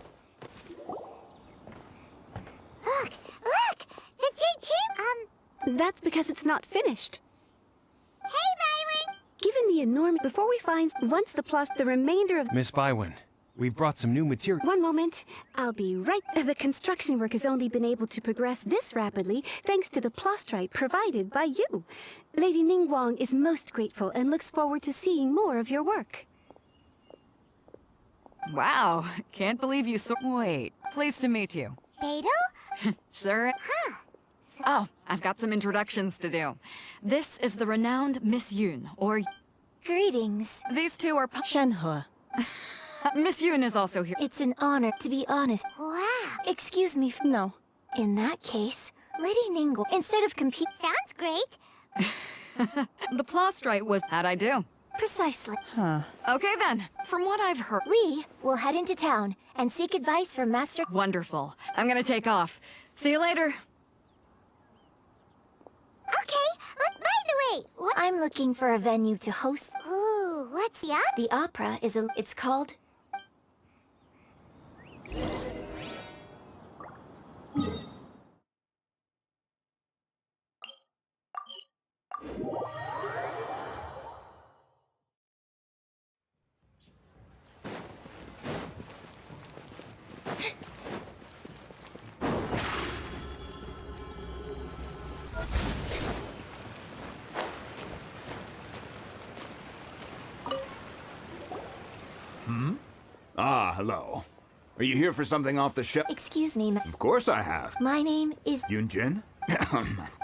Look! Look! The Jade Chamber... That's because it's not finished. Hey, Bywin! Given the enormous... Before we find... Once the remainder of... Miss Bywin, we've brought some new material. One moment. I'll be right... The construction work has only been able to progress this rapidly thanks to the plastrite provided by you. Lady Ningguang is most grateful and looks forward to seeing more of your work. Wow, can't believe you Wait, pleased to meet you. Beidou? Sure. Huh. Oh, I've got some introductions to do. This is the renowned Miss Yun, or... Greetings. These two are... Shenhua. Miss Yun is also here. It's an honor, to be honest. Wow. Excuse me. No. In that case, Lady Ningguang, instead of compete... Sounds great. The plastrite was... How'd I do? Precisely. Huh. Okay then, from what I've heard... We will head into town and seek advice from Master... Wonderful. I'm gonna take off. See you later. Okay, by the way, what... I'm looking for a venue to host... Ooh, what's the up? The opera is a... It's called... Ah, hello. Are you here for something off the shelf? Excuse me, Of course I have. my name is... Yunjin?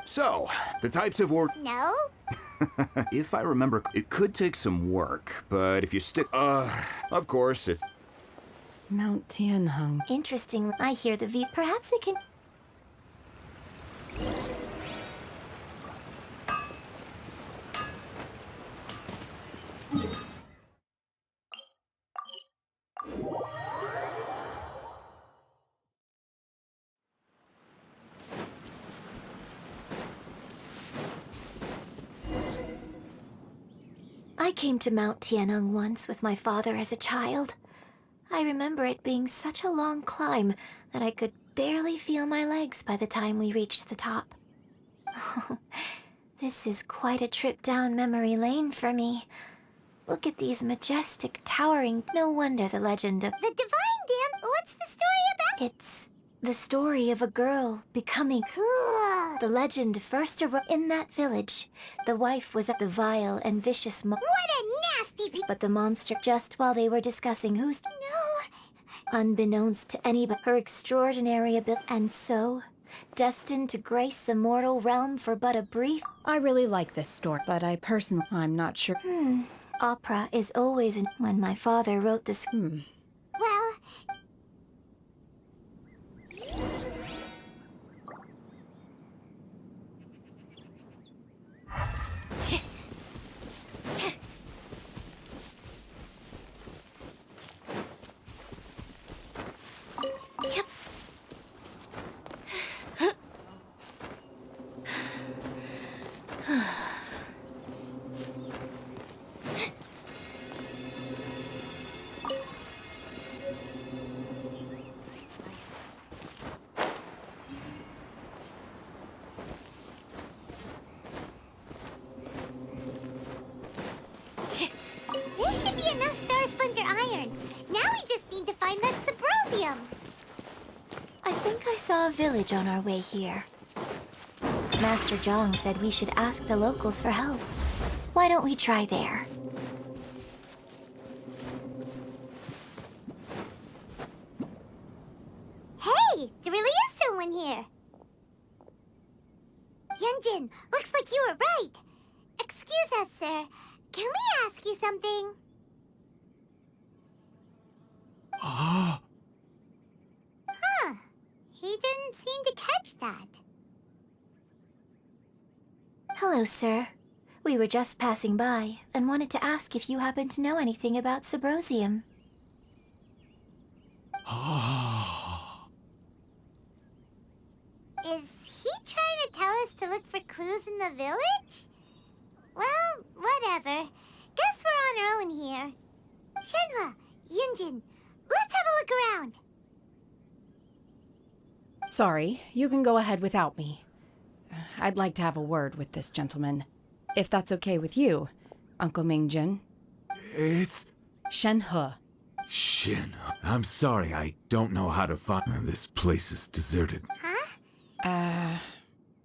So, the types of work... No? If I remember, it could take some work, but if you stick... of course, it... Mount Tianheng. Interesting. I hear the V. Perhaps it can... I came to Mount Tianheng once with my father as a child. I remember it being such a long climb that I could barely feel my legs by the time we reached the top. This is quite a trip down memory lane for me. Look at these majestic, towering... No wonder the legend of... The Divine Dam? What's the story about? It's the story of a girl becoming... Cool. The legend first arose in that village. The wife was the vile and vicious What a nasty... But the monster, just while they were discussing who's... No. Unbeknownst to any but her extraordinary ability, and so, destined to grace the mortal realm for but a brief... I really like this story, but I'm not sure. Opera is always in... When my father wrote this... Well... Yep. There should be enough star splinter iron. Now we just need to find that Subrosium. I think I saw a village on our way here. Master Zhang said we should ask the locals for help. Why don't we try there? Hey, there really is someone here. Yunjin, looks like you were right. Excuse us, sir. Can we ask you something? Huh. He didn't seem to catch that. Hello, sir. We were just passing by and wanted to ask if you happen to know anything about Subrosium. Is he trying to tell us to look for clues in the village? Well, whatever. Guess we're on our own here. Shenhua, Yunjin, let's have a look around. Sorry, you can go ahead without me. I'd like to have a word with this gentleman. If that's okay with you, Uncle Mingjin. It's... Shenhe. Shin. I'm sorry, I don't know how to find... This place is deserted. Huh?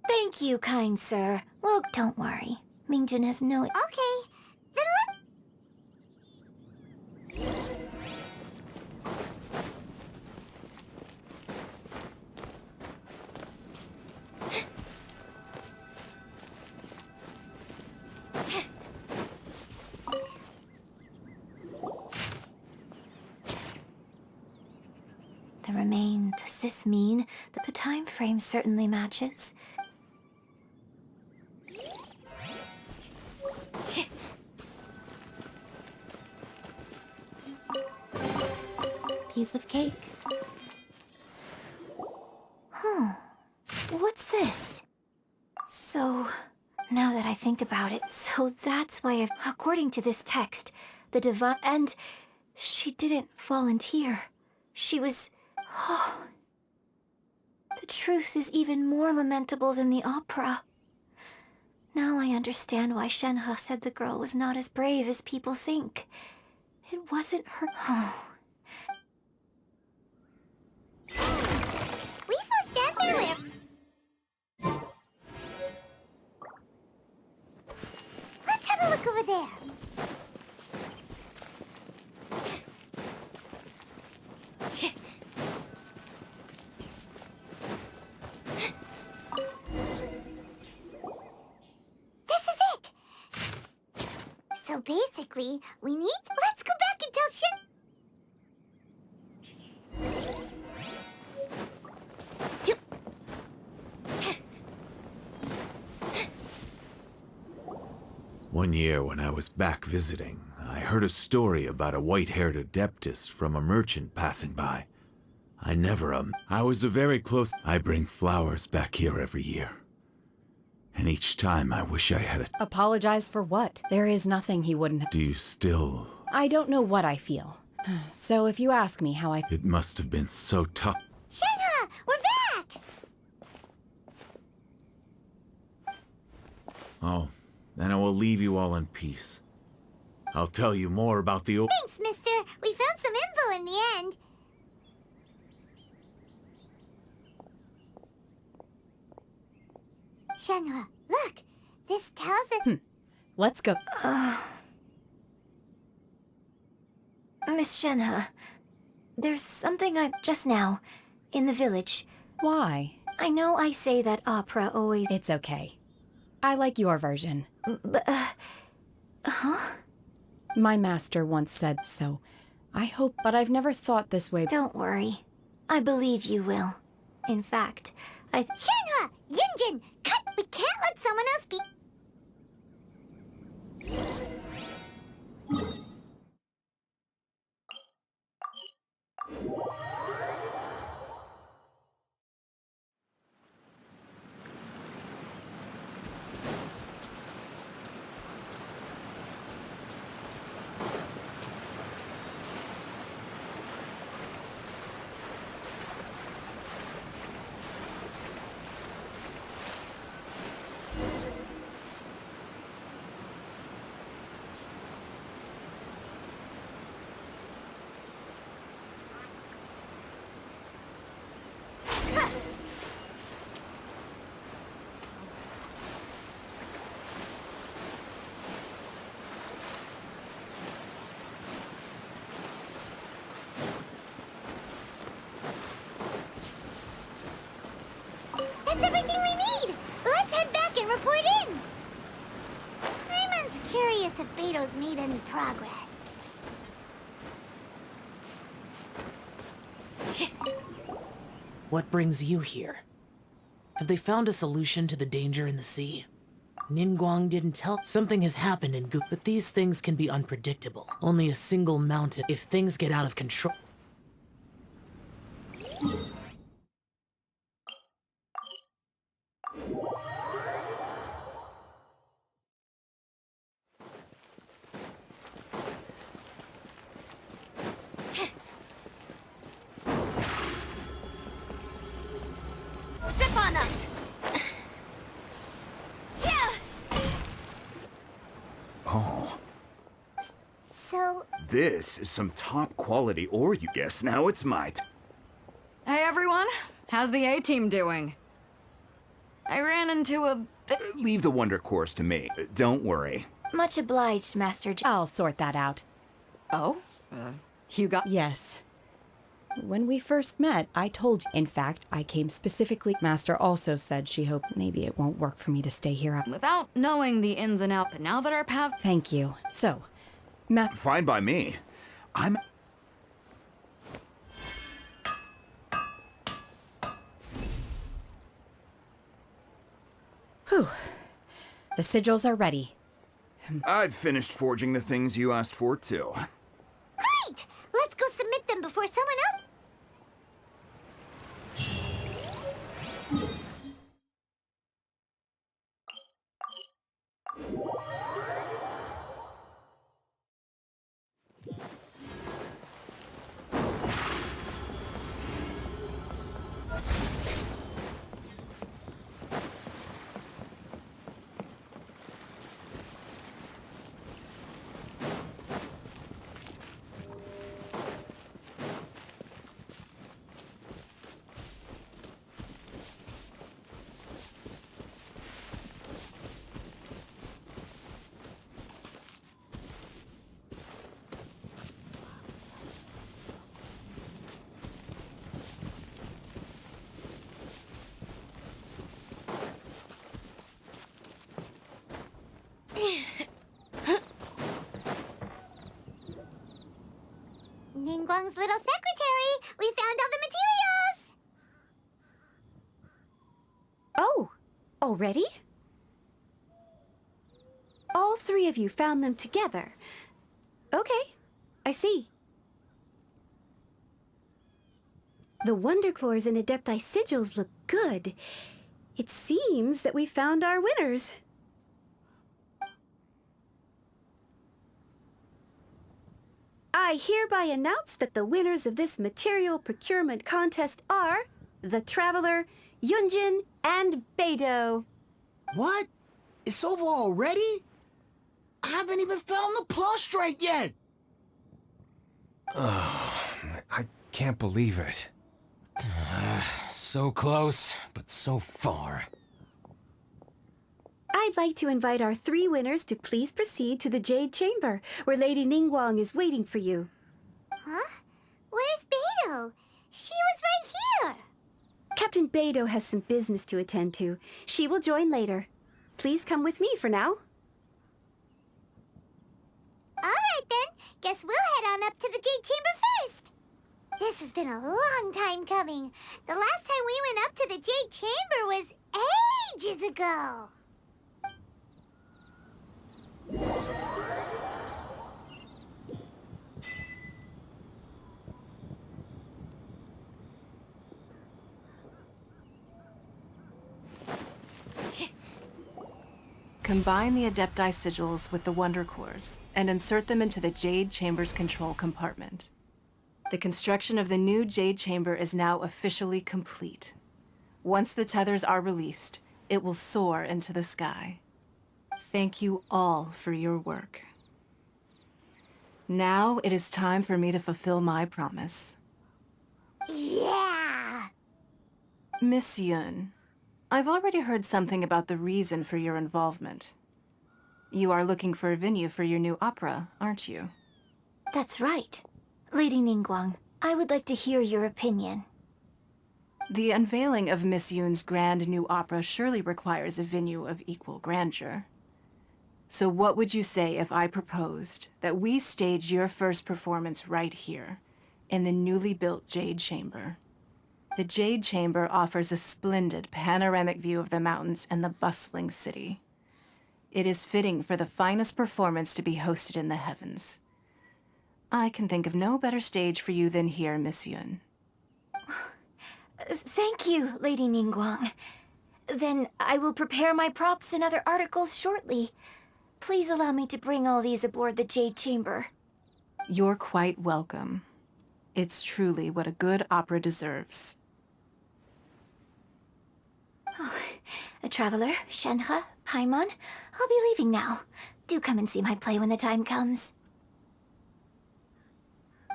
Thank you, kind sir. Well, don't worry. Mingjin has no... Okay, then The remain. Does this mean that the time frame certainly matches? Piece of cake. Huh. What's this? So, now that I think about it, so that's why according to this text, the divine... And she didn't volunteer. She was... Oh. The truth is even more lamentable than the opera. Now I understand why Shenhe said the girl was not as brave as people think. It wasn't her... Oh. we've looked everywhere. Let's have a look over there. This is it. So basically, we need... Let's go back and tell Shen... One year when I was back visiting, I heard a story about a white-haired adeptus from a merchant passing by. I was a very close... I bring flowers back here every year. And each time I wish I had a... Apologize for what? There is nothing he wouldn't... Do you still... I don't know what I feel. So if you ask me how I... It must have been so tough. Shenhe, we're back! Oh, then I will leave you all in peace. I'll tell you more about the... Thanks, mister. We found some info in the end. Shenhua, look. This tells us... Let's go. Miss Shenhe, there's something just now, in the village. Why? I know I say that opera always... It's okay. I like your version. But, huh? My master once said so. I hope, but I've never thought this way. Don't worry. I believe you will. In fact, Shenhua! Yunjin! Cut! We can't let someone else be... That's everything we need! Let's head back and report in! Paimon's curious if Beto's made any progress. What brings you here? Have they found a solution to the danger in the sea? Ningguang didn't tell. Something has happened in Gu, but these things can be unpredictable. Only a single mountain. If things get out of control. Step on us! Yeah! Oh. So... This is some top quality ore, you guess. Now it's my Hey everyone, how's the A-team doing? I ran into a bit... Leave the wonder course to me. Don't worry. Much obliged, Master I'll sort that out. Oh? You got... Yes. When we first met, I told you. In fact, I came specifically. Master also said she hoped maybe it won't work for me to stay here. Without knowing the ins and outs, but now that our paths... Thank you. So, Fine by me. I'm... Whew. The sigils are ready. I've finished forging the things you asked for, too. Great! Let's go submit them before someone else... Ningguang's little secretary! We found all the materials! Oh, already? All three of you found them together. Okay, I see. The Wonder Cores and Adepti sigils look good. It seems that we found our winners. I hereby announce that the winners of this material procurement contest are the Traveler, Yunjin, and Beidou. What? It's over already? I haven't even found the prostrate yet! I can't believe it. So close, but so far. I'd like to invite our three winners to please proceed to the Jade Chamber, where Lady Ningguang is waiting for you. Huh? Where's Beidou? She was right here! Captain Beidou has some business to attend to. She will join later. Please come with me for now. Alright then, guess we'll head on up to the Jade Chamber first! This has been a long time coming. The last time we went up to the Jade Chamber was ages ago! Combine the Adepti sigils with the Wonder Cores and insert them into the Jade Chamber's control compartment. The construction of the new Jade Chamber is now officially complete. Once the tethers are released, it will soar into the sky. Thank you all for your work. Now it is time for me to fulfill my promise. Yeah! Miss Yun, I've already heard something about the reason for your involvement. You are looking for a venue for your new opera, aren't you? That's right. Lady Ningguang, I would like to hear your opinion. The unveiling of Miss Yun's grand new opera surely requires a venue of equal grandeur. So what would you say if I proposed that we stage your first performance right here, in the newly built Jade Chamber? The Jade Chamber offers a splendid panoramic view of the mountains and the bustling city. It is fitting for the finest performance to be hosted in the heavens. I can think of no better stage for you than here, Miss Yun. Thank you, Lady Ningguang. Then I will prepare my props and other articles shortly. Please allow me to bring all these aboard the Jade Chamber. You're quite welcome. It's truly what a good opera deserves. Traveler, Shenhe, Paimon, I'll be leaving now. Do come and see my play when the time comes.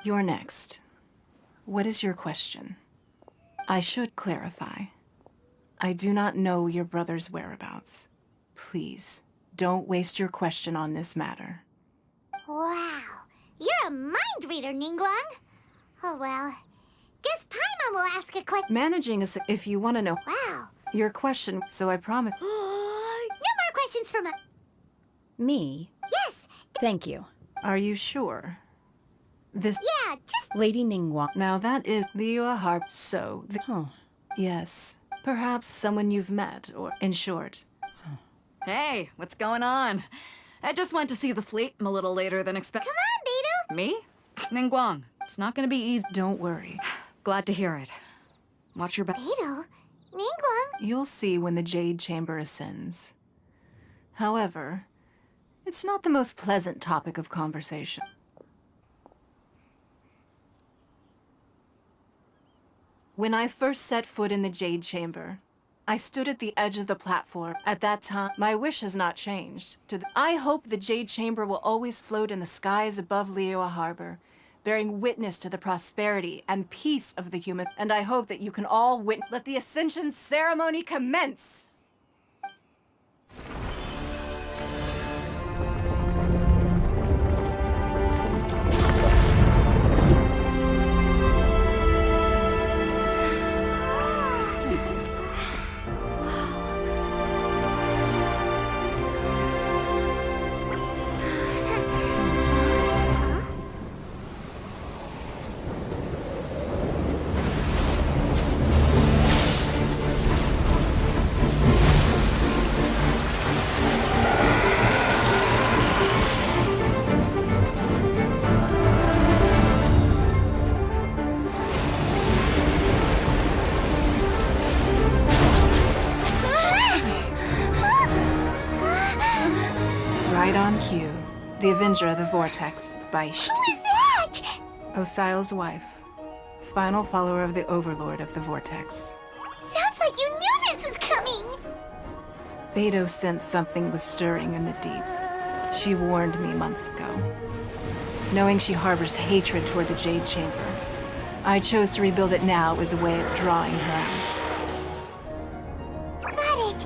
You're next. What is your question? I should clarify. I do not know your brother's whereabouts. Please, don't waste your question on this matter. Wow, you're a mind reader, Ningguang. Oh well, guess Paimon will ask a question. Managing is if you want to know. Wow. Your question, so I promise. No more questions from Me? Yes. Thank you. Are you sure? This. Yeah, just. Lady Ningguang. Now that is Liu Harp. So. Yes. Perhaps someone you've met, or in short. Hey, what's going on? I just went to see the fleet. I'm a little later than expected. Come on, Beidou. Me? Ningguang. It's not gonna be easy. Don't worry. Glad to hear it. Watch your back. Beidou? Ningguang? You'll see when the Jade Chamber ascends. However, it's not the most pleasant topic of conversation. When I first set foot in the Jade Chamber, I stood at the edge of the platform. At that time, my wish has not changed. I hope the Jade Chamber will always float in the skies above Liyue Harbor, bearing witness to the prosperity and peace of the human. And I hope that you can all let the Ascension ceremony commence! Right on cue. The Avenger of the Vortex, Beisht. Who is that? Osial's wife. Final follower of the Overlord of the Vortex. Sounds like you knew this was coming. Beidou sensed something was stirring in the deep. She warned me months ago. Knowing she harbors hatred toward the Jade Chamber, I chose to rebuild it now as a way of drawing her out. Got it.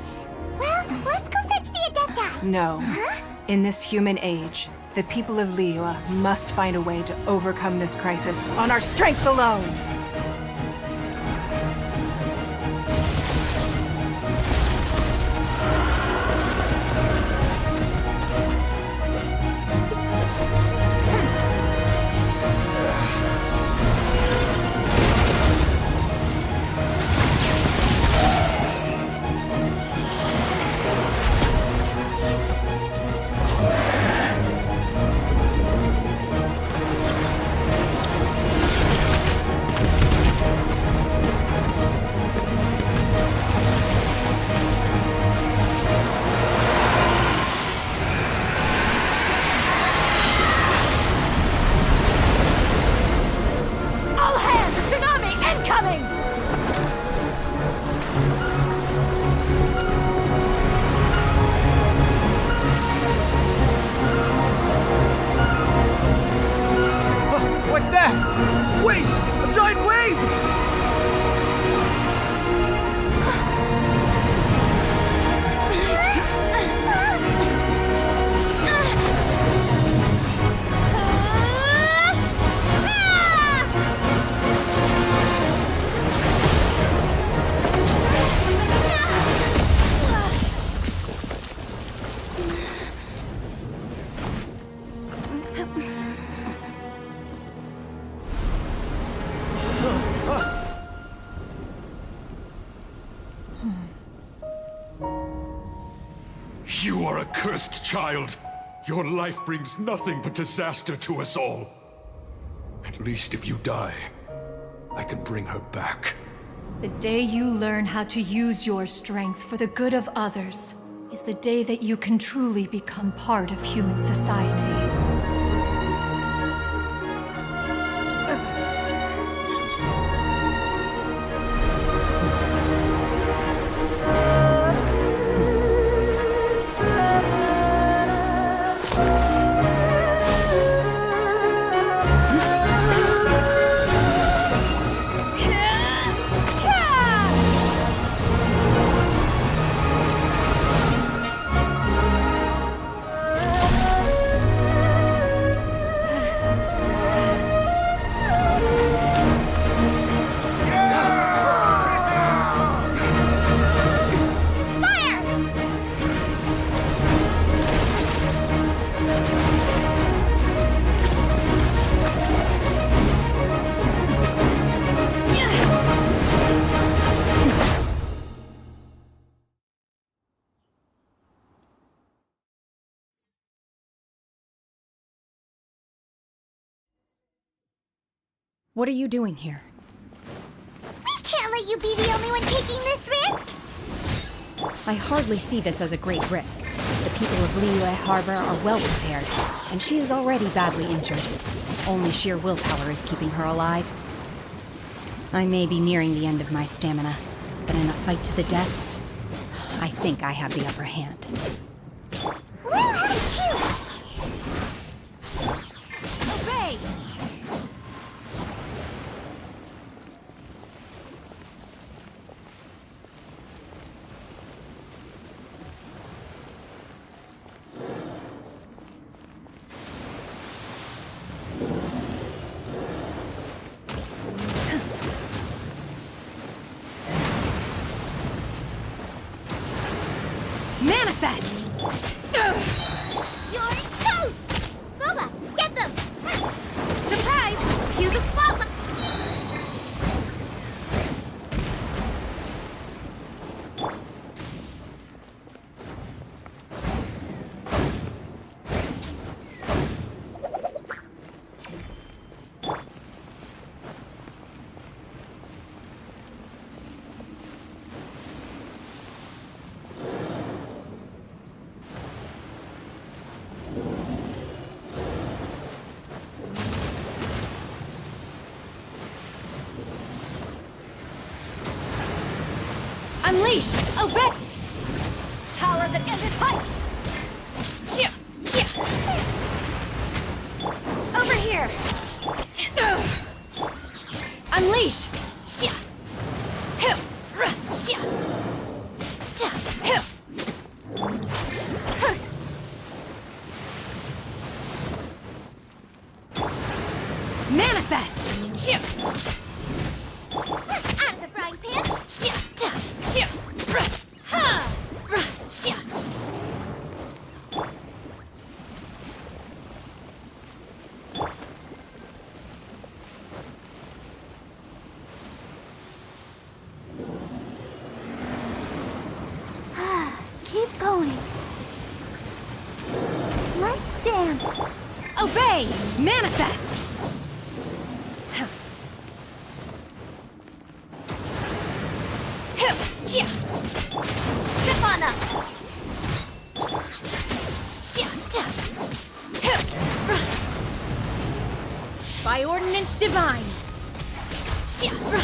Well, let's go fetch the Adepti. No. Huh? In this human age, the people of Liyue must find a way to overcome this crisis on our strength alone! What's that? Wait! A giant wave! are a cursed child. Your life brings nothing but disaster to us all. At least if you die, I can bring her back. The day you learn how to use your strength for the good of others is the day that you can truly become part of human society. What are you doing here? We can't let you be the only one taking this risk! I hardly see this as a great risk. The people of Liyue Harbor are well prepared, and she is already badly injured. Only sheer willpower is keeping her alive. I may be nearing the end of my stamina, but in a fight to the death, I think I have the upper hand. We'll have to! Obey! Manifest! You're toast! Boba, get them! Surprise! Cue the spotlight! Unleash! Obey! Power that ended fight! Shia! Shia! Over here! Unleash! Shia! Hill! Ra! Shia! Ta! Hill! Manifest! Shia! Out of the frying pan! Shia! Ta! Shia! Ra! Ha! Ra! Shia! Keep going. Let's dance. Obey! Manifest! Hip! Chia! Step on up! Xia! Ta! Hip! Ra! By ordinance divine! Xia! Ra!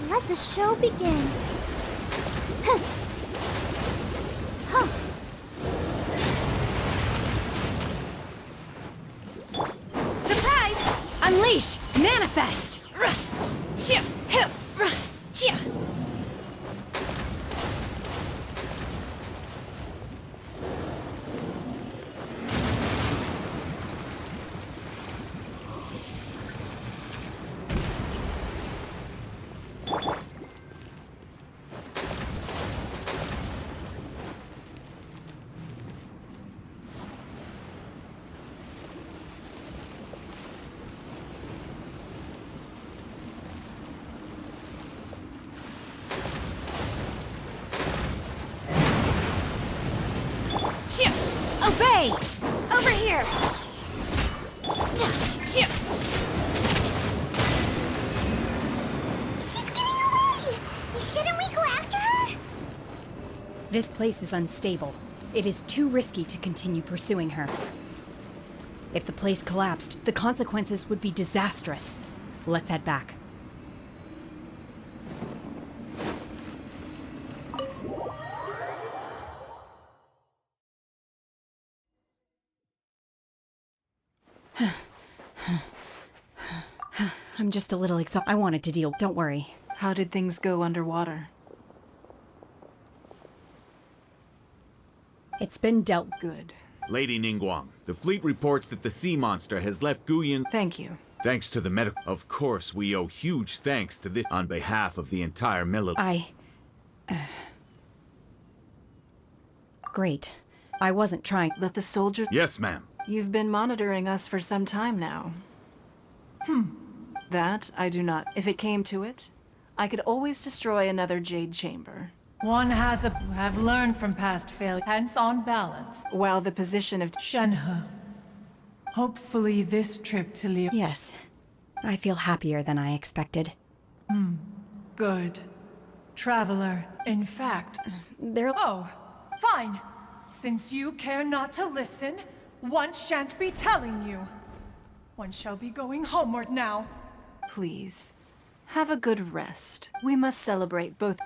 Let the show begin. Huh. Huh. Surprise! Unleash! Manifest! Ra! Xia! Hip! Ra! Chia! Shit! Obey! Over here! Shit! She's getting away! Shouldn't we go after her? This place is unstable. It is too risky to continue pursuing her. If the place collapsed, the consequences would be disastrous. Let's head back. I'm just a little exhausted. I wanted to deal. Don't worry. How did things go underwater? It's been dealt. Good. Lady Ningguang, the fleet reports that the sea monster has left Guyan. Thank you. Thanks to the medical. Of course, we owe huge thanks to this on behalf of the entire Great. I wasn't trying. Let the soldiers. Yes, ma'am. You've been monitoring us for some time now. That I do not. If it came to it, I could always destroy another Jade Chamber. One has have learned from past failure, hence on balance. While the position of Shenhe. Hopefully this trip to Leo. Yes. I feel happier than I expected. Good. Traveler, in fact... Oh, fine. Since you care not to listen, one shan't be telling you. One shall be going homeward now. Please, have a good rest. We must celebrate both.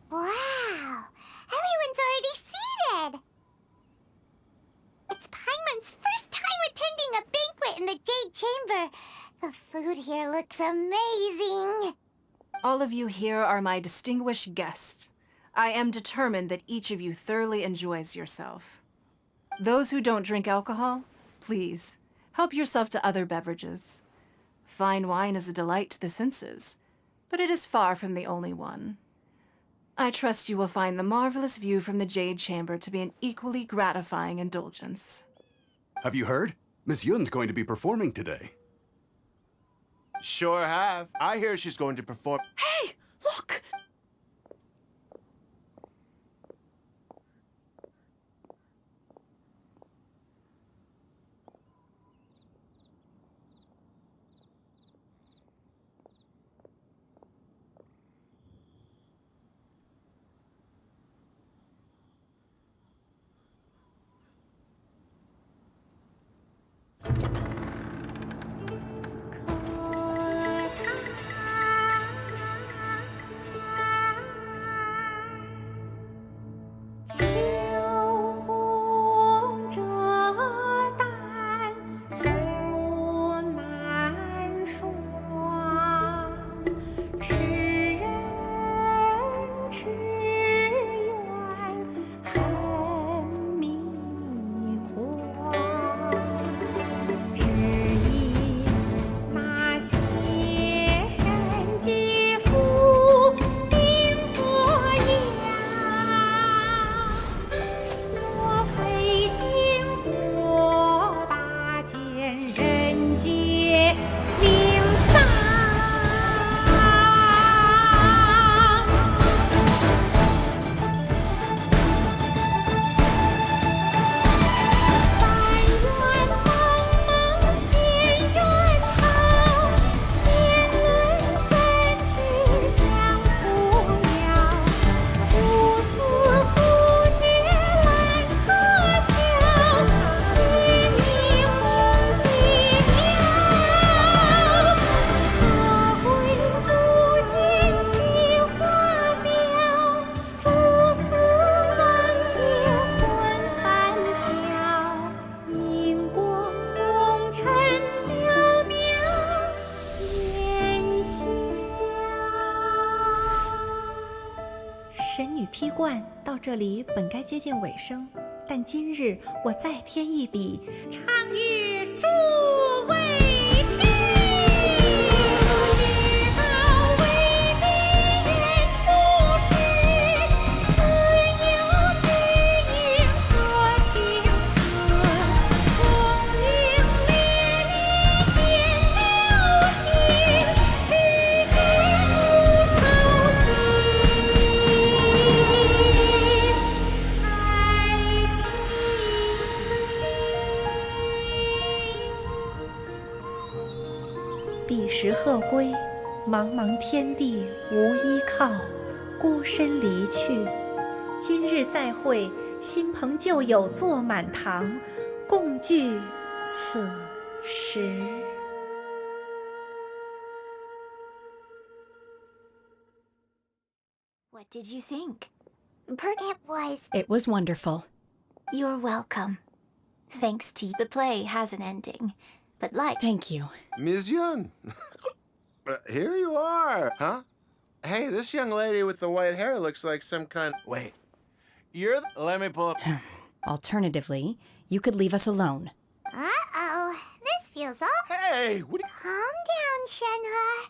Wow! Everyone's already seated! It's Paimon's first time attending a banquet in the Jade Chamber. The food here looks amazing. All of you here are my distinguished guests. I am determined that each of you thoroughly enjoys yourself. Those who don't drink alcohol, please, help yourself to other beverages. Fine wine is a delight to the senses, but it is far from the only one. I trust you will find the marvelous view from the Jade Chamber to be an equally gratifying indulgence. Have you heard? Miss Yun's going to be performing today. Sure have. I hear she's going to perform. Hey, look! 段到这里本该接近尾声，但今日我再添一笔，唱与诸位听。彼时鹤归，茫茫天地无依靠，孤身离去。今日再会，新朋旧友坐满堂，共聚此时。What did you think? It was wonderful. You're welcome. Thanks to you, the play has an ending. But like... Thank you. Ms. Yun. Here you are, huh? Hey, this young lady with the white hair looks like some kind... Wait. You're the... Let me pull up... Alternatively, you could leave us alone. Uh-oh. This feels all... Hey, what... Calm down, Shenhe.